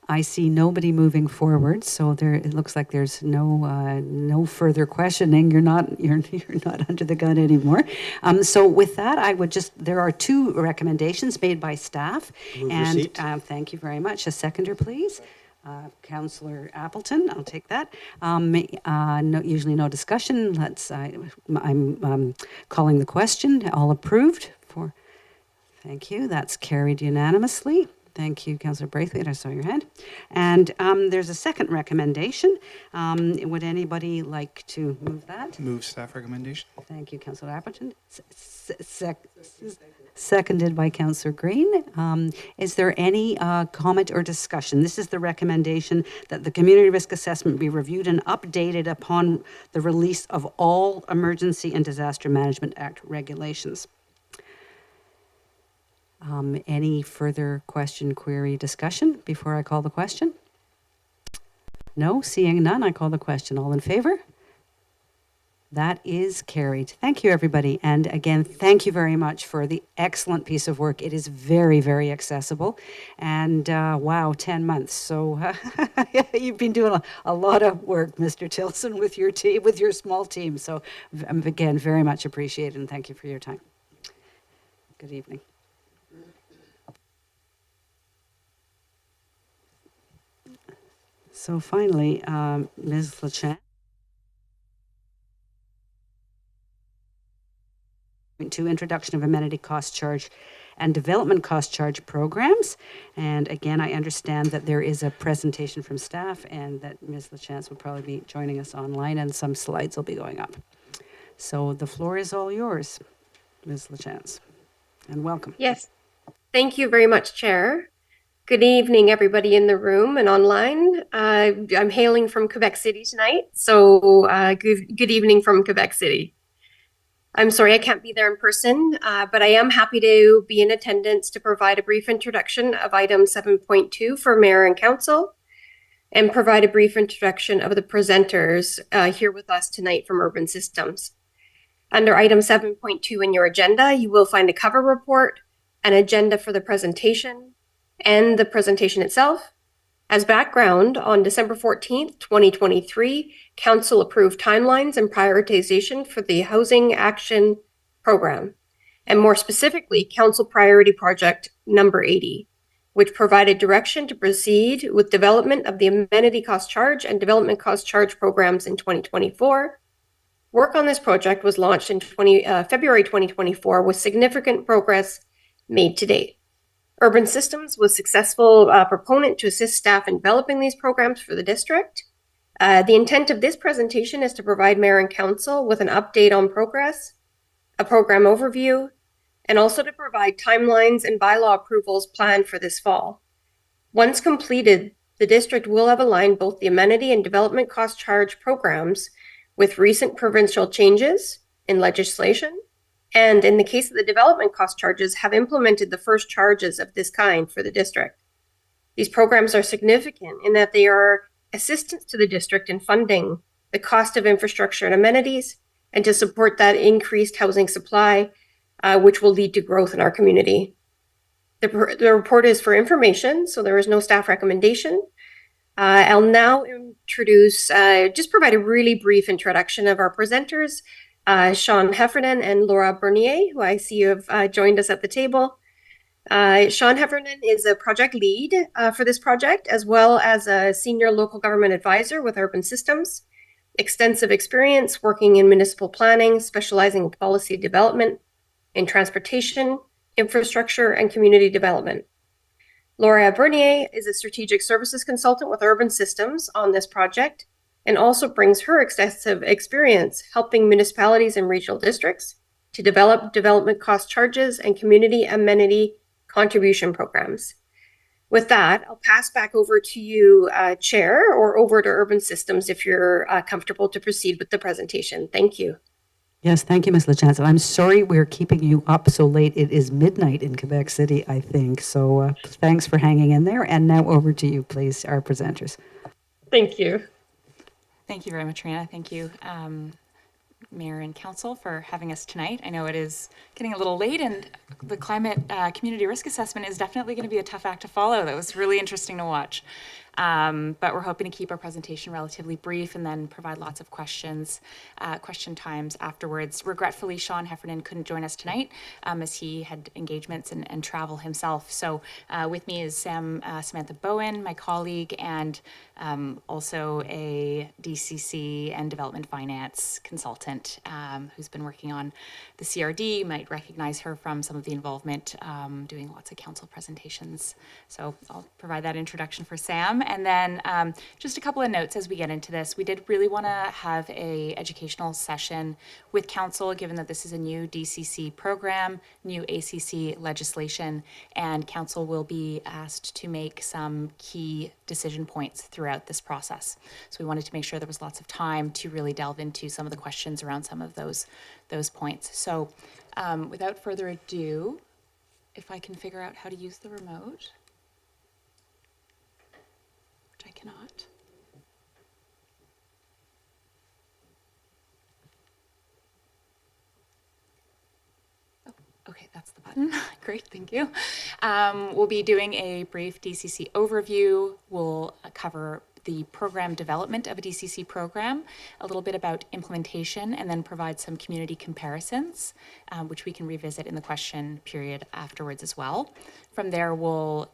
I see nobody moving forward, so it looks like there's no further questioning. You're not under the gun anymore. So with that, there are two recommendations made by staff, and thank you very much. A seconder, please. Councillor Appleton, I'll take that. Usually no discussion. I'm calling the question. All approved for. Thank you. That's carried unanimously. Thank you, Councillor Braithwaite. I saw your hand. And there's a second recommendation. Would anybody like to move that? Move staff recommendation. Thank you, Councillor Appleton. Seconded by Councillor Green. Is there any comment or discussion? This is the recommendation that the community risk assessment be reviewed and updated upon the release of all Emergency and Disaster Management Act regulations. Any further question, query, discussion before I call the question? No, seeing none, I call the question. All in favor? That is carried. Thank you, everybody. And again, thank you very much for the excellent piece of work. It is very, very accessible. And wow, 10 months. So you've been doing a lot of work, Mr. Tilson, with your team, with your small team. So again, very much appreciated, and thank you for your time. Good evening. So finally, Ms. LaChan. To introduction of amenity cost charge and development cost charge programs. And again, I understand that there is a presentation from staff and that Ms. LaChance will probably be joining us online and some slides will be going up. So the floor is all yours, Ms. LaChance, and welcome. Yes, thank you very much, Chair. Good evening, everybody in the room and online. I'm hailing from Quebec City tonight, so good evening from Quebec City. I'm sorry I can't be there in person, but I am happy to be in attendance to provide a brief introduction of item 7.2 for Mayor and Council and provide a brief introduction of the presenters here with us tonight from Urban Systems. Under item 7.2 in your agenda, you will find a cover report, an agenda for the presentation, and the presentation itself. As background, on December 14th, 2023, Council approved timelines and prioritization for the Housing Action Program, and more specifically, Council Priority Project number 80, which provided direction to proceed with development of the amenity cost charge and development cost charge programs in 2024. Work on this project was launched in February 2024 with significant progress made to date. Urban Systems was successful proponent to assist staff in developing these programs for the district. The intent of this presentation is to provide Mayor and Council with an update on progress, a program overview, and also to provide timelines and bylaw approvals planned for this fall. Once completed, the district will have aligned both the amenity and development cost charge programs with recent provincial changes in legislation, and in the case of the development cost charges, have implemented the first charges of this kind for the district. These programs are significant in that they are assistance to the district in funding the cost of infrastructure and amenities, and to support that increased housing supply, which will lead to growth in our community. The report is for information, so there is no staff recommendation. I'll now introduce, just provide a really brief introduction of our presenters, Sean Heffernan and Laura Bernier, who I see you have joined us at the table. Sean Heffernan is a project lead for this project, as well as a senior local government advisor with Urban Systems. Extensive experience working in municipal planning, specializing in policy development, in transportation, infrastructure, and community development. Laura Bernier is a strategic services consultant with Urban Systems on this project, and also brings her extensive experience helping municipalities and regional districts to develop development cost charges and community amenity contribution programs. With that, I'll pass back over to you, Chair, or over to Urban Systems if you're comfortable to proceed with the presentation. Thank you. Yes, thank you, Ms. LaChance. I'm sorry we're keeping you up so late. It is midnight in Quebec City, I think. So thanks for hanging in there. And now over to you, please, our presenters. Thank you. Thank you very much, Rena. Thank you, Mayor and Council, for having us tonight. I know it is getting a little late, and the climate community risk assessment is definitely going to be a tough act to follow. That was really interesting to watch. But we're hoping to keep our presentation relatively brief and then provide lots of question times afterwards. Regretfully, Sean Heffernan couldn't join us tonight as he had engagements and travel himself. So with me is Samantha Bowen, my colleague, and also a DCC and development finance consultant who's been working on the CRD. You might recognize her from some of the involvement doing lots of council presentations. So I'll provide that introduction for Sam. And then just a couple of notes as we get into this. We did really want to have a educational session with council, given that this is a new DCC program, new ACC legislation, and council will be asked to make some key decision points throughout this process. So we wanted to make sure there was lots of time to really delve into some of the questions around some of those points. So without further ado, if I can figure out how to use the remote. I cannot. Okay, that's the button. Great, thank you. We'll be doing a brief DCC overview. We'll cover the program development of a DCC program, a little bit about implementation, and then provide some community comparisons, which we can revisit in the question period afterwards as well. From there, we'll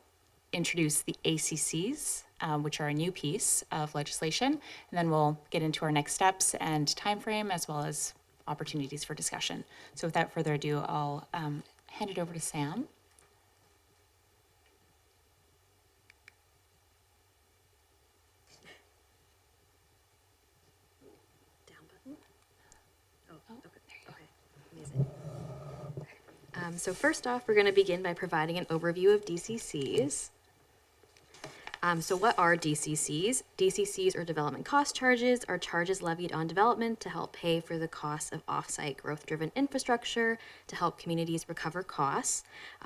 introduce the ACCs, which are a new piece of legislation, and then we'll get into our next steps and timeframe, as well as opportunities for discussion. So without further ado, I'll hand it over to Sam. So first off, we're going to begin by providing an overview of DCCs. So what are DCCs? DCCs, or development cost charges, are charges levied on development to help pay for the costs of off-site growth-driven infrastructure to help communities recover costs.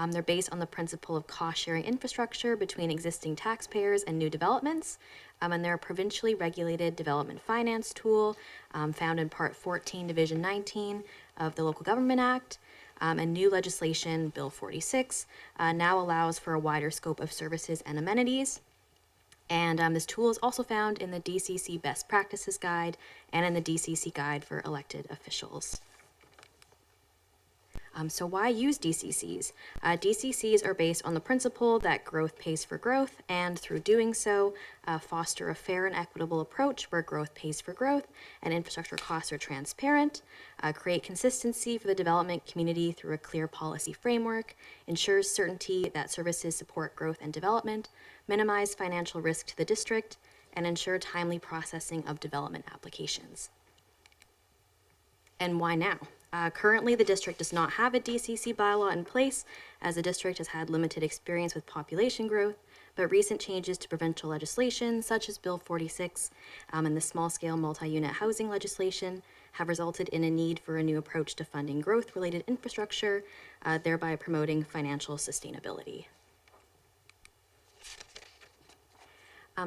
They're based on the principle of cost-sharing infrastructure between existing taxpayers and new developments. And they're a provincially regulated development finance tool found in Part 14, Division 19 of the Local Government Act. And new legislation, Bill 46, now allows for a wider scope of services and amenities. And this tool is also found in the DCC Best Practices Guide and in the DCC Guide for Elected Officials. So why use DCCs? DCCs are based on the principle that growth pays for growth, and through doing so, foster a fair and equitable approach where growth pays for growth and infrastructure costs are transparent, create consistency for the development community through a clear policy framework, ensures certainty that services support growth and development, minimize financial risk to the district, and ensure timely processing of development applications. And why now? Currently, the district does not have a DCC bylaw in place, as the district has had limited experience with population growth, but recent changes to provincial legislation, such as Bill 46 and the small-scale multi-unit housing legislation, have resulted in a need for a new approach to funding growth-related infrastructure, thereby promoting financial sustainability.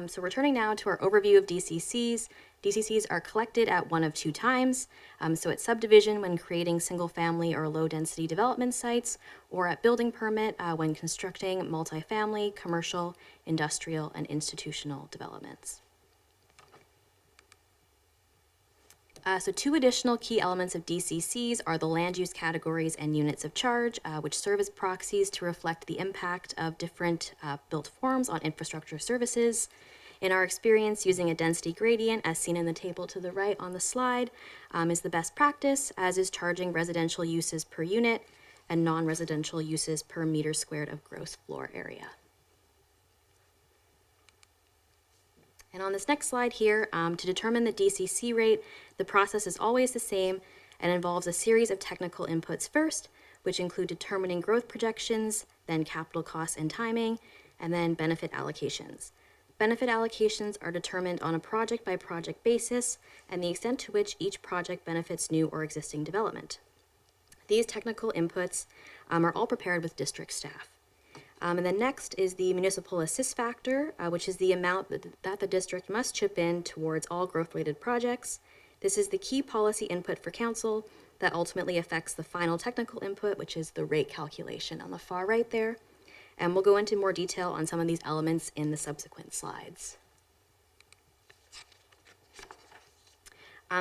So returning now to our overview of DCCs. DCCs are collected at one of two times. So at subdivision when creating single-family or low-density development sites, or at building permit when constructing multifamily, commercial, industrial, and institutional developments. So two additional key elements of DCCs are the land use categories and units of charge, which serve as proxies to reflect the impact of different built forms on infrastructure services. In our experience, using a density gradient, as seen in the table to the right on the slide, is the best practice, as is charging residential uses per unit and non-residential uses per meter squared of gross floor area. And on this next slide here, to determine the DCC rate, the process is always the same and involves a series of technical inputs first, which include determining growth projections, then capital costs and timing, and then benefit allocations. Benefit allocations are determined on a project-by-project basis and the extent to which each project benefits new or existing development. These technical inputs are all prepared with district staff. And then next is the municipal assist factor, which is the amount that the district must chip in towards all growth-related projects. This is the key policy input for council that ultimately affects the final technical input, which is the rate calculation on the far right there. And we'll go into more detail on some of these elements in the subsequent slides.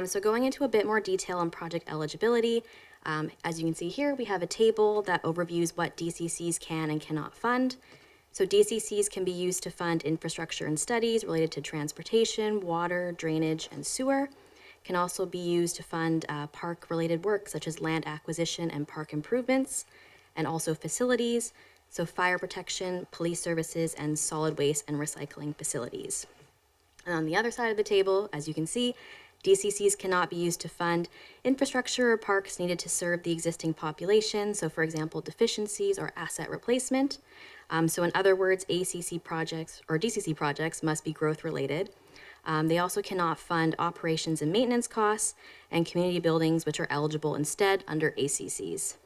So going into a bit more detail on project eligibility, as you can see here, we have a table that overviews what DCCs can and cannot fund. So DCCs can be used to fund infrastructure and studies related to transportation, water, drainage, and sewer. Can also be used to fund park-related work, such as land acquisition and park improvements, and also facilities, so fire protection, police services, and solid waste and recycling facilities. And on the other side of the table, as you can see, DCCs cannot be used to fund infrastructure or parks needed to serve the existing population, so for example, deficiencies or asset replacement. So in other words, ACC projects or DCC projects must be growth related. They also cannot fund operations and maintenance costs and community buildings, which are eligible instead under ACCs.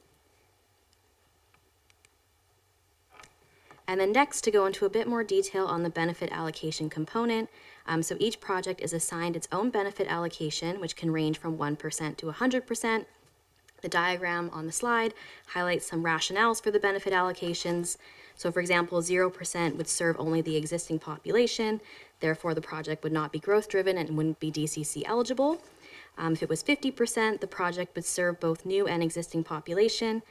And then next, to go into a bit more detail on the benefit allocation component. So each project is assigned its own benefit allocation, which can range from 1% to 100%. The diagram on the slide highlights some rationales for the benefit allocations. So for example, 0% would serve only the existing population, therefore the project would not be growth driven and wouldn't be DCC eligible. If it was 50%, the project would serve both new and existing population.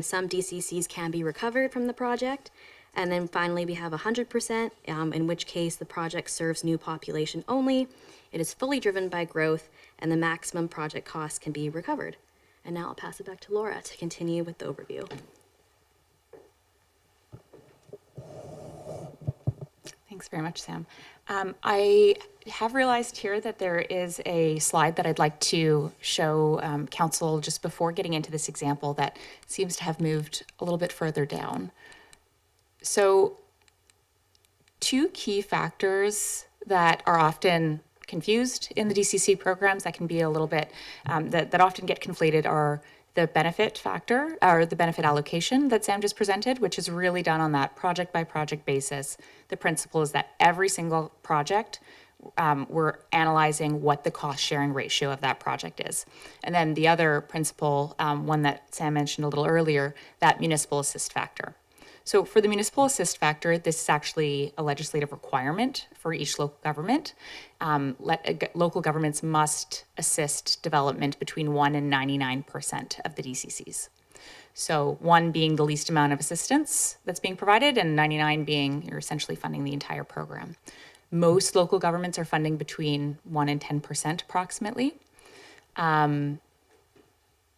Some DCCs can be recovered from the project. And then finally, we have 100%, in which case the project serves new population only. It is fully driven by growth, and the maximum project cost can be recovered. And now I'll pass it back to Laura to continue with the overview. Thanks very much, Sam. I have realized here that there is a slide that I'd like to show Council just before getting into this example that seems to have moved a little bit further down. So, two key factors that are often confused in the DCC programs that can be a little bit, that often get conflated are the benefit factor or the benefit allocation that Sam just presented, which is really done on that project by project basis. The principle is that every single project, we're analyzing what the cost sharing ratio of that project is. And then the other principle, one that Sam mentioned a little earlier, that municipal assist factor. So for the municipal assist factor, this is actually a legislative requirement for each local government. Local governments must assist development between 1 and 99% of the DCCs. So 1 being the least amount of assistance that's being provided, and 99 being you're essentially funding the entire program. Most local governments are funding between 1 and 10% approximately.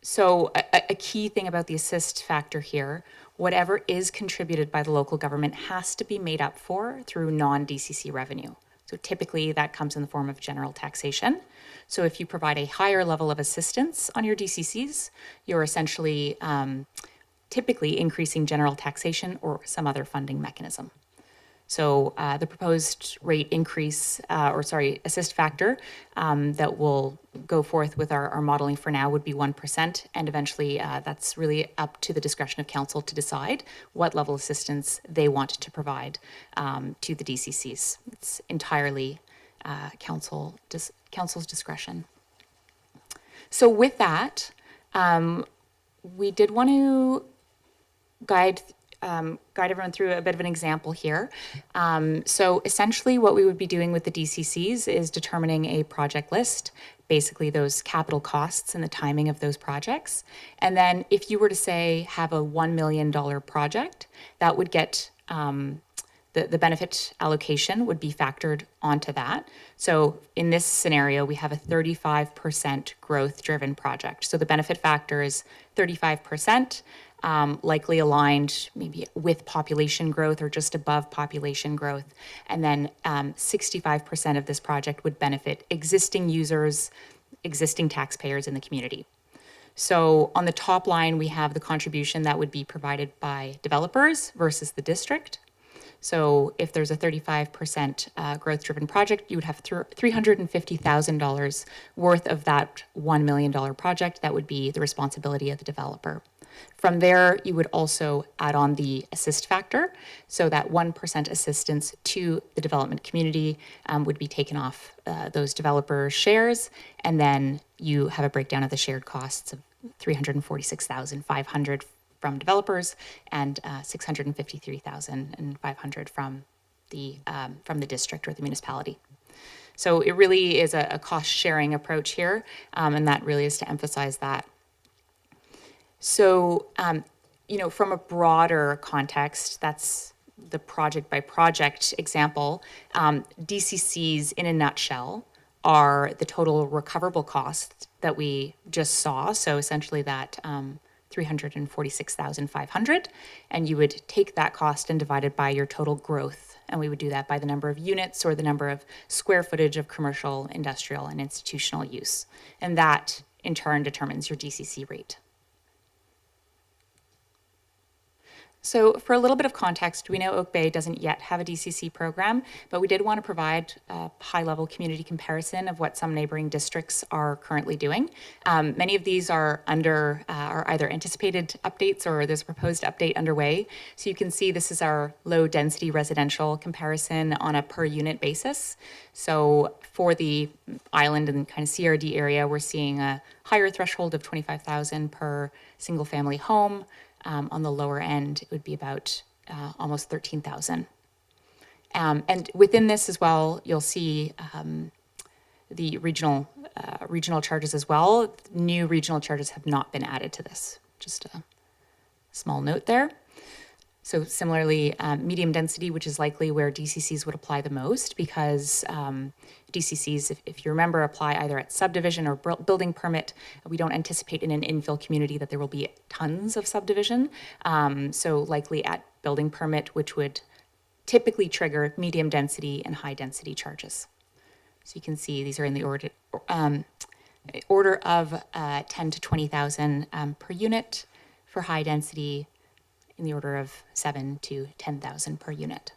So a key thing about the assist factor here, whatever is contributed by the local government has to be made up for through non-DCC revenue. So typically that comes in the form of general taxation. So if you provide a higher level of assistance on your DCCs, you're essentially typically increasing general taxation or some other funding mechanism. So the proposed rate increase, assist factor that will go forth with our modeling for now would be 1%. And eventually that's really up to the discretion of council to decide what level of assistance they want to provide to the DCCs. It's entirely council's discretion. So with that, we did want to guide everyone through a bit of an example here. So essentially what we would be doing with the DCCs is determining a project list, basically those capital costs and the timing of those projects. And then if you were to say have a $1 million project, that would get the benefit allocation would be factored onto that. So in this scenario, we have a 35% growth driven project. So the benefit factor is 35%. Likely aligned maybe with population growth or just above population growth. And then 65% of this project would benefit existing users, existing taxpayers in the community. So on the top line, we have the contribution that would be provided by developers versus the district. So if there's a 35% growth-driven project, you would have $350,000 worth of that $1 million project. That would be the responsibility of the developer. From there, you would also add on the assist factor, so that 1% assistance to the development community would be taken off those developer shares, and then you have a breakdown of the shared costs of $346,500 from developers and $653,500 from the district or the municipality. So it really is a cost-sharing approach here, and that really is to emphasize that. So, from a broader context, that's the project by project example. DCCs in a nutshell are the total recoverable costs that we just saw. So essentially that $346,500, and you would take that cost and divide it by your total growth. And we would do that by the number of units or the number of square footage of commercial, industrial, and institutional use. And that in turn determines your DCC rate. So for a little bit of context, we know Oak Bay doesn't yet have a DCC program, but we did want to provide a high-level community comparison of what some neighboring districts are currently doing. Many of these are are either anticipated updates or there's a proposed update underway. So you can see this is our low-density residential comparison on a per-unit basis. So for the island and kind of CRD area, we're seeing a higher threshold of 25,000 per single-family home. On the lower end, it would be about almost 13,000. And within this as well, you'll see the regional charges as well. New regional charges have not been added to this. Just a small note there. So similarly, medium density, which is likely where DCCs would apply the most, because DCCs, if you remember, apply either at subdivision or building permit. We don't anticipate in an infill community that there will be tons of subdivision. So likely at building permit, which would typically trigger medium density and high density charges. So you can see these are in the order of 10 to 20,000 per unit. For high density, in the order of 7 to 10,000 per unit.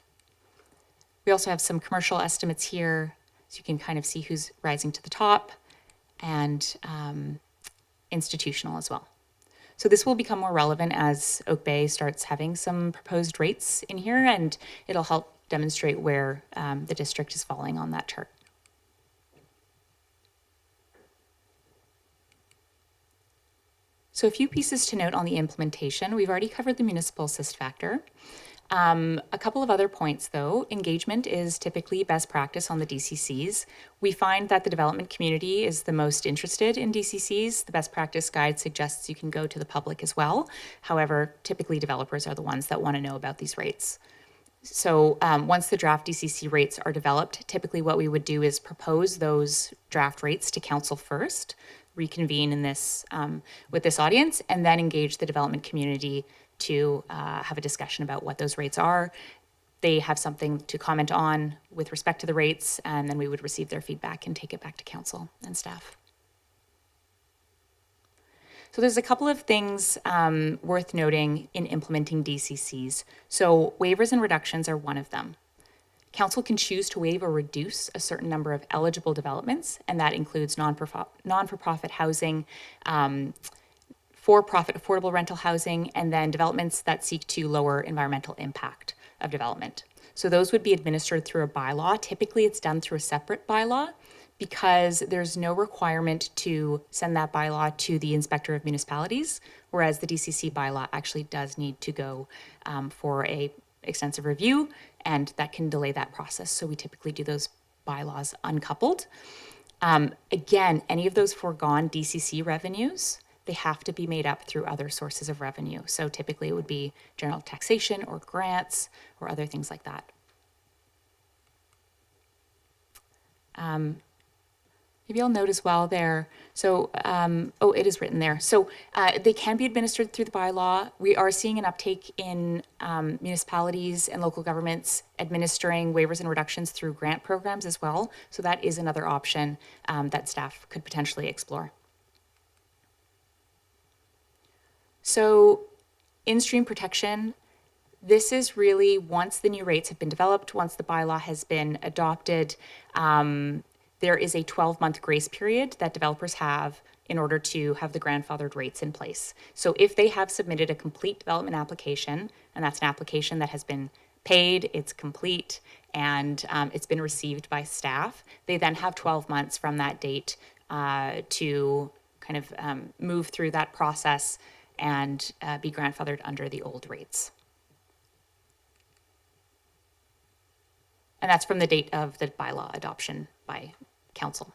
We also have some commercial estimates here, so you can kind of see who's rising to the top, and institutional as well. So this will become more relevant as Oak Bay starts having some proposed rates in here, and it'll help demonstrate where the district is falling on that chart. So a few pieces to note on the implementation. We've already covered the municipal assist factor. A couple of other points though. Engagement is typically best practice on the DCCs. We find that the development community is the most interested in DCCs. The best practice guide suggests you can go to the public as well. However, typically developers are the ones that want to know about these rates. So once the draft DCC rates are developed, typically what we would do is propose those draft rates to council first, reconvene in this with this audience, and then engage the development community to have a discussion about what those rates are. They have something to comment on with respect to the rates, and then we would receive their feedback and take it back to council and staff. So there's a couple of things worth noting in implementing DCCs. So waivers and reductions are one of them. Council can choose to waive or reduce a certain number of eligible developments, and that includes non-for-profit housing, for-profit affordable rental housing, and then developments that seek to lower environmental impact of development. So those would be administered through a bylaw. Typically, it's done through a separate bylaw because there's no requirement to send that bylaw to the Inspector of Municipalities, whereas the DCC bylaw actually does need to go for a extensive review, and that can delay that process. So we typically do those bylaws uncoupled. Again, any of those foregone DCC revenues, they have to be made up through other sources of revenue. So typically it would be general taxation or grants or other things like that. Maybe I'll note as well there. So, oh, it is written there. So they can be administered through the bylaw. We are seeing an uptake in municipalities and local governments administering waivers and reductions through grant programs as well. So that is another option that staff could potentially explore. So in-stream protection, this is really once the new rates have been developed, once the bylaw has been adopted, there is a 12-month grace period that developers have in order to have the grandfathered rates in place. So if they have submitted a complete development application, and that's an application that has been paid, it's complete, and it's been received by staff, they then have 12 months from that date to kind of move through that process and be grandfathered under the old rates. And that's from the date of the bylaw adoption by council.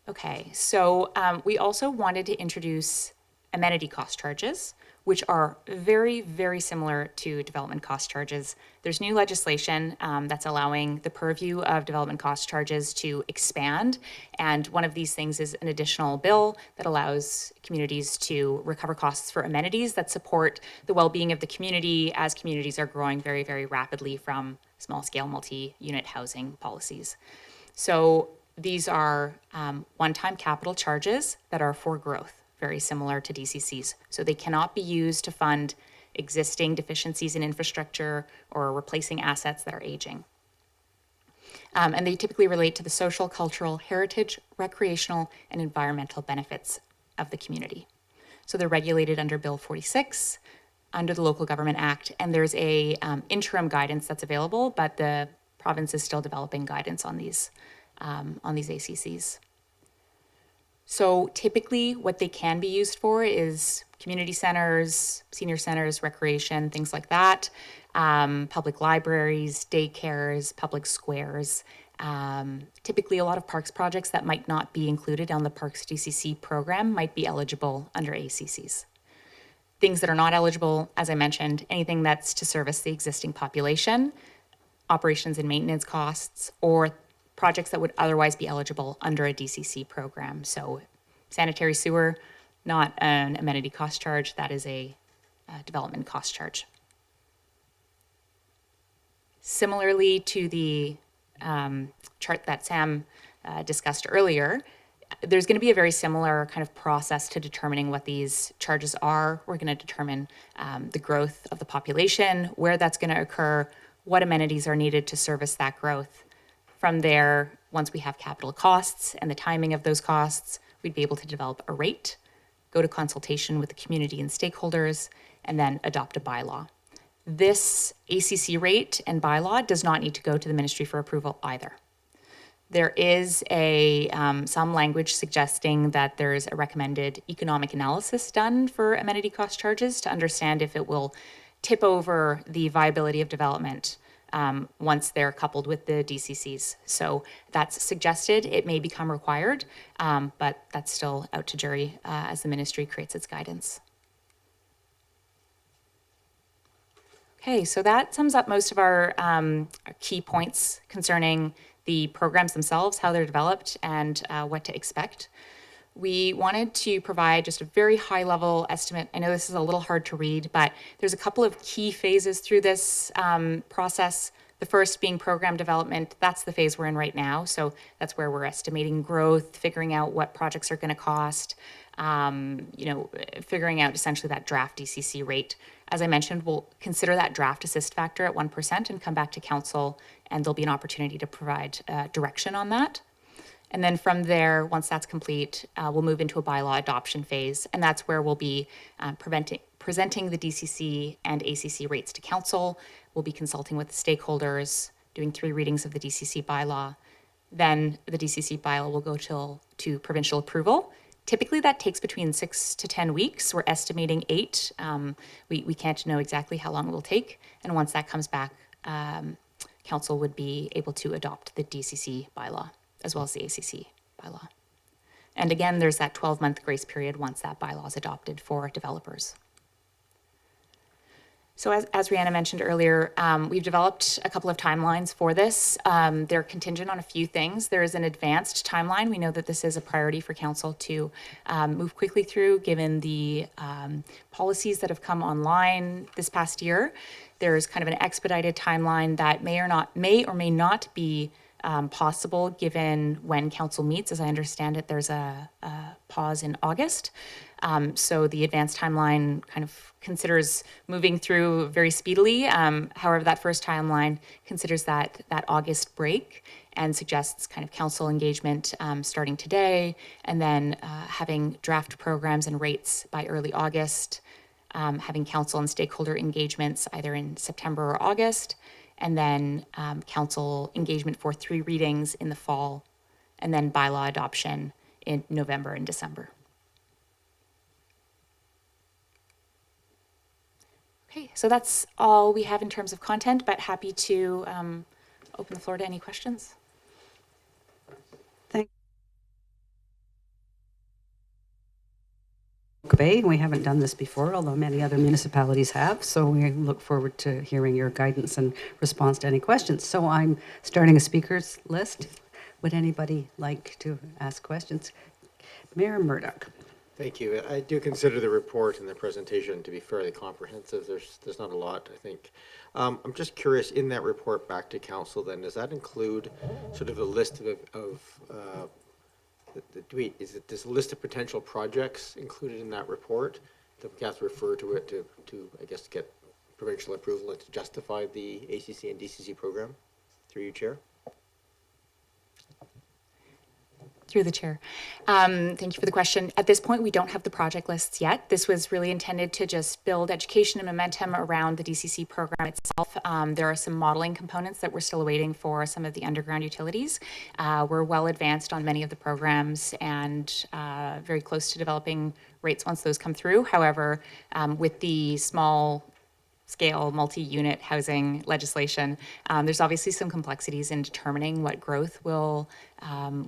Okay, so we also wanted to introduce amenity cost charges, which are very, very similar to development cost charges. There's new legislation that's allowing the purview of development cost charges to expand. And one of these things is an additional bill that allows communities to recover costs for amenities that support the well-being of the community as communities are growing very, very rapidly from small-scale multi-unit housing policies. So these are one-time capital charges that are for growth. very similar to DCCs. So they cannot be used to fund existing deficiencies in infrastructure or replacing assets that are aging. And they typically relate to the social, cultural, heritage, recreational, and environmental benefits of the community. So they're regulated under Bill 46, under the Local Government Act, and there's a interim guidance that's available, but the province is still developing guidance on these ACCs. So typically what they can be used for is community centers, senior centers, recreation, things like that, public libraries, daycares, public squares. Typically a lot of parks projects that might not be included on the Parks DCC program might be eligible under ACCs. Things that are not eligible, as I mentioned, anything that's to service the existing population, operations and maintenance costs, or projects that would otherwise be eligible under a DCC program. So sanitary sewer, not an amenity cost charge, that is a development cost charge. Similarly to the chart that Sam discussed earlier, there's going to be a very similar kind of process to determining what these charges are. We're going to determine the growth of the population, where that's going to occur, what amenities are needed to service that growth. From there, once we have capital costs and the timing of those costs, we'd be able to develop a rate, go to consultation with the community and stakeholders, and then adopt a bylaw. This ACC rate and bylaw does not need to go to the Ministry for approval either. There is some language suggesting that there's a recommended economic analysis done for amenity cost charges to understand if it will tip over the viability of development once they're coupled with the DCCs. So that's suggested. It may become required, but that's still out to jury as the ministry creates its guidance. Okay, so that sums up most of our key points concerning the programs themselves, how they're developed, and what to expect. We wanted to provide just a very high-level estimate. I know this is a little hard to read, but there's a couple of key phases through this process. The first being program development. That's the phase we're in right now. So that's where we're estimating growth, figuring out what projects are going to cost, figuring out essentially that draft DCC rate. As I mentioned, we'll consider that draft assist factor at 1% and come back to council, and there'll be an opportunity to provide direction on that. And then from there, once that's complete, we'll move into a bylaw adoption phase, and that's where we'll be presenting the DCC and ACC rates to council. We'll be consulting with the stakeholders, doing 3 readings of the DCC bylaw. Then the DCC bylaw will go to provincial approval. Typically, that takes between 6 to 10 weeks. We're estimating 8. We can't know exactly how long it will take. And once that comes back, council would be able to adopt the DCC bylaw as well as the ACC bylaw. And again, there's that 12-month grace period once that bylaw is adopted for developers. So as Rihanna mentioned earlier, we've developed a couple of timelines for this. They're contingent on a few things. There is an advanced timeline. We know that this is a priority for council to move quickly through, given the policies that have come online this past year. There's kind of an expedited timeline that may or may not be possible given when council meets. As I understand it, there's a pause in August. So the advanced timeline kind of considers moving through very speedily. However, that first timeline considers that August break and suggests kind of council engagement starting today, and then having draft programs and rates by early August, having council and stakeholder engagements either in September or August, and then council engagement for 3 readings in the fall, and then bylaw adoption in November and December. Okay, so that's all we have in terms of content, but happy to open the floor to any questions. Bay. We haven't done this before, although many other municipalities have, so we look forward to hearing your guidance and response to any questions. So I'm starting a speakers list. Would anybody like to ask questions? Mayor Murdoch. Thank you. I do consider the report and the presentation to be fairly comprehensive. There's not a lot, I think. I'm just curious, in that report back to council then, does that include sort of a list of is it this list of potential projects included in that report that we have to refer to it to I guess, get provincial approval to justify the ACC and DCC program? Through you, Chair. Through the chair. Thank you for the question. At this point, we don't have the project lists yet. This was really intended to just build education and momentum around the DCC program itself. There are some modeling components that we're still awaiting for some of the underground utilities. We're well advanced on many of the programs and very close to developing rates once those come through. However, with the small scale multi-unit housing legislation, there's obviously some complexities in determining what growth will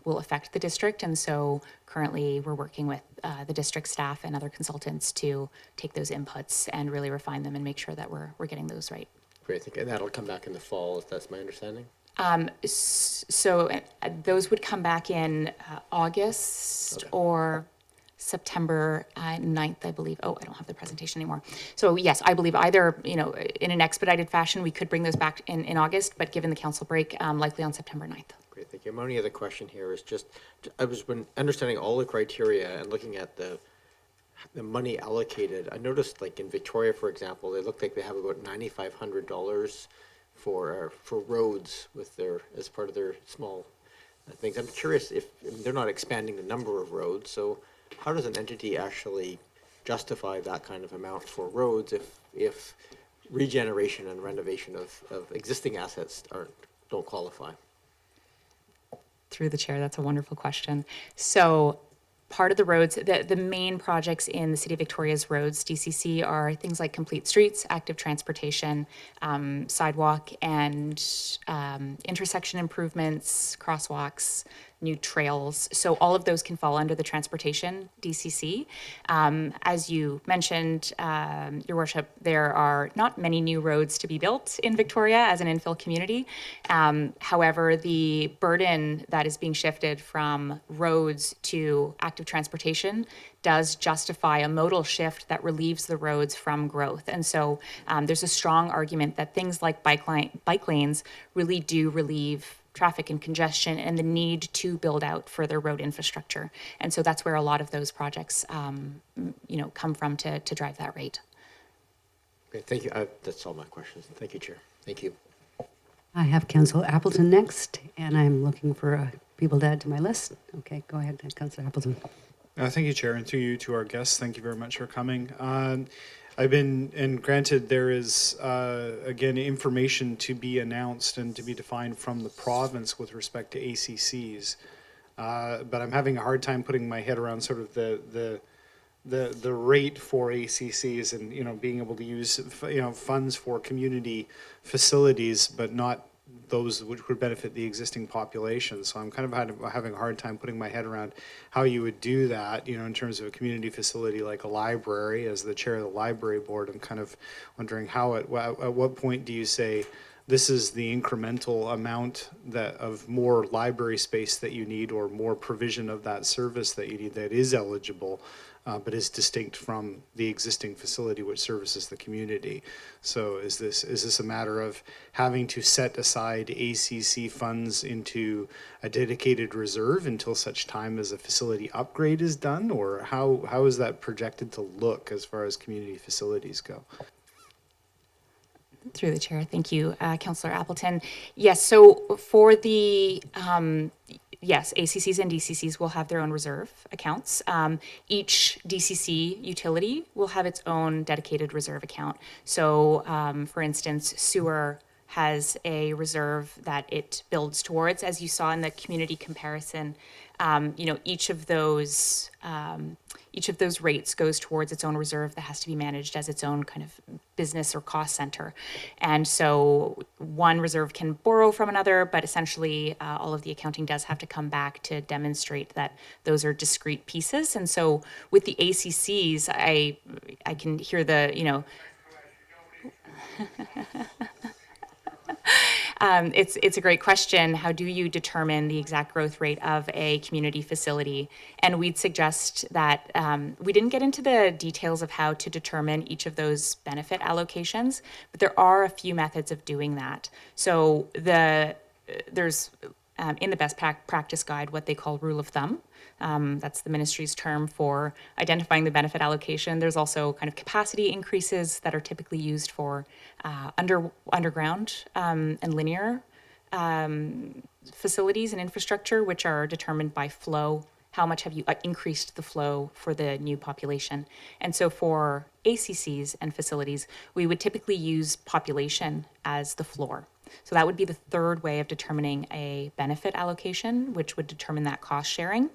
affect the district, and so currently we're working with the district staff and other consultants to take those inputs and really refine them and make sure that we're getting those right. Great, and that'll come back in the fall, if that's my understanding. So those would come back in August or September 9th, I believe. Oh, I don't have the presentation anymore. So yes, I believe either, in an expedited fashion, we could bring those back in August, but given the council break, likely on September 9th. Great, thank you. My only other question here is just, I was when understanding all the criteria and looking at the money allocated, I noticed like in Victoria, for example, they look like they have about $9,500 for roads with as part of their small things. I'm curious if they're not expanding the number of roads, so how does an entity actually justify that kind of amount for roads if regeneration and renovation of existing assets don't qualify? Through the chair, that's a wonderful question. So part of the roads, the main projects in the City of Victoria's roads, DCC, are things like complete streets, active transportation, sidewalk and intersection improvements, crosswalks, new trails. So all of those can fall under the transportation DCC. As you mentioned, Your Worship, there are not many new roads to be built in Victoria as an infill community. However, the burden that is being shifted from roads to active transportation does justify a modal shift that relieves the roads from growth. And so there's a strong argument that things like bike lanes really do relieve traffic and congestion and the need to build out further road infrastructure. And so that's where a lot of those projects, come from to drive that rate. Great, thank you. That's all my questions. Thank you, Chair. Thank you. I have Councillor Appleton next, and I'm looking for people to add to my list. Okay, go ahead, Councillor Appleton. Thank you, Chair, and through you to our guests, thank you very much for coming. And granted, there is, again, information to be announced and to be defined from the province with respect to ACCs. But I'm having a hard time putting my head around sort of the rate for ACCs and, being able to use, funds for community facilities, but not those which would benefit the existing population. So I'm kind of having a hard time putting my head around how you would do that, in terms of a community facility like a library. As the chair of the library board, I'm kind of wondering how at what point do you say this is the incremental amount of more library space that you need, or more provision of that service that you need that is eligible, but is distinct from the existing facility which services the community. So is this a matter of having to set aside ACC funds into a dedicated reserve until such time as a facility upgrade is done, or how is that projected to look as far as community facilities go? Through the chair, thank you, Councillor Appleton. Yes, so for the yes, ACCs and DCCs will have their own reserve accounts. Each DCC utility will have its own dedicated reserve account. So, for instance, sewer has a reserve that it builds towards. As you saw in the community comparison, each of those rates goes towards its own reserve that has to be managed as its own kind of business or cost center. And so one reserve can borrow from another, but essentially all of the accounting does have to come back to demonstrate that those are discrete pieces. And so with the ACCs, I can hear the, it's a great question. How do you determine the exact growth rate of a community facility? And we'd suggest that we didn't get into the details of how to determine each of those benefit allocations, but there are a few methods of doing that. So there's in the best practice guide what they call rule of thumb. That's the ministry's term for identifying the benefit allocation. There's also kind of capacity increases that are typically used for underground and linear facilities and infrastructure, which are determined by flow. How much have you increased the flow for the new population? And so for ACCs and facilities, we would typically use population as the floor. So that would be the third way of determining a benefit allocation, which would determine that cost sharing.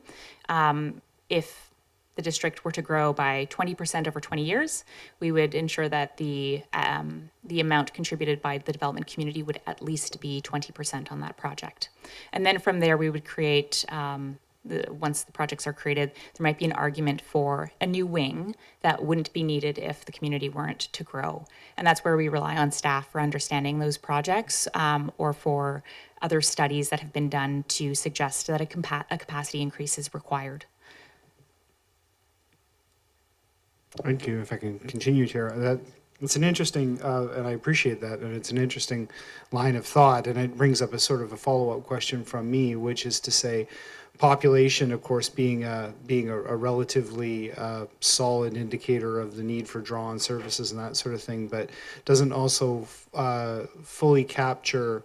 If the district were to grow by 20% over 20 years, we would ensure that the amount contributed by the development community would at least be 20% on that project. And then from there, we would create, once the projects are created, there might be an argument for a new wing that wouldn't be needed if the community weren't to grow. And that's where we rely on staff for understanding those projects, or for other studies that have been done to suggest that a capacity increase is required. Thank you. If I can continue, Chair, it's an interesting, and I appreciate that, and it's an interesting line of thought, and it brings up a sort of a follow-up question from me, which is to say, population, of course, being a relatively solid indicator of the need for draw-on services and that sort of thing, but doesn't also fully capture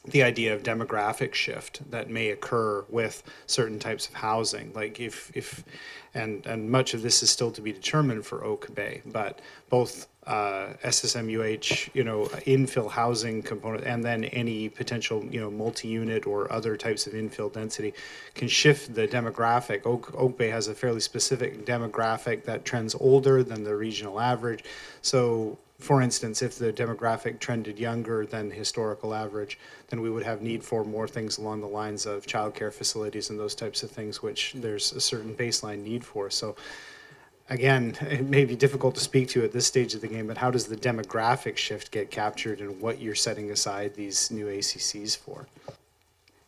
the idea of demographic shift that may occur with certain types of housing. Like and much of this is still to be determined for Oak Bay, but both SSMUH, infill housing component, and then any potential, multi-unit or other types of infill density can shift the demographic. Oak Bay has a fairly specific demographic that trends older than the regional average. So, for instance, if the demographic trended younger than the historical average, then we would have need for more things along the lines of childcare facilities and those types of things, which there's a certain baseline need for. So again, it may be difficult to speak to at this stage of the game, but how does the demographic shift get captured in what you're setting aside these new ACCs for?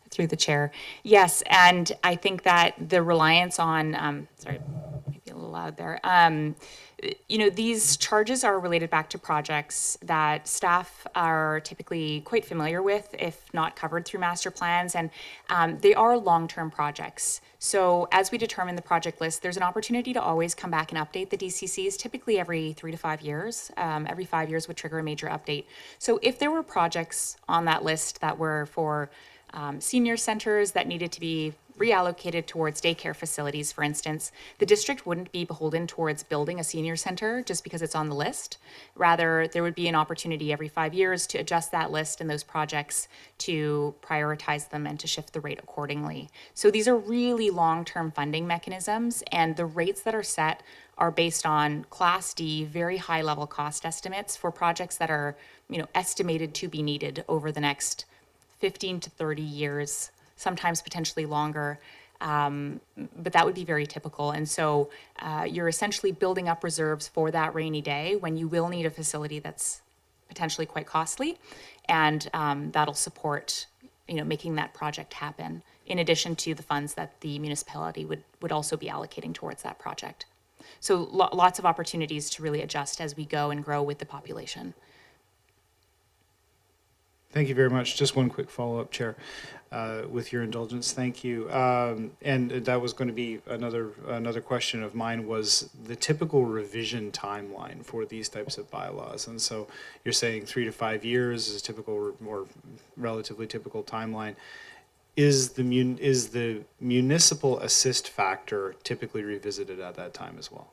Through the chair. Yes, and I think that the reliance on, sorry, maybe a little loud there. These charges are related back to projects that staff are typically quite familiar with, if not covered through master plans, and they are long-term projects. So as we determine the project list, there's an opportunity to always come back and update the DCCs, typically every 3 to 5 years. Every 5 years would trigger a major update. So if there were projects on that list that were for senior centers that needed to be reallocated towards daycare facilities, for instance, the district wouldn't be beholden towards building a senior center just because it's on the list. Rather, there would be an opportunity every 5 years to adjust that list and those projects to prioritize them and to shift the rate accordingly. So these are really long-term funding mechanisms, and the rates that are set are based on Class D, very high-level cost estimates for projects that are, estimated to be needed over the next 15 to 30 years, sometimes potentially longer, but that would be very typical. And so you're essentially building up reserves for that rainy day when you will need a facility that's potentially quite costly, and that'll support, making that project happen, in addition to the funds that the municipality would also be allocating towards that project. So lots of opportunities to really adjust as we go and grow with the population. Thank you very much. Just one quick follow-up, Chair, with your indulgence. Thank you. And that was going to be another question of mine, was the typical revision timeline for these types of bylaws. And so you're saying 3 to 5 years is a typical or relatively typical timeline. Is the municipal assist factor typically revisited at that time as well?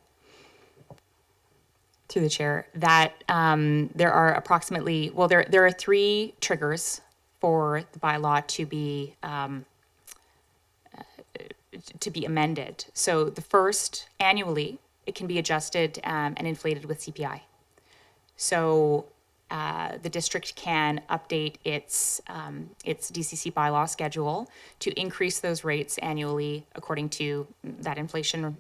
Through the chair, that there are approximately, there are 3 triggers for the bylaw to be amended. So the first, annually, it can be adjusted and inflated with CPI. So the district can update its DCC bylaw schedule to increase those rates annually according to that inflation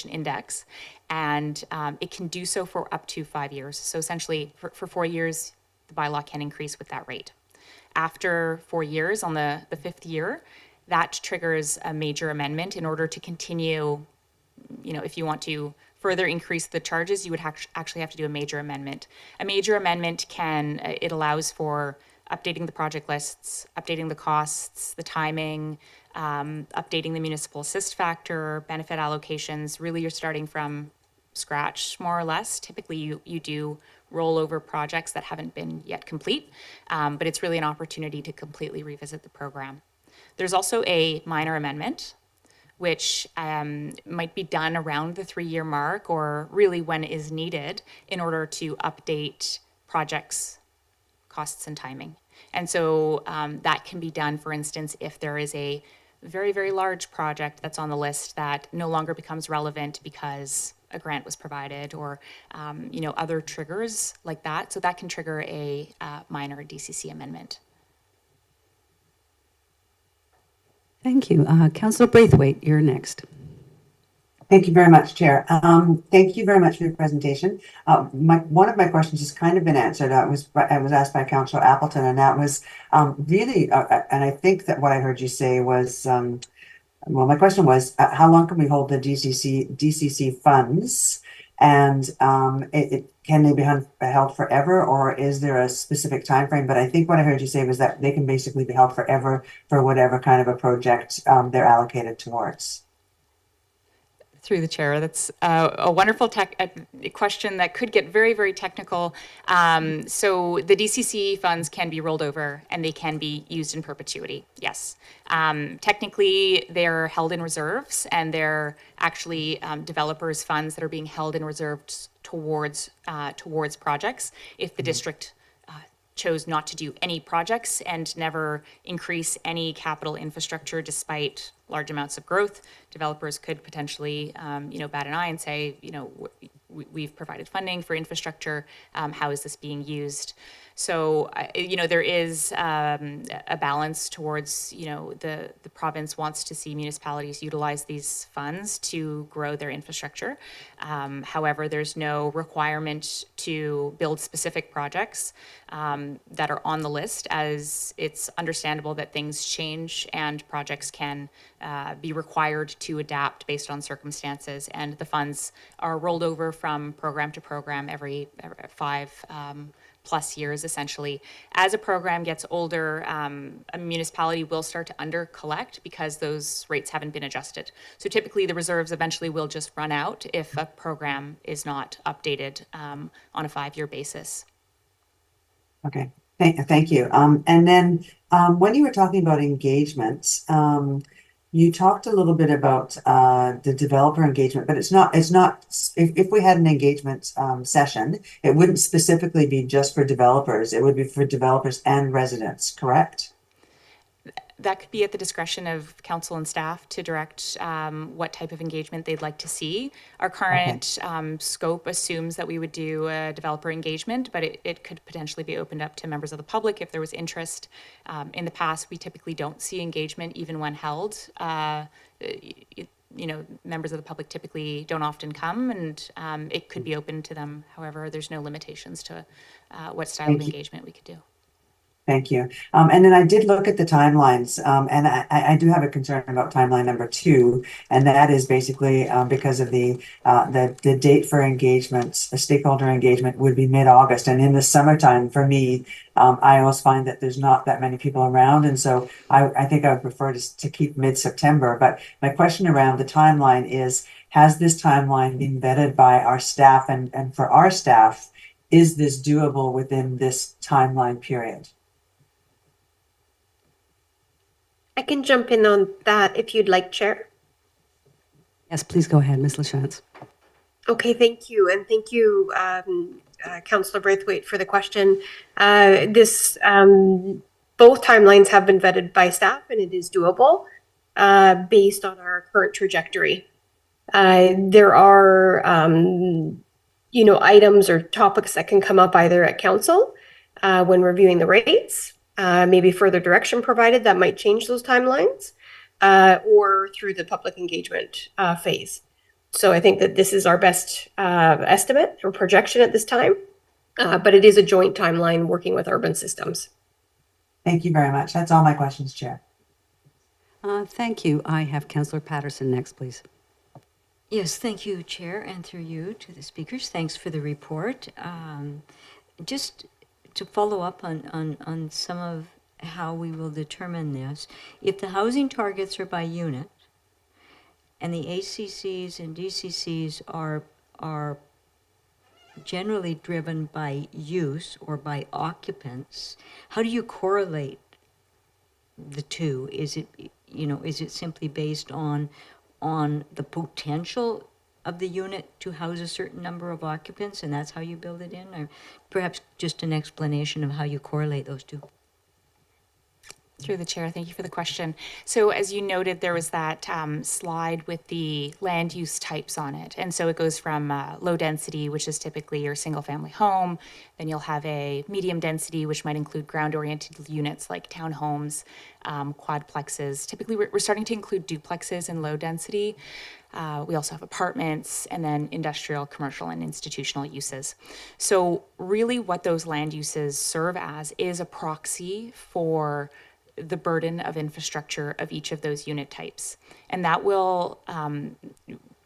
index, and it can do so for up to 5 years. So essentially, for 4 years, the bylaw can increase with that rate. After 4 years, on the 5th year, that triggers a major amendment in order to continue. If you want to further increase the charges, you would actually have to do a major amendment. A major amendment it allows for updating the project lists, updating the costs, the timing, updating the municipal assist factor, benefit allocations. Really, you're starting from scratch, more or less. Typically, you do roll over projects that haven't been yet complete, but it's really an opportunity to completely revisit the program. There's also a minor amendment, which might be done around the 3-year mark or really when is needed in order to update projects' costs and timing. And so that can be done, for instance, if there is a very, very large project that's on the list that no longer becomes relevant because a grant was provided or, other triggers like that. So that can trigger a minor DCC amendment. Thank you. Councillor Braithwaite, you're next. Thank you very much, Chair. Thank you very much for your presentation. One of my questions has kind of been answered. I was asked by Councillor Appleton, and that was really, and I think that what I heard you say was, my question was, how long can we hold the DCC funds, and can they be held forever, or is there a specific time frame? But I think what I heard you say was that they can basically be held forever for whatever kind of a project they're allocated towards. Through the chair, that's a wonderful question that could get very, very technical. So the DCC funds can be rolled over and they can be used in perpetuity, yes. Technically, they're held in reserves, and they're actually developers' funds that are being held in reserves towards projects. If the district chose not to do any projects and never increase any capital infrastructure despite large amounts of growth, developers could potentially, bat an eye and say, we've provided funding for infrastructure. How is this being used? So, there is a balance towards, the province wants to see municipalities utilize these funds to grow their infrastructure. However, there's no requirement to build specific projects that are on the list, as it's understandable that things change and projects can be required to adapt based on circumstances, and the funds are rolled over from program to program every 5 plus years, essentially. As a program gets older, a municipality will start to under collect because those rates haven't been adjusted. So typically the reserves eventually will just run out if a program is not updated on a 5-year basis. Okay, thank you. And then when you were talking about engagements, you talked a little bit about the developer engagement, but it's not, if we had an engagement session, it wouldn't specifically be just for developers. It would be for developers and residents, correct? That could be at the discretion of council and staff to direct what type of engagement they'd like to see. Our current scope assumes that we would do a developer engagement, but it could potentially be opened up to members of the public if there was interest. In the past, we typically don't see engagement even when held. Members of the public typically don't often come, and it could be open to them. However, there's no limitations to what style of engagement we could do. Thank you. And then I did look at the timelines, and I do have a concern about timeline number 2, and that is basically because of the date for engagement, stakeholder engagement would be mid-August, and in the summertime, for me, I always find that there's not that many people around, and so I think I would prefer to keep mid-September. But my question around the timeline is, has this timeline been vetted by our staff, and for our staff, is this doable within this timeline period? I can jump in on that if you'd like, Chair. Yes, please go ahead, Ms. LaChance. Okay, thank you. And thank you, Councillor Braithwaite, for the question. Both timelines have been vetted by staff, and it is doable based on our current trajectory. There are, items or topics that can come up either at council when reviewing the rates, maybe further direction provided that might change those timelines, or through the public engagement phase. So I think that this is our best estimate or projection at this time, but it is a joint timeline working with Urban Systems. Thank you very much. That's all my questions, Chair. Thank you. I have Councillor Patterson next, please. Yes, thank you, Chair, and through you to the speakers. Thanks for the report. Just to follow up on some of how we will determine this, if the housing targets are by unit and the ACCs and DCCs are generally driven by use or by occupants, how do you correlate the two? Is it simply based on the potential of the unit to house a certain number of occupants, and that's how you build it in? Or perhaps just an explanation of how you correlate those two. Through the chair, thank you for the question. So as you noted, there was that slide with the land use types on it. And so it goes from low density, which is typically your single family home. Then you'll have a medium density, which might include ground oriented units like townhomes, quadplexes. Typically we're starting to include duplexes in low density. We also have apartments, and then industrial, commercial, and institutional uses. So really what those land uses serve as is a proxy for the burden of infrastructure of each of those unit types. And that will,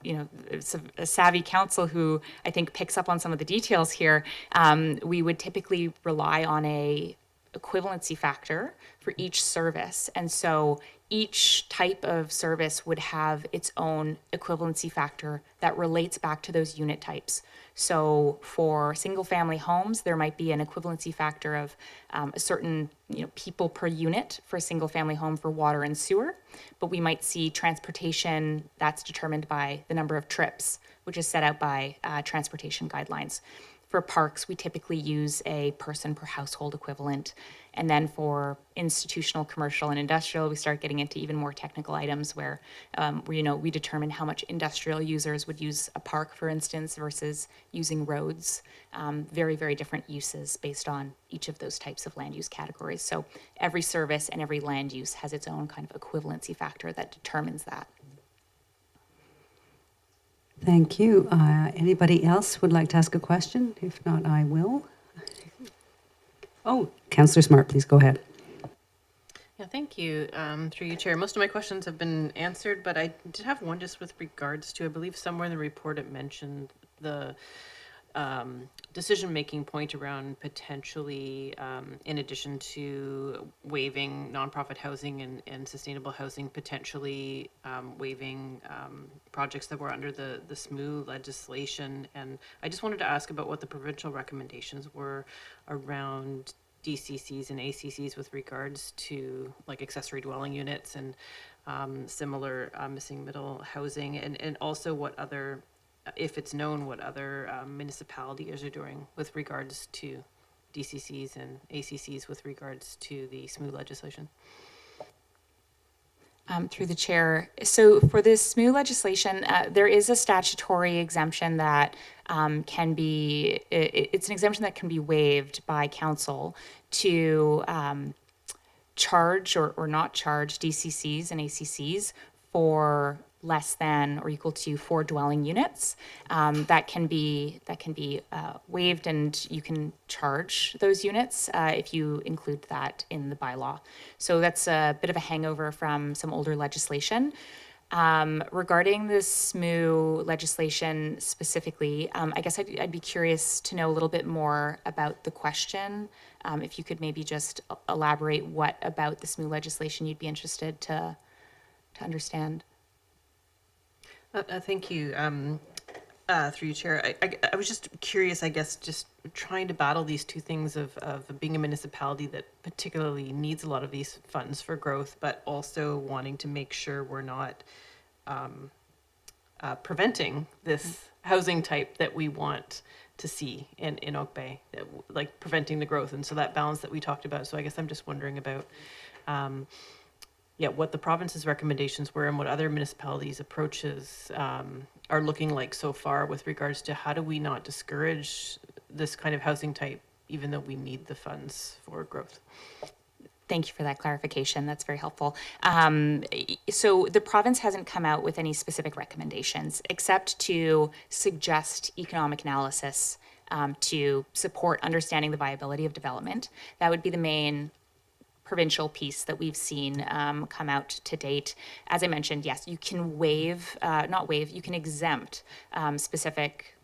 it's a savvy council who I think picks up on some of the details here. We would typically rely on a equivalency factor for each service. And so each type of service would have its own equivalency factor that relates back to those unit types. So for single family homes, there might be an equivalency factor of a certain people per unit for a single family home for water and sewer. But we might see transportation that's determined by the number of trips, which is set out by transportation guidelines. For parks, we typically use a person per household equivalent. And then for institutional, commercial, and industrial, we start getting into even more technical items where we determine how much industrial users would use a park, for instance, versus using roads. Very, very different uses based on each of those types of land use categories. So every service and every land use has its own kind of equivalency factor that determines that. Thank you. Anybody else would like to ask a question? If not, I will. Oh, Councillor Smart, please go ahead. Yeah, thank you. Through you, Chair. Most of my questions have been answered, but I did have one just with regards to, I believe somewhere in the report it mentioned the decision-making point around potentially, in addition to waiving nonprofit housing and sustainable housing, potentially waiving projects that were under the SMOO legislation. And I just wanted to ask about what the provincial recommendations were around DCCs and ACCs with regards to like accessory dwelling units and similar missing middle housing, and also what other, if it's known, what other municipalities are doing with regards to DCCs and ACCs with regards to the SMOO legislation. Through the chair. So for this SMOO legislation, there is a statutory exemption that can be, it's an exemption that can be waived by council to charge or not charge DCCs and ACCs for less than or equal to 4 dwelling units. That can be waived, and you can charge those units if you include that in the bylaw. So that's a bit of a hangover from some older legislation. Regarding the SMOO legislation specifically, I guess I'd be curious to know a little bit more about the question. If you could maybe just elaborate what about the SMOO legislation you'd be interested to understand. Thank you. Through you, Chair. I was just curious, I guess, just trying to battle these two things of being a municipality that particularly needs a lot of these funds for growth, but also wanting to make sure we're not preventing this housing type that we want to see in Oak Bay, like preventing the growth. And so that balance that we talked about. So I guess I'm just wondering about what the province's recommendations were and what other municipalities' approaches are looking like so far with regards to how do we not discourage this kind of housing type, even though we need the funds for growth. Thank you for that clarification. That's very helpful. So the province hasn't come out with any specific recommendations except to suggest economic analysis to support understanding the viability of development. That would be the main provincial piece that we've seen come out to date. As I mentioned, yes, you can you can exempt specific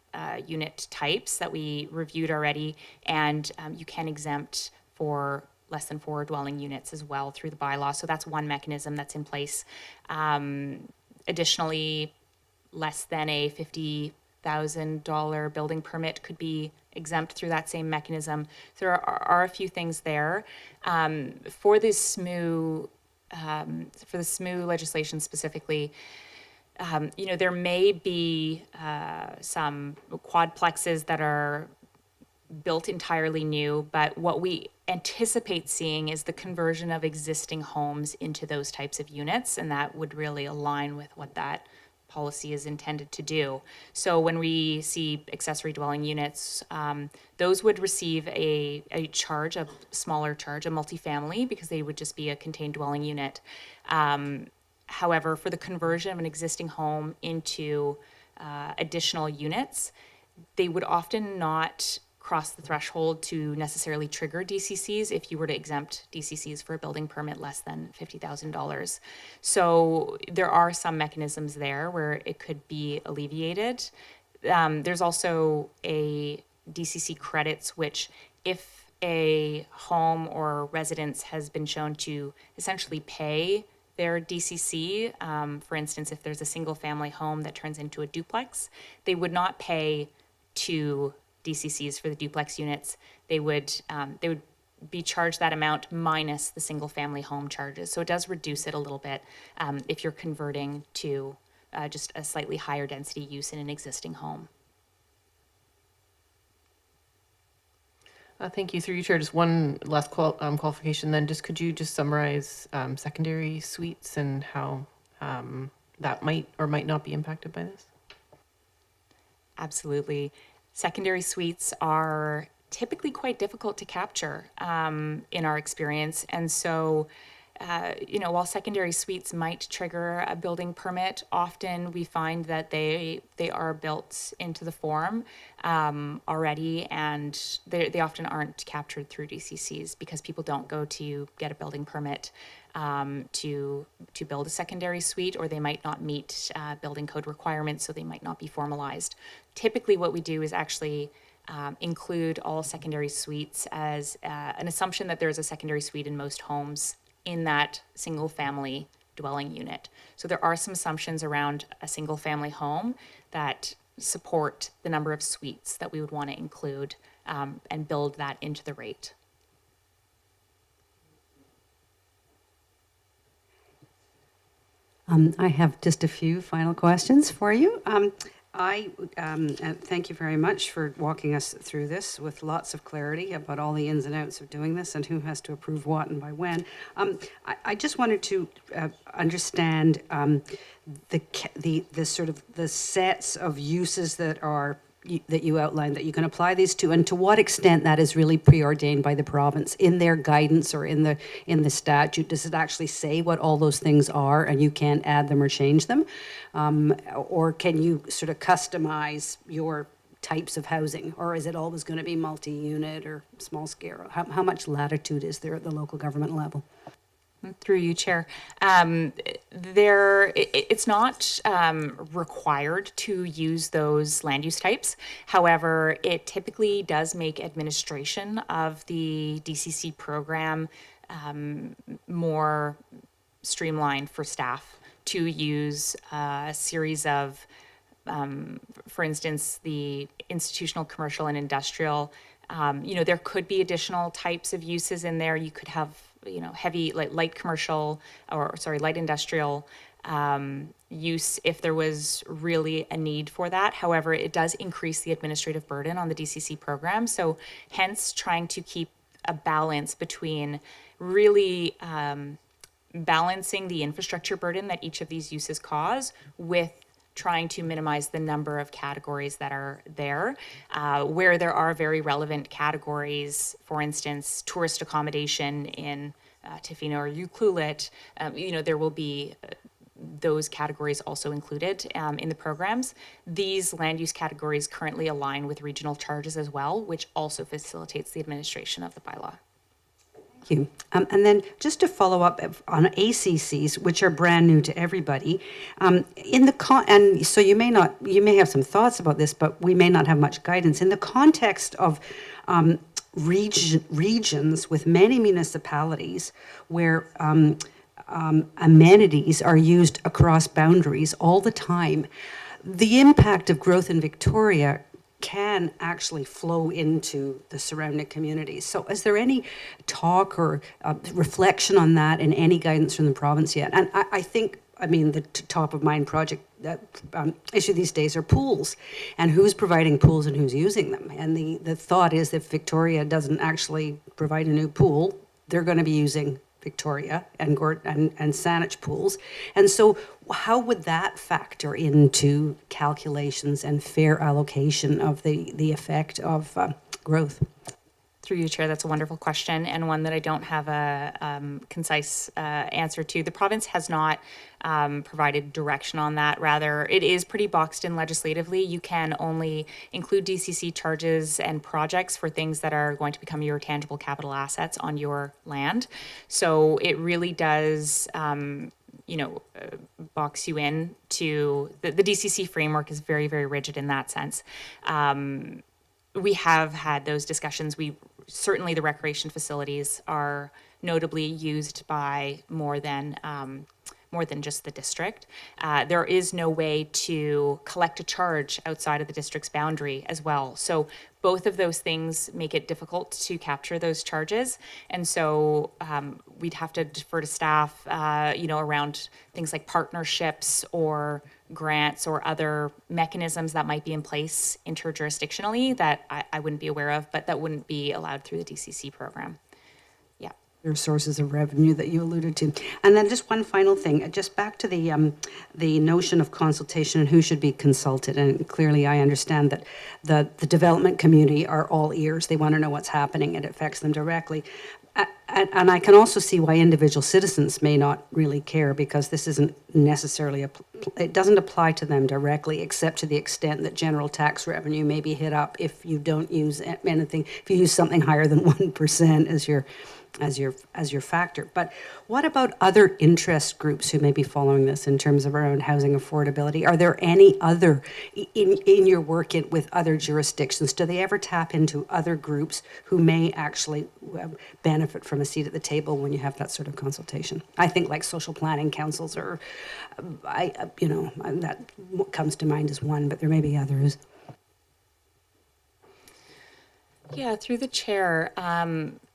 unit types that we reviewed already, and you can exempt for less than 4 dwelling units as well through the bylaw. So that's one mechanism that's in place. Additionally, less than a $50,000 building permit could be exempt through that same mechanism. So there are a few things there. For the SMU legislation specifically, there may be some quadplexes that are built entirely new, but what we anticipate seeing is the conversion of existing homes into those types of units, and that would really align with what that policy is intended to do. So when we see accessory dwelling units, those would receive a charge, a smaller charge, a multifamily, because they would just be a contained dwelling unit. However, for the conversion of an existing home into additional units, they would often not cross the threshold to necessarily trigger DCCs if you were to exempt DCCs for a building permit less than $50,000. So there are some mechanisms there where it could be alleviated. There's also a DCC credits, which if a home or residence has been shown to essentially pay their DCC, for instance, if there's a single family home that turns into a duplex, they would not pay to DCCs for the duplex units. They would be charged that amount minus the single family home charges. So it does reduce it a little bit if you're converting to just a slightly higher density use in an existing home. Thank you. Through you, Chair, just one last qualification then. Just could you just summarize secondary suites and how that might or might not be impacted by this? Absolutely. Secondary suites are typically quite difficult to capture in our experience. And so, while secondary suites might trigger a building permit, often we find that they are built into the form already, and they often aren't captured through DCCs because people don't go to get a building permit to build a secondary suite, or they might not meet building code requirements, so they might not be formalized. Typically, what we do is actually include all secondary suites as an assumption that there's a secondary suite in most homes in that single family dwelling unit. So there are some assumptions around a single family home that support the number of suites that we would want to include and build that into the rate. I have just a few final questions for you. Thank you very much for walking us through this with lots of clarity about all the ins and outs of doing this and who has to approve what and by when. I just wanted to understand the sort of the sets of uses that you outlined that you can apply these to, and to what extent that is really preordained by the province in their guidance or in the statute. Does it actually say what all those things are and you can't add them or change them? Or can you sort of customize your types of housing, or is it always going to be multi-unit or small scale? How much latitude is there at the local government level? Through you, Chair. It's not required to use those land use types. However, it typically does make administration of the DCC program more streamlined for staff to use a series of, for instance, the institutional, commercial, and industrial. There could be additional types of uses in there. You could have heavy, light commercial, light industrial use if there was really a need for that. However, it does increase the administrative burden on the DCC program. So hence trying to keep a balance between really balancing the infrastructure burden that each of these uses cause with trying to minimize the number of categories that are there. Where there are very relevant categories, for instance, tourist accommodation in Tofino or Ucluelet, there will be those categories also included in the programs. These land use categories currently align with regional charges as well, which also facilitates the administration of the bylaw. Thank you. And then just to follow up on ACCs, which are brand new to everybody, and so you may have some thoughts about this, but we may not have much guidance. In the context of regions with many municipalities where amenities are used across boundaries all the time, the impact of growth in Victoria can actually flow into the surrounding communities. So is there any talk or reflection on that and any guidance from the province yet? And I think, the top of mind project issue these days are pools, and who's providing pools and who's using them. And the thought is that if Victoria doesn't actually provide a new pool, they're going to be using Victoria and Saanich pools. And so how would that factor into calculations and fair allocation of the effect of growth? Through you, Chair, that's a wonderful question, and one that I don't have a concise answer to. The province has not provided direction on that. Rather, it is pretty boxed in legislatively. You can only include DCC charges and projects for things that are going to become your tangible capital assets on your land. So it really does box you in to the DCC framework is very, very rigid in that sense. We have had those discussions. Certainly the recreation facilities are notably used by more than just the district. There is no way to collect a charge outside of the district's boundary as well. So both of those things make it difficult to capture those charges. And so we'd have to defer to staff, around things like partnerships or grants or other mechanisms that might be in place interjurisdictionally that I wouldn't be aware of, but that wouldn't be allowed through the DCC program. Yeah. There are sources of revenue that you alluded to. And then just one final thing, just back to the notion of consultation and who should be consulted. And clearly I understand that the development community are all ears. They want to know what's happening and it affects them directly. And I can also see why individual citizens may not really care, because this isn't necessarily it doesn't apply to them directly, except to the extent that general tax revenue may be hit up if you don't use anything, if you use something higher than 1% as your factor. But what about other interest groups who may be following this in terms of around housing affordability? Are there any other, in your work with other jurisdictions, do they ever tap into other groups who may actually benefit from a seat at the table when you have that sort of consultation? I think like social planning councils or, that comes to mind as one, but there may be others. Yeah, through the chair,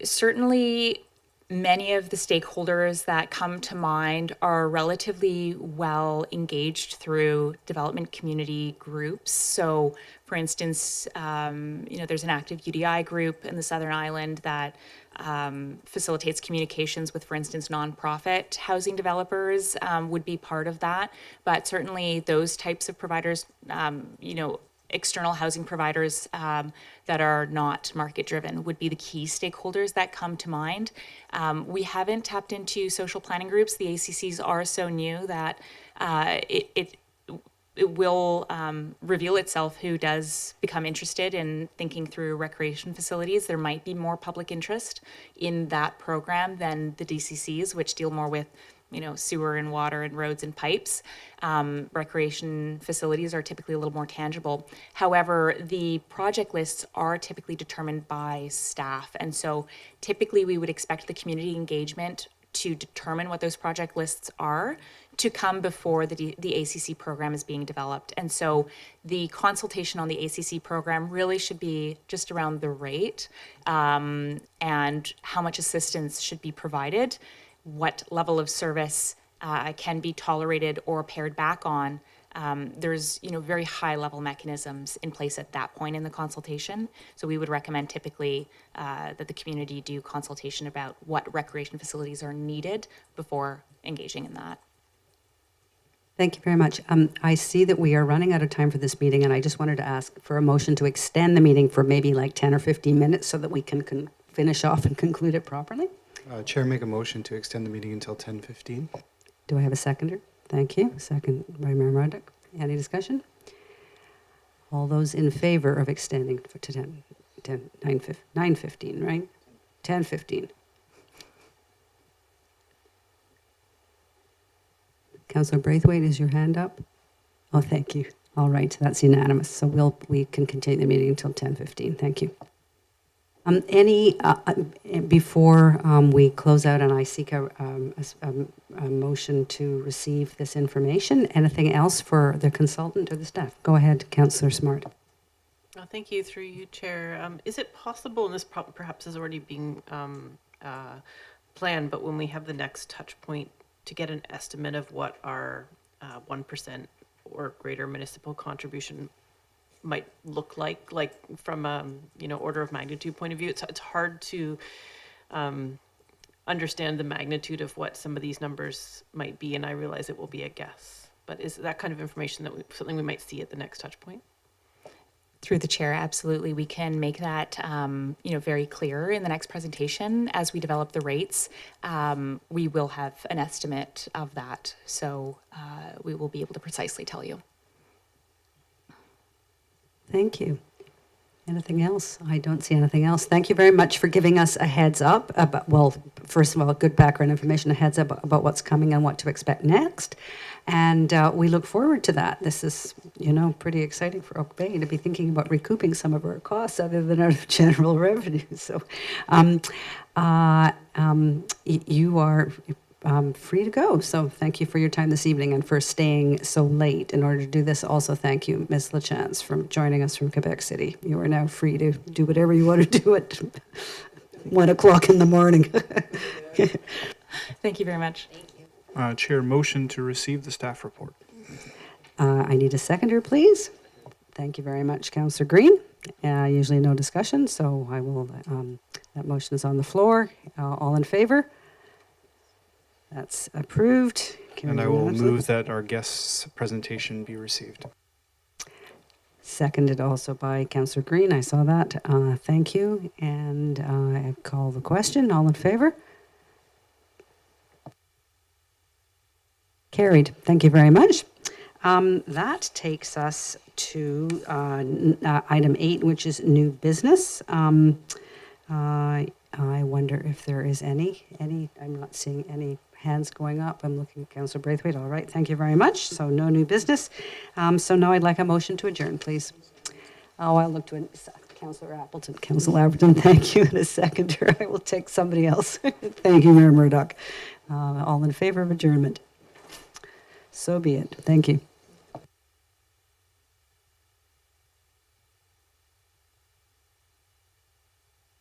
certainly many of the stakeholders that come to mind are relatively well engaged through development community groups. So, for instance, there's an active UDI group in the Southern Island that facilitates communications with, for instance, nonprofit housing developers would be part of that. But certainly those types of providers, external housing providers that are not market driven would be the key stakeholders that come to mind. We haven't tapped into social planning groups. The ACCs are so new that it will reveal itself who does become interested in thinking through recreation facilities. There might be more public interest in that program than the DCCs, which deal more with sewer and water and roads and pipes. Recreation facilities are typically a little more tangible. However, the project lists are typically determined by staff. And so typically we would expect the community engagement to determine what those project lists are to come before the ACC program is being developed. And so the consultation on the ACC program really should be just around the rate and how much assistance should be provided, what level of service can be tolerated or pared back on. There's very high level mechanisms in place at that point in the consultation. So we would recommend typically that the community do consultation about what recreation facilities are needed before engaging in that. Thank you very much. I see that we are running out of time for this meeting, and I just wanted to ask for a motion to extend the meeting for maybe like 10 or 15 minutes so that we can finish off and conclude it properly. Chair, make a motion to extend the meeting until 10:15. Do I have a seconder? Thank you. Second by Mayor Murdoch. Any discussion? All those in favor of extending to 9:15, right? 10:15. Councillor Braithwaite, is your hand up? Oh, thank you. All right, that's unanimous. So we can continue the meeting until 10:15. Thank you. Before we close out and I seek a motion to receive this information, anything else for the consultant or the staff? Go ahead, Councillor Smart. Thank you, through you, Chair. Is it possible, and this perhaps is already being planned, but when we have the next touch point, to get an estimate of what our 1% or greater municipal contribution might look like from order of magnitude point of view? It's hard to understand the magnitude of what some of these numbers might be, and I realize it will be a guess. But is that kind of information something we might see at the next touch point? Through the chair, absolutely. We can make that, very clear in the next presentation. As we develop the rates, we will have an estimate of that. So we will be able to precisely tell you. Thank you. Anything else? I don't see anything else. Thank you very much for giving us a heads up about, well, first of all, good background information, a heads up about what's coming and what to expect next. And we look forward to that. This is, pretty exciting for Oak Bay to be thinking about recouping some of our costs other than out of general revenue. So you are free to go. So thank you for your time this evening and for staying so late in order to do this. Also, thank you, Ms. LaChance, for joining us from Quebec City. You are now free to do whatever you want to do at 1 o'clock in the morning. Thank you very much. Chair, motion to receive the staff report. I need a seconder, please. Thank you very much, Councillor Green. Usually no discussion, so I will, that motion is on the floor. All in favor? That's approved. And I will move that our guest's presentation be received. Seconded also by Councillor Green. I saw that. Thank you. And I call the question. All in favor? Carried. Thank you very much. That takes us to item 8, which is new business. I wonder if there is any. I'm not seeing any hands going up. I'm looking at Councillor Braithwaite. All right. Thank you very much. So no new business. So now I'd like a motion to adjourn, please. Oh, I'll look to Councillor Appleton. Councillor Appleton, thank you. And a seconder. I will take somebody else. Thank you, Mayor Murdoch. All in favor of adjournment? So be it. Thank you.